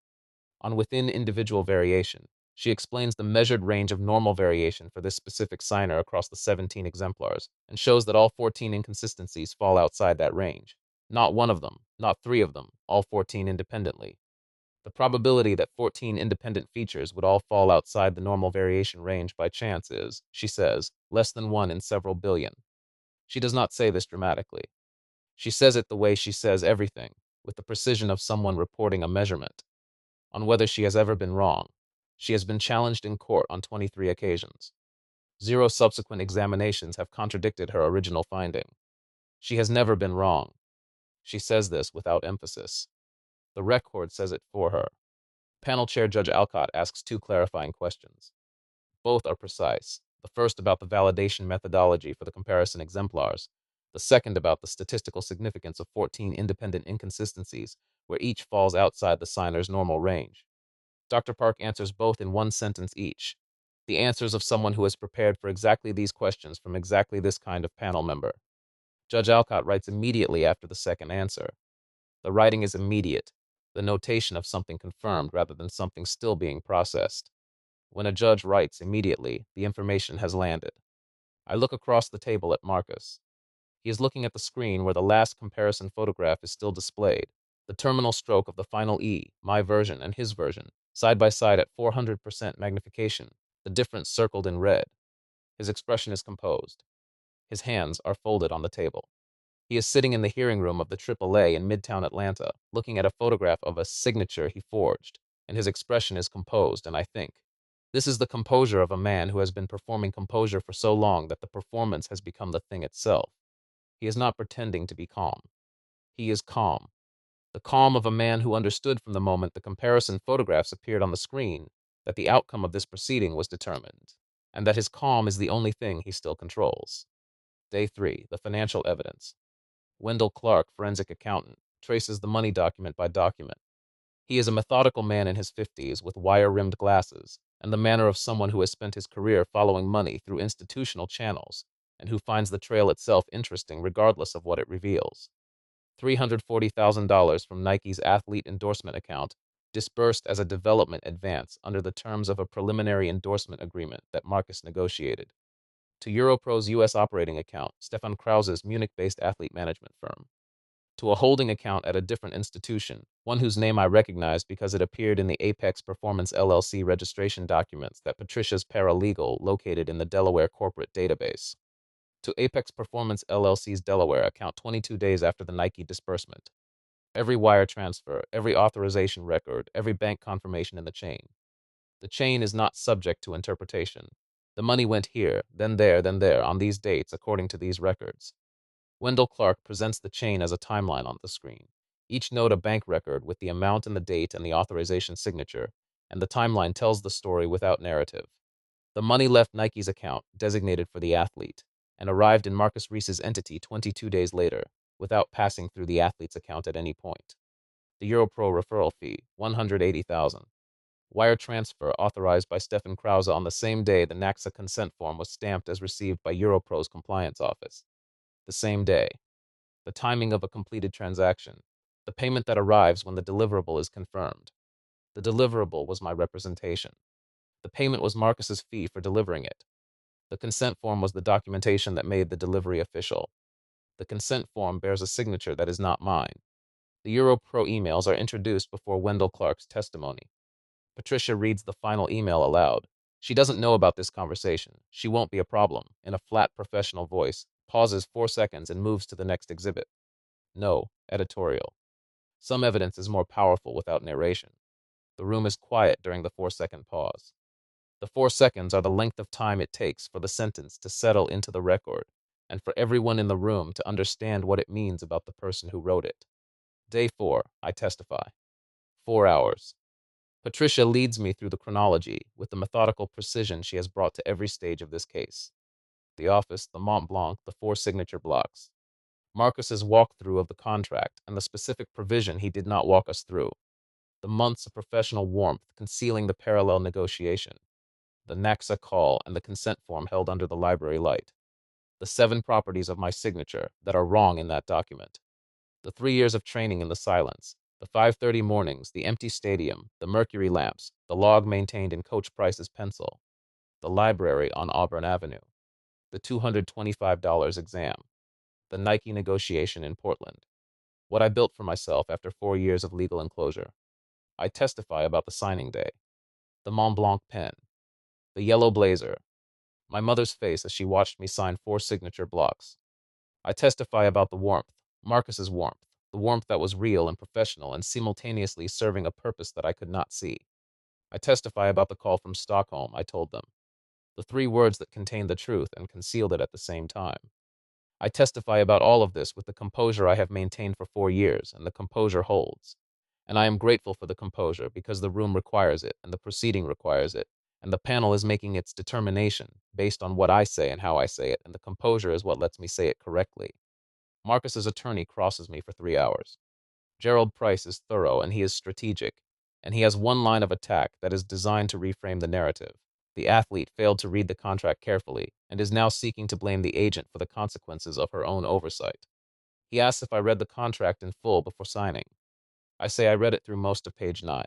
On within individual variation, she explains the measured range of normal variation for this specific signer across the 17 exemplars and shows that all 14 inconsistencies fall outside that range. Not one of them, not 3 of them, all 14 independently. The probability that 14 independent features would all fall outside the normal variation range by chance is, she says, less than 1 in several billion. She does not say this dramatically. She says it the way she says everything, with the precision of someone reporting a measurement. On whether she has ever been wrong, she has been challenged in court on 23 occasions. 0 subsequent examinations have contradicted her original finding. She has never been wrong. She says this without emphasis. The record says it for her. Panel Chair Judge Alcott asks 2 clarifying questions. Both are precise. The first about the validation methodology for the comparison exemplars. The second about the statistical significance of 14 independent inconsistencies, where each falls outside the signer's normal range. Dr. Park answers both in 1 sentence each. The answers of someone who has prepared for exactly these questions from exactly this kind of panel member. Judge Alcott writes immediately after the second answer. The writing is immediate, the notation of something confirmed rather than something still being processed. When a judge writes immediately, the information has landed. I look across the table at Marcus. He is looking at the screen where the last comparison photograph is still displayed, the terminal stroke of the final E, my version and his version, side by side at 400% magnification, the difference circled in red. His expression is composed. His hands are folded on the table. He is sitting in the hearing room of the AAA in Midtown Atlanta, looking at a photograph of a signature he forged, and his expression is composed, and I think, this is the composure of a man who has been performing composure for so long that the performance has become the thing itself. He is not pretending to be calm. He is calm. The calm of a man who understood from the moment the comparison photographs appeared on the screen that the outcome of this proceeding was determined, and that his calm is the only thing he still controls. Day 3, the financial evidence. Wendell Clark, forensic accountant, traces the money document by document. He is a methodical man in his 50s with wire-rimmed glasses and the manner of someone who has spent his career following money through institutional channels and who finds the trail itself interesting regardless of what it reveals. $340,000 from Nike's athlete endorsement account disbursed as a development advance under the terms of a preliminary endorsement agreement that Marcus negotiated. To Europro's U.S. operating account, Stefan Krause's Munich-based athlete management firm. To a holding account at a different institution, one whose name I recognized because it appeared in the Apex Performance LLC registration documents that Patricia's paralegal located in the Delaware corporate database. To Apex Performance LLC's Delaware account 22 days after the Nike disbursement. Every wire transfer, every authorization record, every bank confirmation in the chain. The chain is not subject to interpretation. The money went here, then there, on these dates, according to these records. Wendell Clark presents the chain as a timeline on the screen. Each note a bank record with the amount and the date and the authorization signature, and the timeline tells the story without narrative. The money left Nike's account, designated for the athlete, and arrived in Marcus Reese's entity 22 days later, without passing through the athlete's account at any point. The Europro referral fee, $180,000. Wire transfer authorized by Stefan Krause on the same day the NACSA consent form was stamped as received by Europro's compliance office. The same day. The timing of a completed transaction. The payment that arrives when the deliverable is confirmed. The deliverable was my representation. The payment was Marcus's fee for delivering it. The consent form was the documentation that made the delivery official. The consent form bears a signature that is not mine. The Europro emails are introduced before Wendell Clark's testimony. Patricia reads the final email aloud. She doesn't know about this conversation. She won't be a problem, in a flat professional voice, pauses 4 seconds and moves to the next exhibit. No, editorial. Some evidence is more powerful without narration. The room is quiet during the 4-second pause. The 4 seconds are the length of time it takes for the sentence to settle into the record, and for everyone in the room to understand what it means about the person who wrote it. Day 4, I testify. 4 hours. Patricia leads me through the chronology with the methodical precision she has brought to every stage of this case. The office, the Montblanc, the 4 signature blocks. Marcus's walkthrough of the contract and the specific provision he did not walk us through. The months of professional warmth concealing the parallel negotiation. The NACSA call and the consent form held under the library light. The 7 properties of my signature that are wrong in that document. The 3 years of training in the silence. The 5:30 mornings, the empty stadium, the mercury lamps, the log maintained in Coach Price's pencil, the library on Auburn Avenue, the $225 exam, the Nike negotiation in Portland, what I built for myself after 4 years of legal enclosure. I testify about the signing day, the Montblanc pen, the yellow blazer, my mother's face as she watched me sign 4 signature blocks. I testify about the warmth, Marcus's warmth, the warmth that was real and professional and simultaneously serving a purpose that I could not see. I testify about the call from Stockholm, I told them. The three words that contained the truth and concealed it at the same time. I testify about all of this with the composure I have maintained for 4 years, and the composure holds. And I am grateful for the composure because the room requires it, and the proceeding requires it, and the panel is making its determination based on what I say and how I say it, and the composure is what lets me say it correctly. Marcus's attorney crosses me for 3 hours. Gerald Price is thorough and he is strategic, and he has one line of attack that is designed to reframe the narrative. The athlete failed to read the contract carefully and is now seeking to blame the agent for the consequences of her own oversight. He asks if I read the contract in full before signing. I say I read it through most of page 9.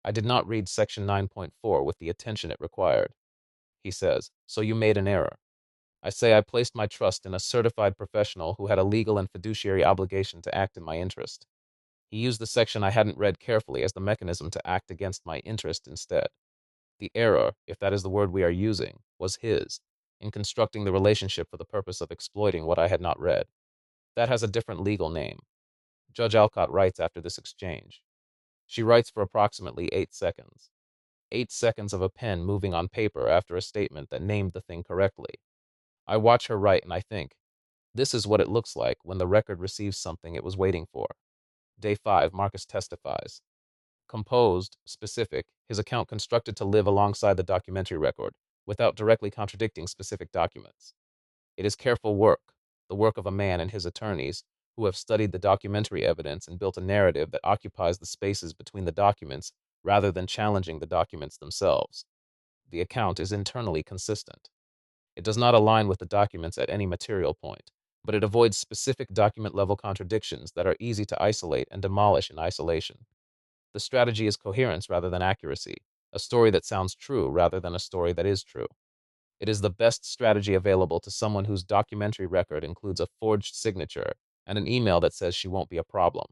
I did not read section 9.4 with the attention it required. He says, so you made an error. I say I placed my trust in a certified professional who had a legal and fiduciary obligation to act in my interest. He used the section I hadn't read carefully as the mechanism to act against my interest instead. The error, if that is the word we are using, was his, in constructing the relationship for the purpose of exploiting what I had not read. That has a different legal name. Judge Alcott writes after this exchange. She writes for approximately 8 seconds. 8 seconds of a pen moving on paper after a statement that named the thing correctly. I watch her write and I think, this is what it looks like when the record receives something it was waiting for. Day 5, Marcus testifies. Composed, specific, his account constructed to live alongside the documentary record, without directly contradicting specific documents. It is careful work, the work of a man and his attorneys, who have studied the documentary evidence and built a narrative that occupies the spaces between the documents rather than challenging the documents themselves. The account is internally consistent. It does not align with the documents at any material point, but it avoids specific document-level contradictions that are easy to isolate and demolish in isolation. The strategy is coherence rather than accuracy, a story that sounds true rather than a story that is true. It is the best strategy available to someone whose documentary record includes a forged signature and an email that says she won't be a problem.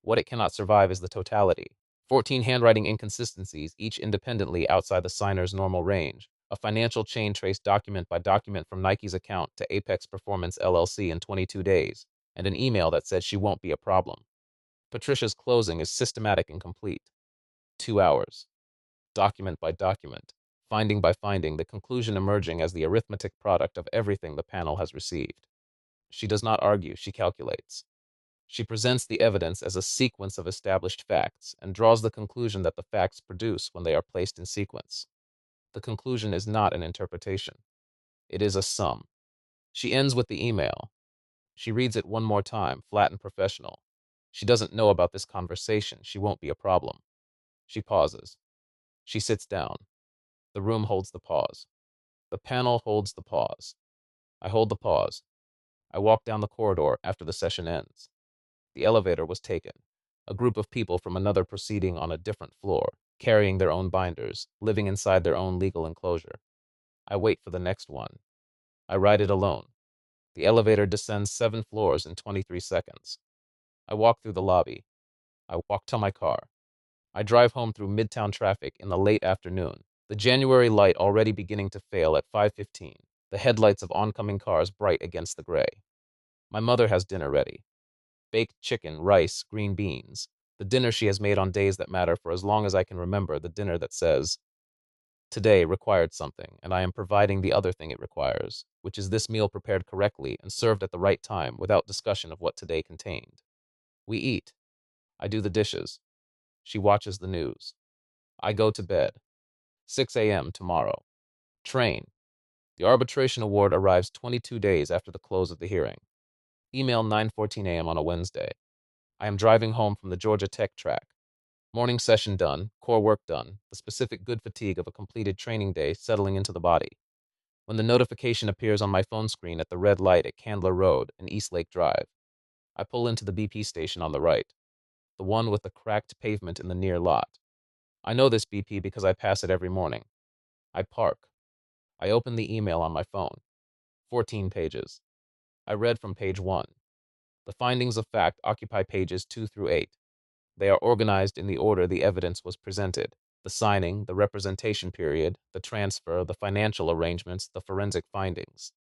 What it cannot survive is the totality. 14 handwriting inconsistencies, each independently outside the signer's normal range, a financial chain traced document by document from Nike's account to Apex Performance LLC in 22 days, and an email that said she won't be a problem. Patricia's closing is systematic and complete. 2 hours. Document by document, finding by finding, the conclusion emerging as the arithmetic product of everything the panel has received. She does not argue, she calculates. She presents the evidence as a sequence of established facts and draws the conclusion that the facts produce when they are placed in sequence. The conclusion is not an interpretation. It is a sum. She ends with the email. She reads it one more time, flat and professional. She doesn't know about this conversation. She won't be a problem. She pauses. She sits down. The room holds the pause. The panel holds the pause. I hold the pause. I walk down the corridor after the session ends. The elevator was taken. A group of people from another proceeding on a different floor, carrying their own binders, living inside their own legal enclosure. I wait for the next one. I ride it alone. The elevator descends 7 floors in 23 seconds. I walk through the lobby. I walk to my car. I drive home through midtown traffic in the late afternoon, the January light already beginning to fail at 5:15, the headlights of oncoming cars bright against the gray. My mother has dinner ready. Baked chicken, rice, green beans. The dinner she has made on days that matter for as long as I can remember, the dinner that says, today required something, and I am providing the other thing it requires, which is this meal prepared correctly and served at the right time without discussion of what today contained. We eat. I do the dishes. She watches the news. I go to bed. 6 a.m. tomorrow. Train. The arbitration award arrives 22 days after the close of the hearing. Email 9:14 a.m. on a Wednesday. I am driving home from the Georgia Tech track. Morning session done, core work done, the specific good fatigue of a completed training day settling into the body. When the notification appears on my phone screen at the red light at Candler Road and Eastlake Drive, I pull into the BP station on the right, the one with the cracked pavement in the near lot. I know this BP because I pass it every morning. I park. I open the email on my phone. 14 pages. I read from page 1. The findings of fact occupy pages 2 through 8. They are organized in the order the evidence was presented: the signing, the representation period, the transfer, the financial arrangements, the forensic findings.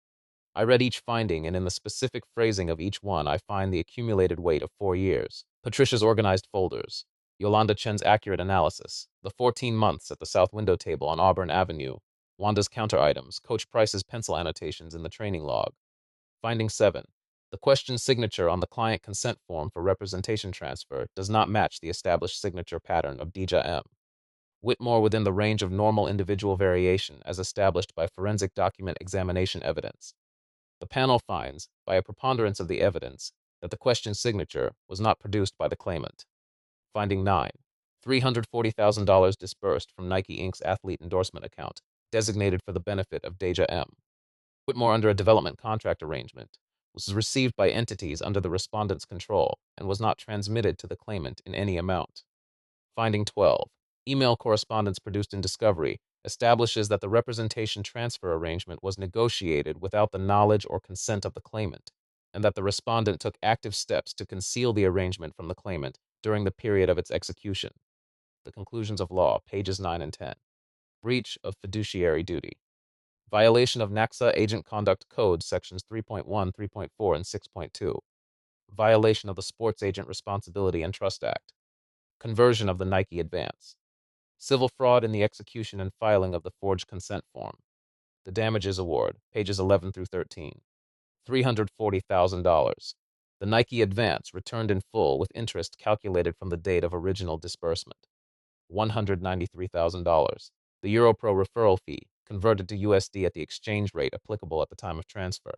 I read each finding, and in the specific phrasing of each one, I find the accumulated weight of 4 years. Patricia's organized folders, Yolanda Chen's accurate analysis, the 14 months at the south window table on Auburn Avenue, Wanda's counter items, Coach Price's pencil annotations in the training log. Finding 7. The question signature on the client consent form for representation transfer does not match the established signature pattern of Deja M. Whitmore within the range of normal individual variation as established by forensic document examination evidence. The panel finds, by a preponderance of the evidence, that the question signature was not produced by the claimant. Finding 9. $340,000 disbursed from Nike Inc.'s athlete endorsement account, designated for the benefit of Deja M. Whitmore, under a development contract arrangement, was received by entities under the respondent's control and was not transmitted to the claimant in any amount. Finding 12. Email correspondence produced in discovery establishes that the representation transfer arrangement was negotiated without the knowledge or consent of the claimant, and that the respondent took active steps to conceal the arrangement from the claimant during the period of its execution. The conclusions of law, pages 9 and 10. Breach of fiduciary duty. Violation of NACSA Agent Conduct Code sections 3.1, 3.4, and 6.2. Violation of the Sports Agent Responsibility and Trust Act. Conversion of the Nike advance. Civil fraud in the execution and filing of the forged consent form. The damages award, pages 11 through 13. $340,000. The Nike advance returned in full with interest calculated from the date of original disbursement. $193,000. The EuroPro referral fee, converted to USD at the exchange rate applicable at the time of transfer.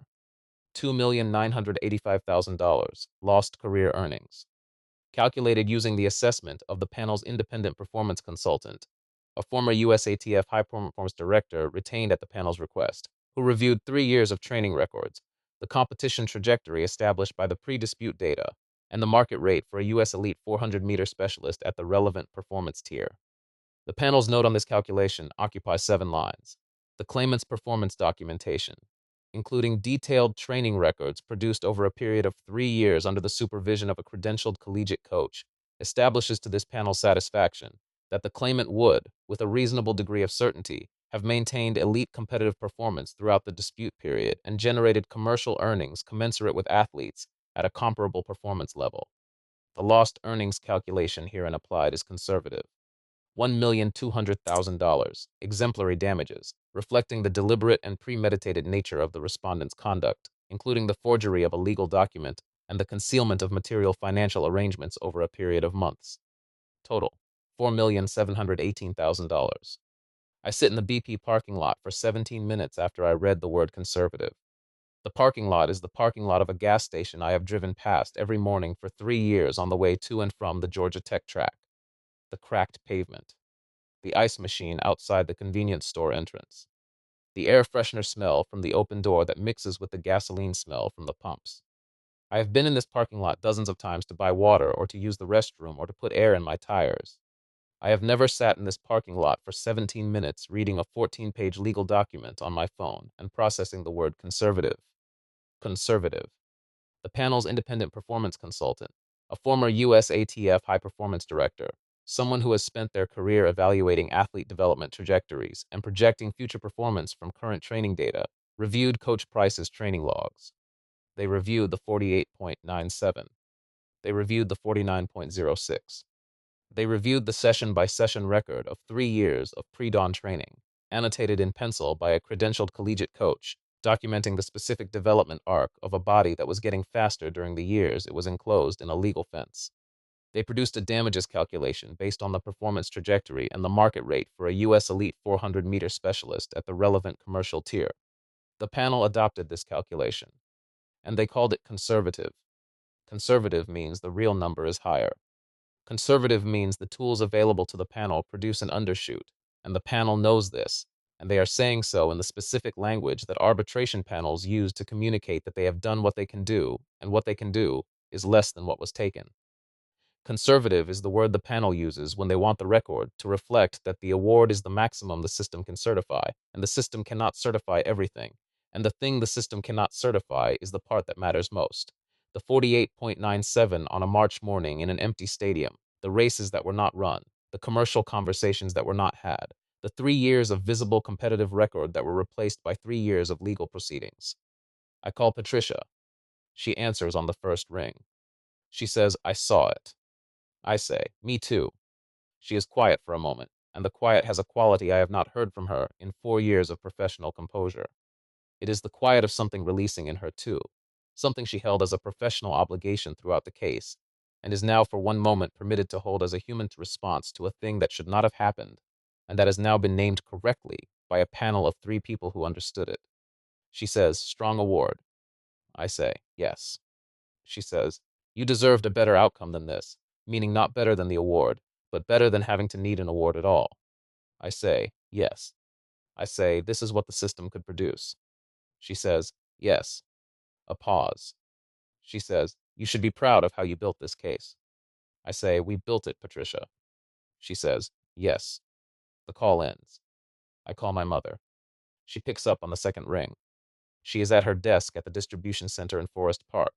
$2,985,000. Lost career earnings. Calculated using the assessment of the panel's independent performance consultant, a former USATF high performance director retained at the panel's request, who reviewed 3 years of training records, the competition trajectory established by the pre-dispute data, and the market rate for a U.S. Elite 400-meter specialist at the relevant performance tier. The panel's note on this calculation occupies 7 lines. The claimant's performance documentation, including detailed training records produced over a period of 3 years under the supervision of a credentialed collegiate coach, establishes to this panel's satisfaction that the claimant would, with a reasonable degree of certainty, have maintained elite competitive performance throughout the dispute period and generated commercial earnings commensurate with athletes at a comparable performance level. The lost earnings calculation herein applied is conservative. $1,200,000, exemplary damages, reflecting the deliberate and premeditated nature of the respondent's conduct, including the forgery of a legal document and the concealment of material financial arrangements over a period of months. Total, $4,718,000. I sit in the BP parking lot for 17 minutes after I read the word conservative. The parking lot is the parking lot of a gas station I have driven past every morning for 3 years on the way to and from the Georgia Tech track. The cracked pavement, the ice machine outside the convenience store entrance, the air freshener smell from the open door that mixes with the gasoline smell from the pumps. I have been in this parking lot dozens of times to buy water or to use the restroom or to put air in my tires. I have never sat in this parking lot for 17 minutes reading a 14-page legal document on my phone and processing the word conservative. Conservative. The panel's independent performance consultant, a former USATF high performance director, someone who has spent their career evaluating athlete development trajectories and projecting future performance from current training data, reviewed Coach Price's training logs. They reviewed the 48.97. They reviewed the 49.06. They reviewed the session-by-session record of 3 years of pre-dawn training, annotated in pencil by a credentialed collegiate coach, documenting the specific development arc of a body that was getting faster during the years it was enclosed in a legal fence. They produced a damages calculation based on the performance trajectory and the market rate for a U.S. Elite 400-meter specialist at the relevant commercial tier. The panel adopted this calculation, and they called it conservative. Conservative means the real number is higher. Conservative means the tools available to the panel produce an undershoot, and the panel knows this, and they are saying so in the specific language that arbitration panels use to communicate that they have done what they can do, and what they can do is less than what was taken. Conservative is the word the panel uses when they want the record to reflect that the award is the maximum the system can certify, and the system cannot certify everything, and the thing the system cannot certify is the part that matters most. The 48.97 on a March morning in an empty stadium, the races that were not run, the commercial conversations that were not had, the 3 years of visible competitive record that were replaced by 3 years of legal proceedings. I call Patricia. She answers on the first ring. She says, I saw it. I say, me too. She is quiet for a moment, and the quiet has a quality I have not heard from her in 4 years of professional composure. It is the quiet of something releasing in her too, something she held as a professional obligation throughout the case, and is now for one moment permitted to hold as a human response to a thing that should not have happened, and that has now been named correctly by a panel of 3 people who understood it. She says, strong award. I say, yes. She says, you deserved a better outcome than this, meaning not better than the award, but better than having to need an award at all. I say, yes. I say, this is what the system could produce. She says, yes. A pause. She says, you should be proud of how you built this case. I say, we built it, Patricia. She says, yes. The call ends. I call my mother. She picks up on the second ring. She is at her desk at the distribution center in Forest Park,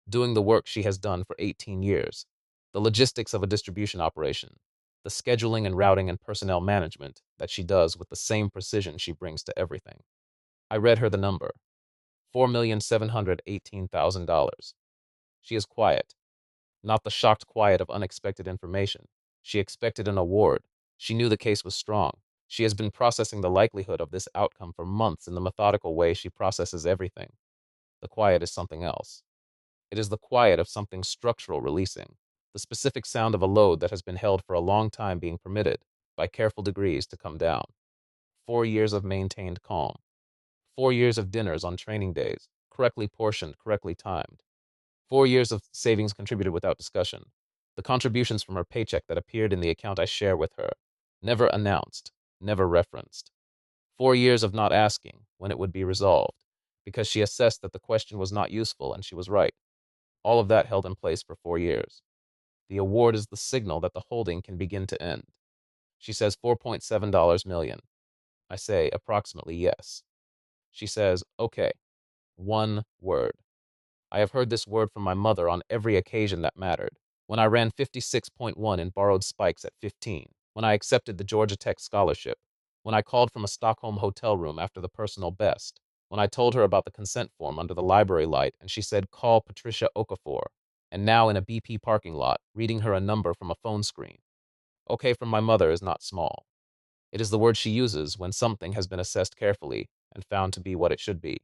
doing the work she has done for 18 years, the logistics of a distribution operation, the scheduling and routing and personnel management that she does with the same precision she brings to everything. I read her the number, $4,718,000. She is quiet, not the shocked quiet of unexpected information. She expected an award. She knew the case was strong. She has been processing the likelihood of this outcome for months in the methodical way she processes everything. The quiet is something else. It is the quiet of something structural releasing, the specific sound of a load that has been held for a long time being permitted, by careful degrees, to come down. 4 years of maintained calm. 4 years of dinners on training days, correctly portioned, correctly timed. 4 years of savings contributed without discussion. The contributions from her paycheck that appeared in the account I share with her, never announced, never referenced. 4 years of not asking when it would be resolved, because she assessed that the question was not useful and she was right. All of that held in place for 4 years. The award is the signal that the holding can begin to end. She says $4.7 million. I say approximately yes. She says, okay, one word. I have heard this word from my mother on every occasion that mattered. When I ran 56.1 in borrowed spikes at 15, when I accepted the Georgia Tech scholarship, when I called from a Stockholm hotel room after the personal best, when I told her about the consent form under the library light and she said, call Patricia Okafor, and now in a BP parking lot, reading her a number from a phone screen. Okay from my mother is not small. It is the word she uses when something has been assessed carefully and found to be what it should be.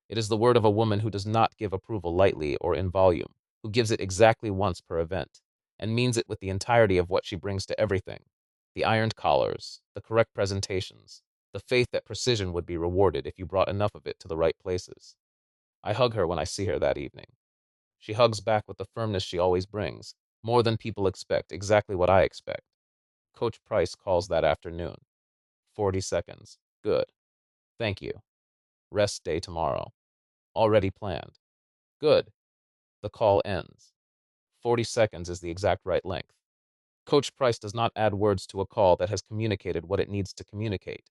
It is the word of a woman who does not give approval lightly or in volume, who gives it exactly once per event, and means it with the entirety of what she brings to everything. The ironed collars, the correct presentations, the faith that precision would be rewarded if you brought enough of it to the right places. I hug her when I see her that evening. She hugs back with the firmness she always brings, more than people expect, exactly what I expect. Coach Price calls that afternoon. 40 seconds. Good. Thank you. Rest day tomorrow. Already planned. Good. The call ends. 40 seconds is the exact right length. Coach Price does not add words to a call that has communicated what it needs to communicate.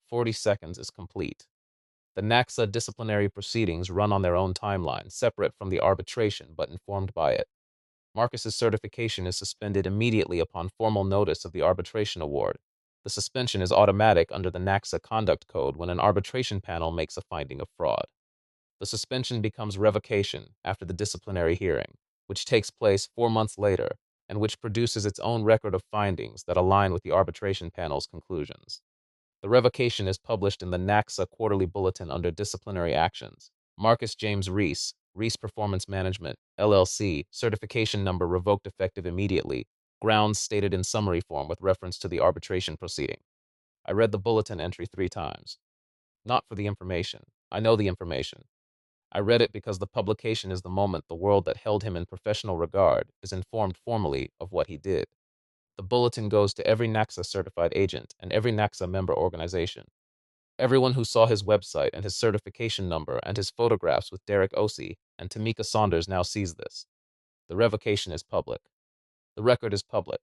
40 seconds is complete. The NACSA disciplinary proceedings run on their own timeline, separate from the arbitration but informed by it. Marcus's certification is suspended immediately upon formal notice of the arbitration award. The suspension is automatic under the NACSA conduct code when an arbitration panel makes a finding of fraud. The suspension becomes revocation after the disciplinary hearing, which takes place 4 months later and which produces its own record of findings that align with the arbitration panel's conclusions. The revocation is published in the NACSA Quarterly Bulletin under Disciplinary Actions. Marcus James Reese, Reese Performance Management, LLC, certification number revoked effective immediately, grounds stated in summary form with reference to the arbitration proceeding. I read the bulletin entry 3 times. Not for the information. I know the information. I read it because the publication is the moment the world that held him in professional regard is informed formally of what he did. The bulletin goes to every NACSA-certified agent and every NACSA member organization. Everyone who saw his website and his certification number and his photographs with Derek Ossie and Tamika Saunders now sees this. The revocation is public. The record is public.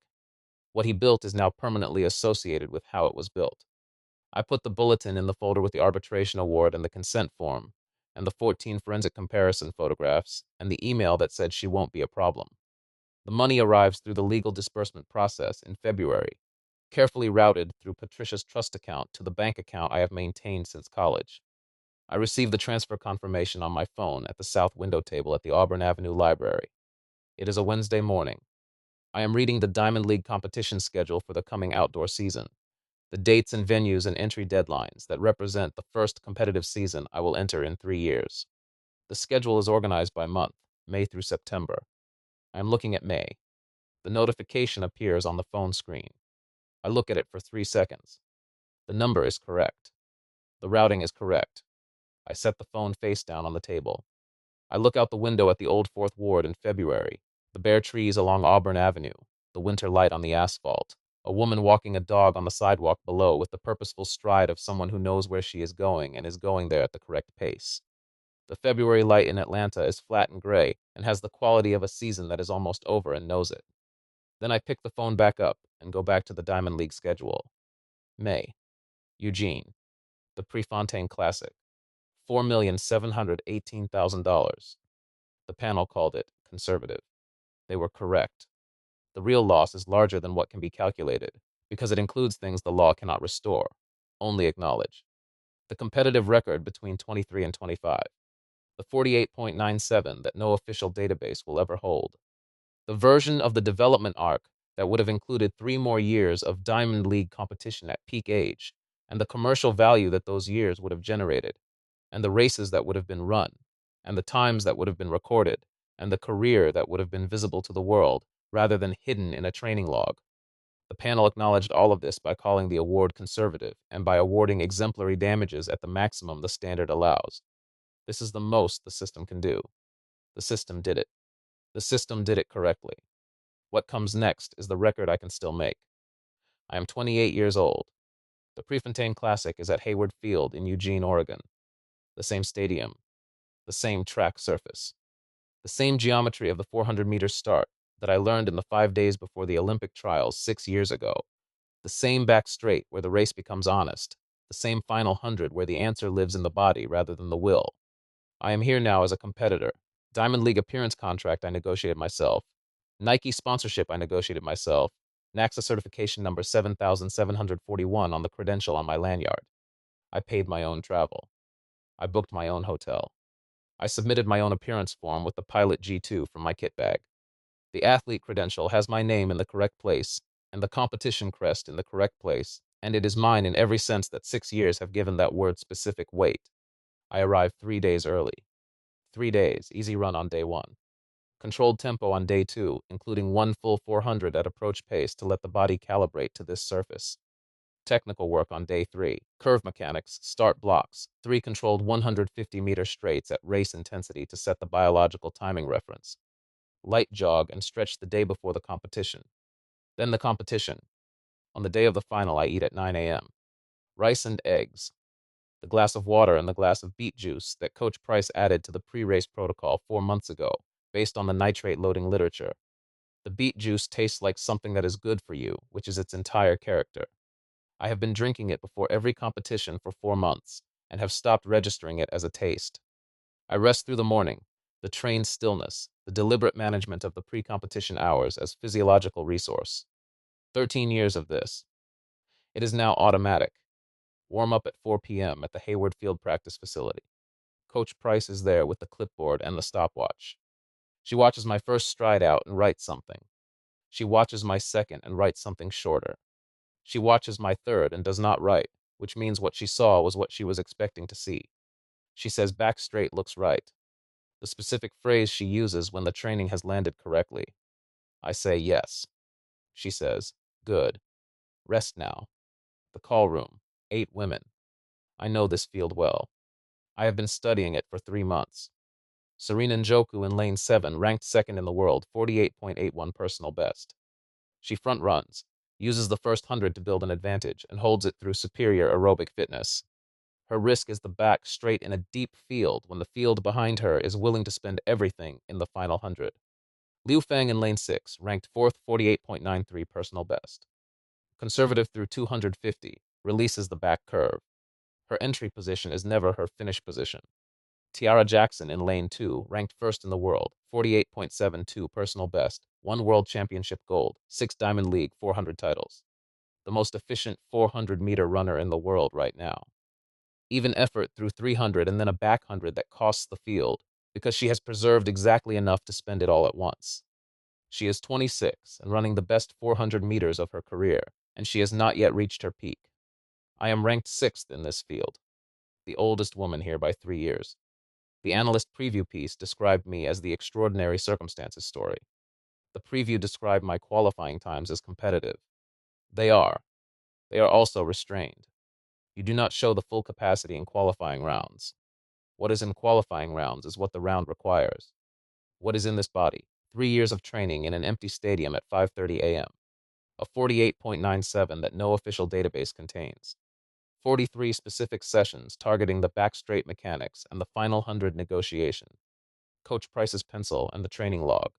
What he built is now permanently associated with how it was built. I put the bulletin in the folder with the arbitration award and the consent form, and the 14 forensic comparison photographs, and the email that said she won't be a problem. The money arrives through the legal disbursement process in February, carefully routed through Patricia's trust account to the bank account I have maintained since college. I received the transfer confirmation on my phone at the south window table at the Auburn Avenue Library. It is a Wednesday morning. I am reading the Diamond League competition schedule for the coming outdoor season, the dates and venues and entry deadlines that represent the first competitive season I will enter in 3 years. The schedule is organized by month, May through September. I am looking at May. The notification appears on the phone screen. I look at it for 3 seconds. The number is correct. The routing is correct. I set the phone face down on the table. I look out the window at the old Fourth Ward in February, the bare trees along Auburn Avenue, the winter light on the asphalt, a woman walking a dog on the sidewalk below with the purposeful stride of someone who knows where she is going and is going there at the correct pace. The February light in Atlanta is flat and gray and has the quality of a season that is almost over and knows it. Then I pick the phone back up and go back to the Diamond League schedule. May. Eugene. The Prefontaine Classic. $4,718,000. The panel called it conservative. They were correct. The real loss is larger than what can be calculated because it includes things the law cannot restore, only acknowledge. The competitive record between 23 and 25. The 48.97 that no official database will ever hold. The version of the development arc that would have included 3 more years of Diamond League competition at peak age, and the commercial value that those years would have generated, and the races that would have been run, and the times that would have been recorded, and the career that would have been visible to the world rather than hidden in a training log. The panel acknowledged all of this by calling the award conservative and by awarding exemplary damages at the maximum the standard allows. This is the most the system can do. The system did it. The system did it correctly. What comes next is the record I can still make. I am 28 years old. The Prefontaine Classic is at Hayward Field in Eugene, Oregon. The same stadium, the same track surface, the same geometry of the 400-meter start that I learned in the 5 days before the Olympic trials 6 years ago, the same back straight where the race becomes honest, the same final 100 where the answer lives in the body rather than the will. I am here now as a competitor. Diamond League appearance contract I negotiated myself. Nike sponsorship I negotiated myself. NACSA certification number 7741 on the credential on my lanyard. I paid my own travel. I booked my own hotel. I submitted my own appearance form with the Pilot G2 from my kit bag. The athlete credential has my name in the correct place, and the competition crest in the correct place, and it is mine in every sense that 6 years have given that word specific weight. I arrived 3 days early. 3 days, easy run on day 1. Controlled tempo on day 2, including one full 400 at approach pace to let the body calibrate to this surface. Technical work on day 3, curve mechanics, start blocks, 3 controlled 150-meter straights at race intensity to set the biological timing reference. Light jog and stretch the day before the competition. Then the competition. On the day of the final, I eat at 9 a.m. Rice and eggs, the glass of water and the glass of beet juice that Coach Price added to the pre-race protocol 4 months ago, based on the nitrate loading literature. The beet juice tastes like something that is good for you, which is its entire character. I have been drinking it before every competition for 4 months, and have stopped registering it as a taste. I rest through the morning, the trained stillness, the deliberate management of the pre-competition hours as physiological resource. 13 years of this. It is now automatic. Warm up at 4 p.m. at the Hayward Field practice facility. Coach Price is there with the clipboard and the stopwatch. She watches my first stride out and writes something. She watches my second and writes something shorter. She watches my third and does not write, which means what she saw was what she was expecting to see. She says back straight looks right, the specific phrase she uses when the training has landed correctly. I say yes. She says, good. Rest now. The call room, 8 women. I know this field well. I have been studying it for 3 months. Serena Njoku in lane 7, ranked second in the world, 48.81 personal best. She front runs, uses the first 100 to build an advantage, and holds it through superior aerobic fitness. Her risk is the back straight in a deep field when the field behind her is willing to spend everything in the final 100. Liu Feng in lane 6, ranked 4th, 48.93 personal best. Conservative through 250, releases the back curve. Her entry position is never her finish position. Tiara Jackson in lane 2, ranked 1st in the world, 48.72 personal best, 1 world championship gold, 6 Diamond League 400 titles. The most efficient 400-meter runner in the world right now. even effort through 300 and then a back 100 that costs the field because she has preserved exactly enough to spend it all at once. She is 26 and running the best 400 meters of her career, and she has not yet reached her peak. I am ranked 6th in this field, the oldest woman here by 3 years. The analyst preview piece described me as the extraordinary circumstances story. The preview described my qualifying times as competitive. They are. They are also restrained. You do not show the full capacity in qualifying rounds. What is in qualifying rounds is what the round requires. What is in this body? 3 years of training in an empty stadium at 5:30 a.m. A 48.97 that no official database contains. 43 specific sessions targeting the back straight mechanics and the final 100 negotiation. Coach Price's pencil and the training log.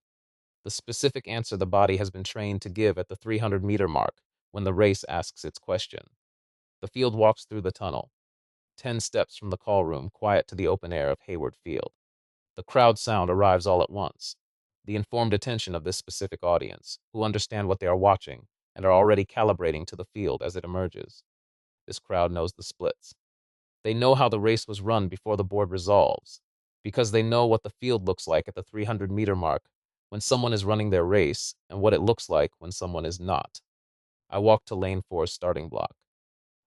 The specific answer the body has been trained to give at the 300-meter mark when the race asks its question. The field walks through the tunnel. 10 steps from the call room, quiet to the open air of Hayward Field. The crowd sound arrives all at once. The informed attention of this specific audience, who understand what they are watching and are already calibrating to the field as it emerges. This crowd knows the splits. They know how the race was run before the board resolves, because they know what the field looks like at the 300-meter mark when someone is running their race and what it looks like when someone is not. I walk to lane 4's starting block.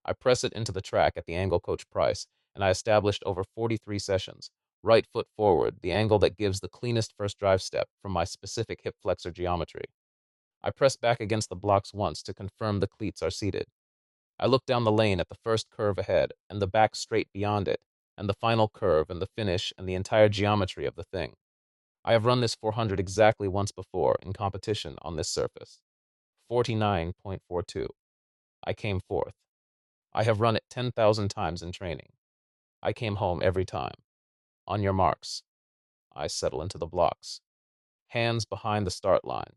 I press it into the track at the angle Coach Price, and I established over 43 sessions, right foot forward, the angle that gives the cleanest first drive step from my specific hip flexor geometry. I press back against the blocks once to confirm the cleats are seated. I look down the lane at the first curve ahead and the back straight beyond it, and the final curve and the finish and the entire geometry of the thing. I have run this 400 exactly once before in competition on this surface. 49.42. I came fourth. I have run it 10,000 times in training. I came home every time. On your marks. I settle into the blocks. Hands behind the start line.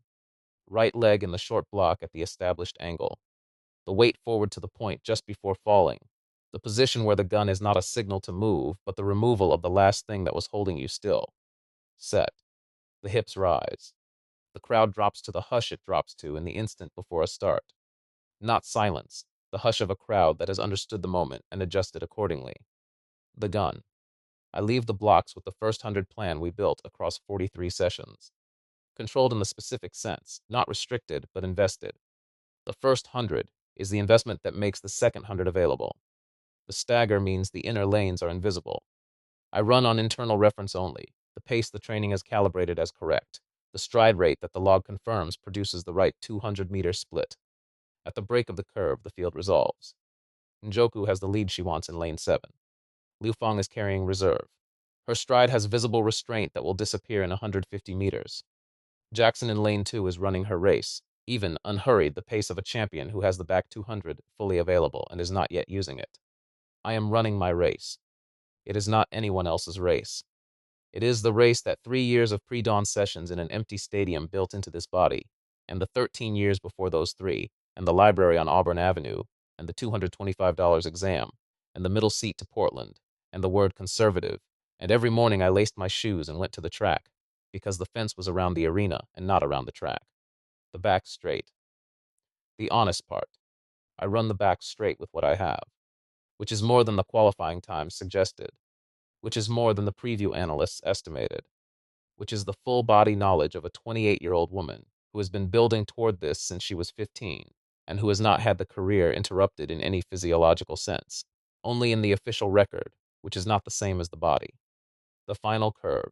Right leg in the short block at the established angle. The weight forward to the point just before falling. The position where the gun is not a signal to move, but the removal of the last thing that was holding you still. Set. The hips rise. The crowd drops to the hush it drops to in the instant before a start. Not silence, the hush of a crowd that has understood the moment and adjusted accordingly. The gun. I leave the blocks with the first 100 plan we built across 43 sessions. Controlled in the specific sense, not restricted, but invested. The first 100 is the investment that makes the second 100 available. The stagger means the inner lanes are invisible. I run on internal reference only, the pace the training has calibrated as correct. The stride rate that the log confirms produces the right 200-meter split. At the break of the curve, the field resolves. Njoku has the lead she wants in lane 7. Liu Fang is carrying reserve. Her stride has visible restraint that will disappear in 150 meters. Jackson in lane 2 is running her race, even unhurried, the pace of a champion who has the back 200 fully available and is not yet using it. I am running my race. It is not anyone else's race. It is the race that 3 years of pre-dawn sessions in an empty stadium built into this body, and the 13 years before those 3, and the library on Auburn Avenue, and the $225 exam, and the middle seat to Portland, and the word conservative, and every morning I laced my shoes and went to the track, because the fence was around the arena and not around the track. The back straight. The honest part. I run the back straight with what I have, which is more than the qualifying time suggested, which is more than the preview analysts estimated, which is the full body knowledge of a 28-year-old woman who has been building toward this since she was 15 and who has not had the career interrupted in any physiological sense, only in the official record, which is not the same as the body. The final curve,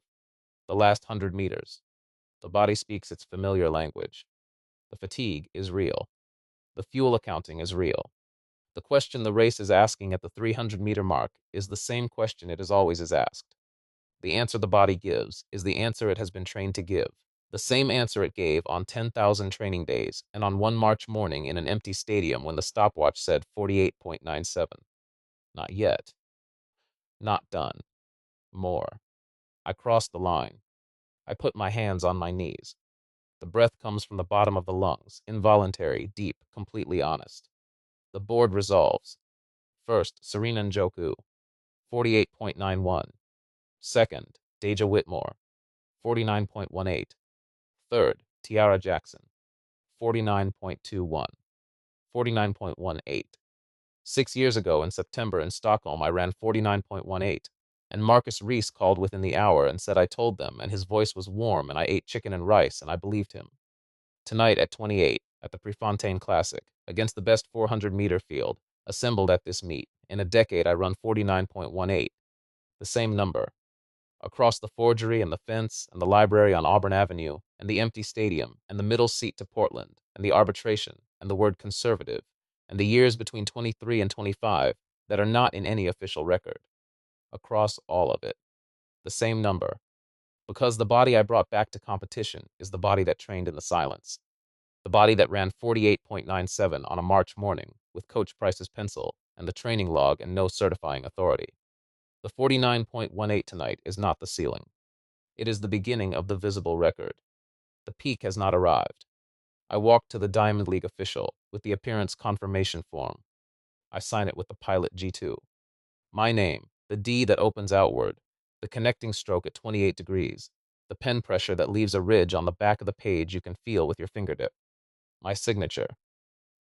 the last 100 meters. The body speaks its familiar language. The fatigue is real. The fuel accounting is real. The question the race is asking at the 300-meter mark is the same question it is always is asked. The answer the body gives is the answer it has been trained to give. The same answer it gave on 10,000 training days and on one March morning in an empty stadium when the stopwatch said 48.97. Not yet. Not done. More. I cross the line. I put my hands on my knees. The breath comes from the bottom of the lungs, involuntary, deep, completely honest. The board resolves. First, Serena Njoku, 48.91. Second, Deja Whitmore, 49.18. Third, Tiara Jackson, 49.21. 49.18. 6 years ago in September in Stockholm, I ran 49.18, and Marcus Reese called within the hour and said I told them, and his voice was warm, and I ate chicken and rice, and I believed him. Tonight at 28, at the Prefontaine Classic, against the best 400-meter field, assembled at this meet. In a decade, I run 49.18, the same number. Across the forgery and the fence and the library on Auburn Avenue and the empty stadium and the middle seat to Portland and the arbitration and the word conservative and the years between 23 and 25 that are not in any official record. Across all of it, the same number. Because the body I brought back to competition is the body that trained in the silence. The body that ran 48.97 on a March morning with Coach Price's pencil and the training log and no certifying authority. The 49.18 tonight is not the ceiling. It is the beginning of the visible record. The peak has not arrived. I walk to the Diamond League official with the appearance confirmation form. I sign it with the pilot G2. My name, the D that opens outward, the connecting stroke at 28 degrees, the pen pressure that leaves a ridge on the back of the page you can feel with your fingertip. My signature,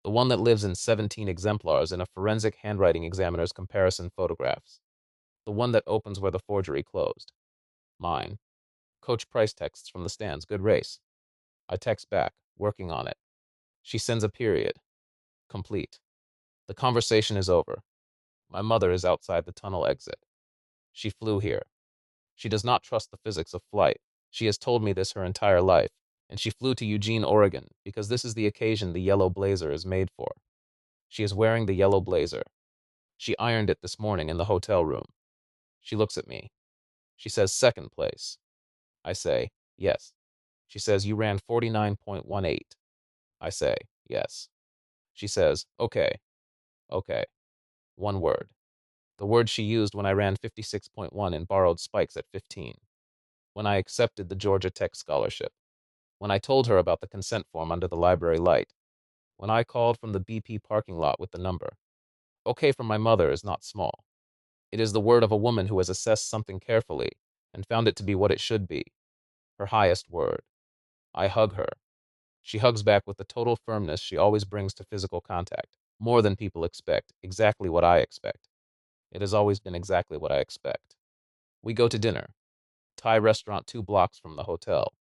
the one that lives in 17 exemplars in a forensic handwriting examiner's comparison photographs. The one that opens where the forgery closed. Mine. Coach Price texts from the stands, good race. I text back, working on it. She sends a period. Complete. The conversation is over. My mother is outside the tunnel exit. She flew here. She does not trust the physics of flight. She has told me this her entire life, and she flew to Eugene, Oregon, because this is the occasion the yellow blazer is made for. She is wearing the yellow blazer. She ironed it this morning in the hotel room. She looks at me. She says, second place. I say, yes. She says, you ran 49.18. I say, yes. She says, okay, okay. One word. The word she used when I ran 56.1 in borrowed spikes at 15. When I accepted the Georgia Tech scholarship. When I told her about the consent form under the library light. When I called from the BP parking lot with the number. Okay from my mother is not small. It is the word of a woman who has assessed something carefully and found it to be what it should be. Her highest word. I hug her. She hugs back with the total firmness she always brings to physical contact. More than people expect, exactly what I expect. It has always been exactly what I expect. We go to dinner. Thai restaurant 2 blocks from the hotel.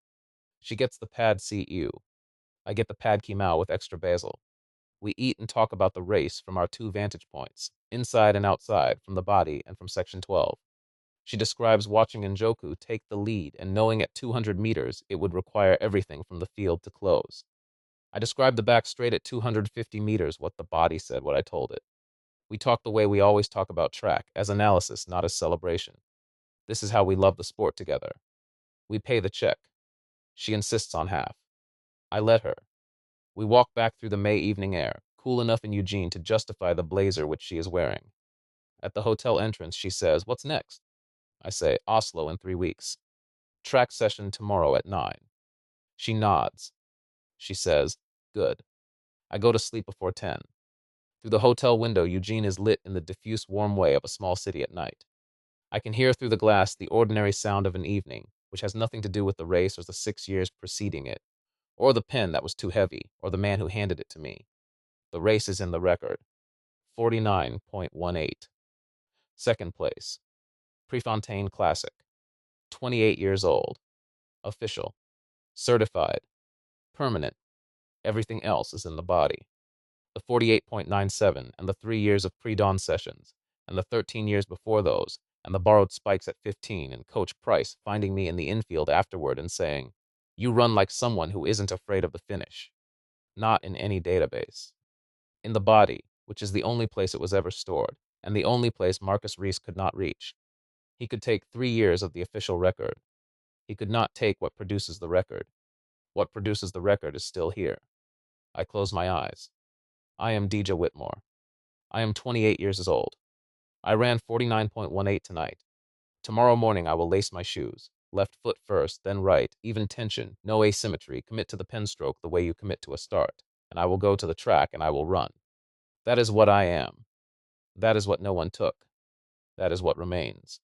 She gets the pad CU. I get the pad Kimao with extra basil. We eat and talk about the race from our 2 vantage points, inside and outside, from the body and from Section 12. She describes watching Njoku take the lead and knowing at 200 meters it would require everything from the field to close. I described the back straight at 250 meters what the body said, what I told it. We talk the way we always talk about track, as analysis, not as celebration. This is how we love the sport together. We pay the check. She insists on half. I let her. We walk back through the May evening air, cool enough in Eugene to justify the blazer which she is wearing. At the hotel entrance, she says, what's next? I say, Oslo in 3 weeks. Track session tomorrow at 9. She nods. She says, good. I go to sleep before 10. Through the hotel window, Eugene is lit in the diffuse warm way of a small city at night. I can hear through the glass the ordinary sound of an evening, which has nothing to do with the race or the 6 years preceding it, or the pen that was too heavy, or the man who handed it to me. The race is in the record. 49.18. Second place. Prefontaine Classic. 28 years old. Official. Certified. Permanent. Everything else is in the body. The 48.97 and the 3 years of pre-dawn sessions, and the 13 years before those, and the borrowed spikes at 15, and Coach Price finding me in the infield afterward and saying, you run like someone who isn't afraid of the finish. Not in any database. In the body, which is the only place it was ever stored, and the only place Marcus Reese could not reach. He could take 3 years of the official record. He could not take what produces the record. What produces the record is still here. I close my eyes. I am Deja Whitmore. I am 28 years old. I ran 49.18 tonight. Tomorrow morning I will lace my shoes. Left foot first, then right, even tension, no asymmetry, commit to the pen stroke the way you commit to a start, and I will go to the track and I will run. That is what I am. That is what no one took. That is what remains.